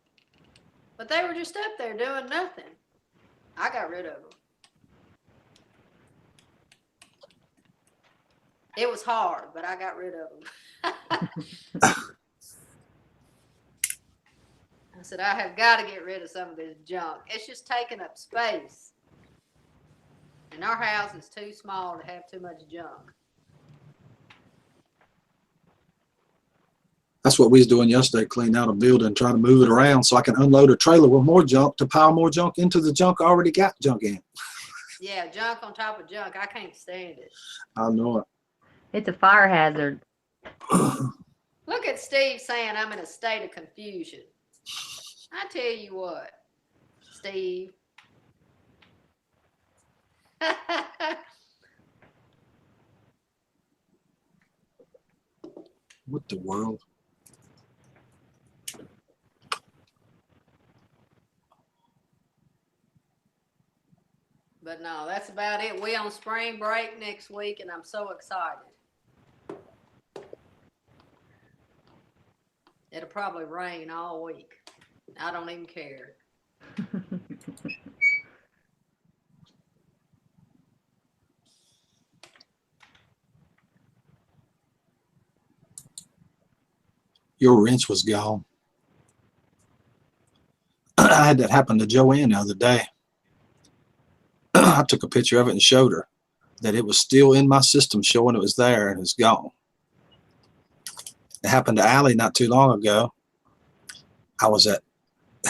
but they were just up there doing nothing. I got rid of them. It was hard, but I got rid of them. I said, I have got to get rid of some of this junk. It's just taking up space. And our house is too small to have too much junk. That's what we was doing yesterday, cleaning out a building, trying to move it around so I can unload a trailer with more junk to pile more junk into the junk I already got junk in. Yeah, junk on top of junk. I can't stand it. I know it. It's a fire hazard. Look at Steve saying I'm in a state of confusion. I tell you what, Steve. What the world? But no, that's about it. We on spring break next week, and I'm so excited. It'll probably rain all week. I don't even care. Your wrench was gone. I had that happen to Joanne the other day. I took a picture of it and showed her that it was still in my system showing it was there and it's gone. It happened to Allie not too long ago. I was at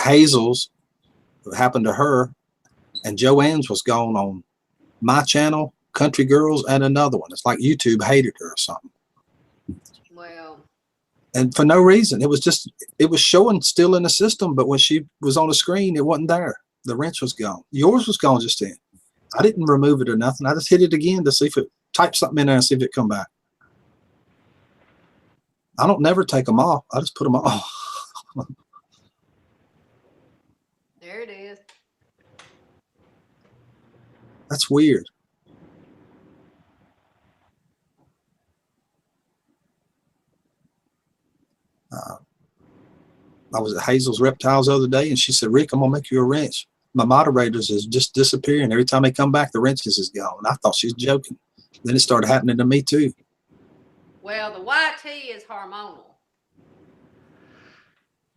Hazel's. It happened to her, and Joanne's was gone on my channel, Country Girls, and another one. It's like YouTube hated her or something. Well, And for no reason. It was just, it was showing still in the system, but when she was on the screen, it wasn't there. The wrench was gone. Yours was gone just then. I didn't remove it or nothing. I just hit it again to see if it, type something in there and see if it come back. I don't never take them off. I just put them off. there it is. That's weird. I was at Hazel's Reptiles the other day, and she said, Rick, I'm going to make you a wrench. My moderators is just disappearing. Every time they come back, the wrenches is gone. And I thought she was joking. Then it started happening to me, too. Well, the YT is hormonal.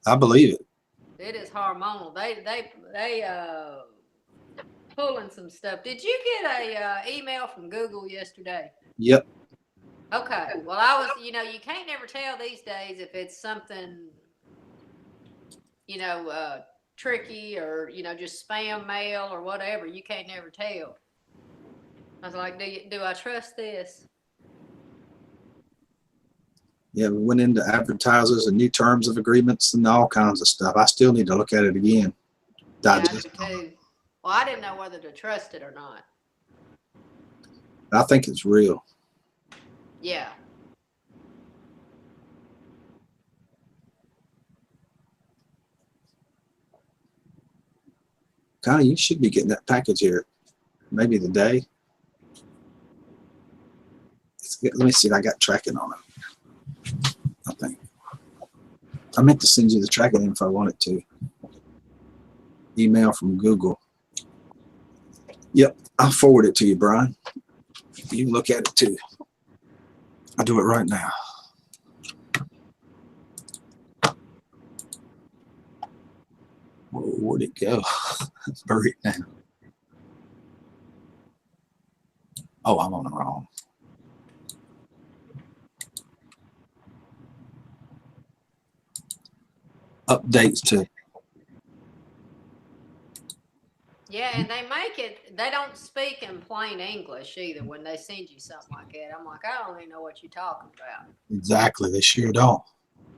I believe it. It is hormonal. They pulling some stuff. Did you get a email from Google yesterday? Yep. Okay. Well, I was, you can't never tell these days if it's something, tricky or, just spam mail or whatever. You can't never tell. I was like, do I trust this? Yeah, we went into advertisers and new terms of agreements and all kinds of stuff. I still need to look at it again. Yeah, I do Digest. too. Well, I didn't know whether to trust it or not. I think it's real. Yeah. Connie, you should be getting that package here. Maybe today. Let me see if I got tracking on it. I think. I meant to send you the tracking info I wanted to. Email from Google. Yep, I'll forward it to you, Brian. You can look at it too. I'll do it right now. Where'd it go? It's buried now. Oh, I'm on the wrong. Updates to. Yeah, and they don't speak in plain English either when they send you something like that. I'm like, I don't even know what you're talking about. Exactly, they sure don't.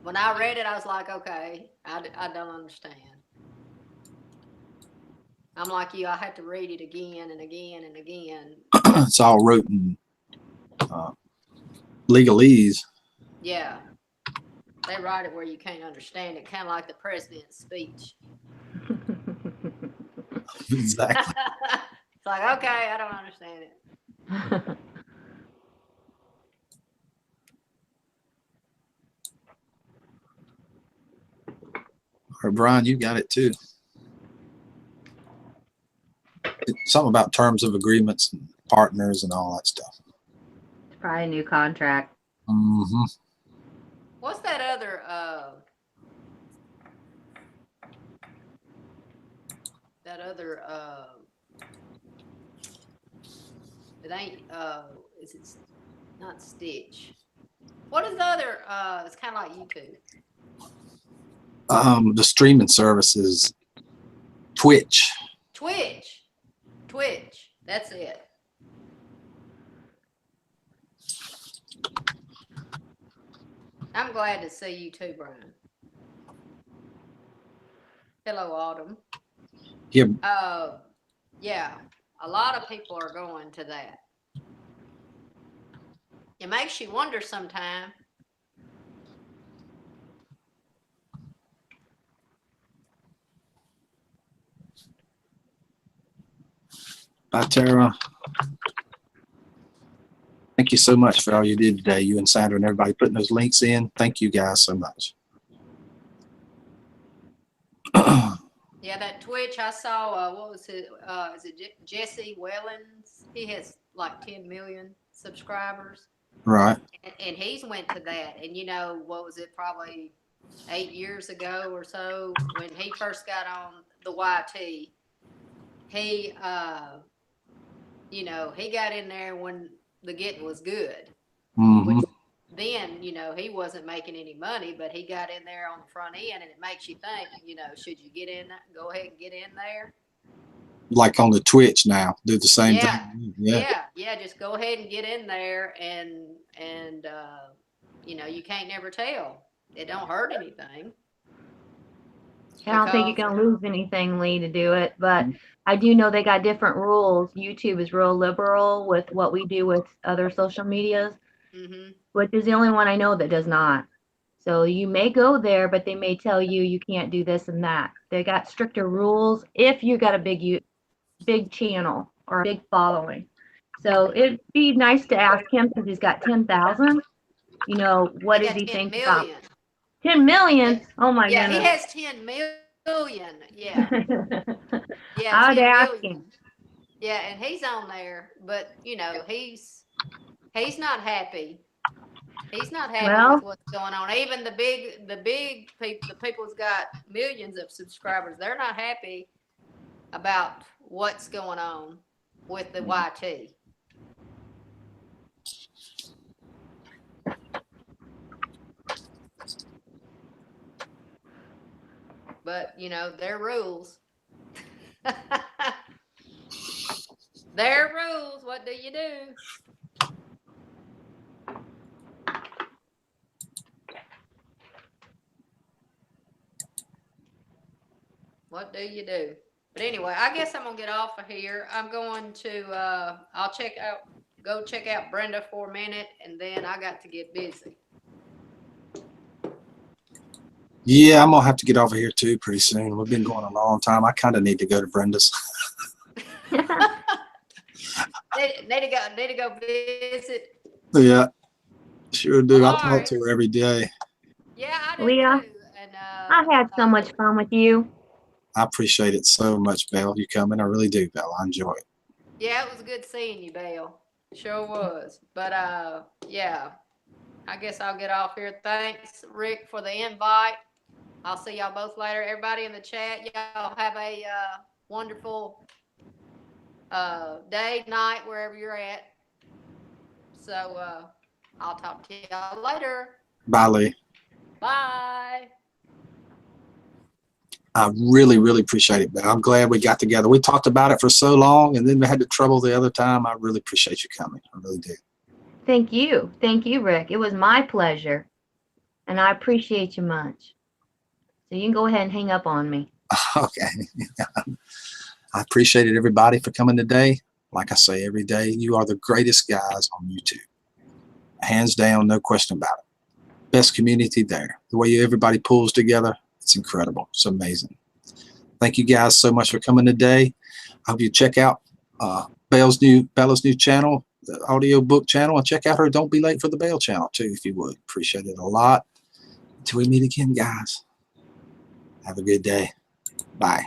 When I read it, I was like, okay, I don't understand. I'm like you, I had to read it again and again and again. It's all wrote in legalese. Yeah. They write it where you can't understand it, kind of like the president's speech. Exactly. It's like, okay, I don't understand it. Or Brian, you got it too. It's something about terms of agreements and partners and all that stuff. It's probably a new contract. Mm-hmm. What's that other it ain't is it not Stitch? What is the other it's kind of like YouTube. The streaming services, Twitch. Twitch. That's it. I'm glad to see you too, Brian. Hello, Autumn. Yeah. Yeah, a lot of people are going to that. It makes you wonder sometime. Bye, Tara. Thank you so much for all you did today, you and Sandra and everybody putting those links in. Thank you guys so much. Yeah, that Twitch I saw, what was it? Is it Jesse Wellens? He has like 10 million subscribers. Right. And he's went to that. And you know, what was it? Probably 8 years ago or so when he first got on the YT, he, you know, he got in there when the getting was good. Mm-hmm. Which then, you know, he wasn't making any money, but he got in there on the front end, and it makes you think, you know, should you get in, go ahead and get in there? Like on the Twitch now, do the same Yeah. thing. Yeah. Just go ahead and get in there, and you know, you can't never tell. It don't hurt anything. I don't think you're Because- gonna lose anything, Lee, to do it, but I do know they got different rules. YouTube is real liberal with what we do with other social medias, Mhm. which is the only one I know that does not. So you may go there, but they may tell you you can't do this and that. They got stricter rules if you got a big channel or a big following. So it'd be nice to ask him because he's got 10,000. You know, what He does got he 10 think about million. 10 million? Oh my Yeah, he goodness. has 10 million. Yeah. Yeah, I'd 10 ask million. him. Yeah, and he's on there, but you know, he's not happy. He's not happy Well, with what's going on. Even the big people, the people who's got millions of subscribers, they're not happy about what's going on with the YT. But you know, their rules. Their rules. What do you do? What do you do? But anyway, I guess I'm gonna get off of here. I'm going to I'll go check out Brenda for a minute, and then I got to get busy. Yeah, I'm gonna have to get over here too pretty soon. We've been going a long time. I kind of need to go to Brenda's. Need to go visit. Yeah, sure do. I All talk right. to her every day. Yeah, I do Leah, too. And I had so much fun with you. I appreciate it so much, Belle. You coming? I really do, Belle. I enjoy it. Yeah, it was good seeing you, Belle. Sure was. But yeah, I guess I'll get off here. Thanks, Rick, for the invite. I'll see y'all both later. Everybody in the chat, y'all have a wonderful day, night, wherever you're at. So I'll talk to y'all later. Bye, Lee. Bye. I really, really appreciate it, Belle. I'm glad we got together. We talked about it for so long, and then we had the trouble the other time. I really appreciate you coming. I really do. Thank you. Thank you, Rick. It was my pleasure. And I appreciate you much. So you can go ahead and hang up on me. Okay. I appreciated everybody for coming today. Like I say every day, you are the greatest guys on YouTube. Hands down, no question about it. best community there. The way everybody pulls together, it's incredible. It's amazing. Thank you guys so much for coming today. I hope you check out Bella's new channel, the audio book channel, and check out her Don't Be Late for the Bell channel too, if you would. Appreciate it a lot. Until we meet again, guys. Have a good day. Bye.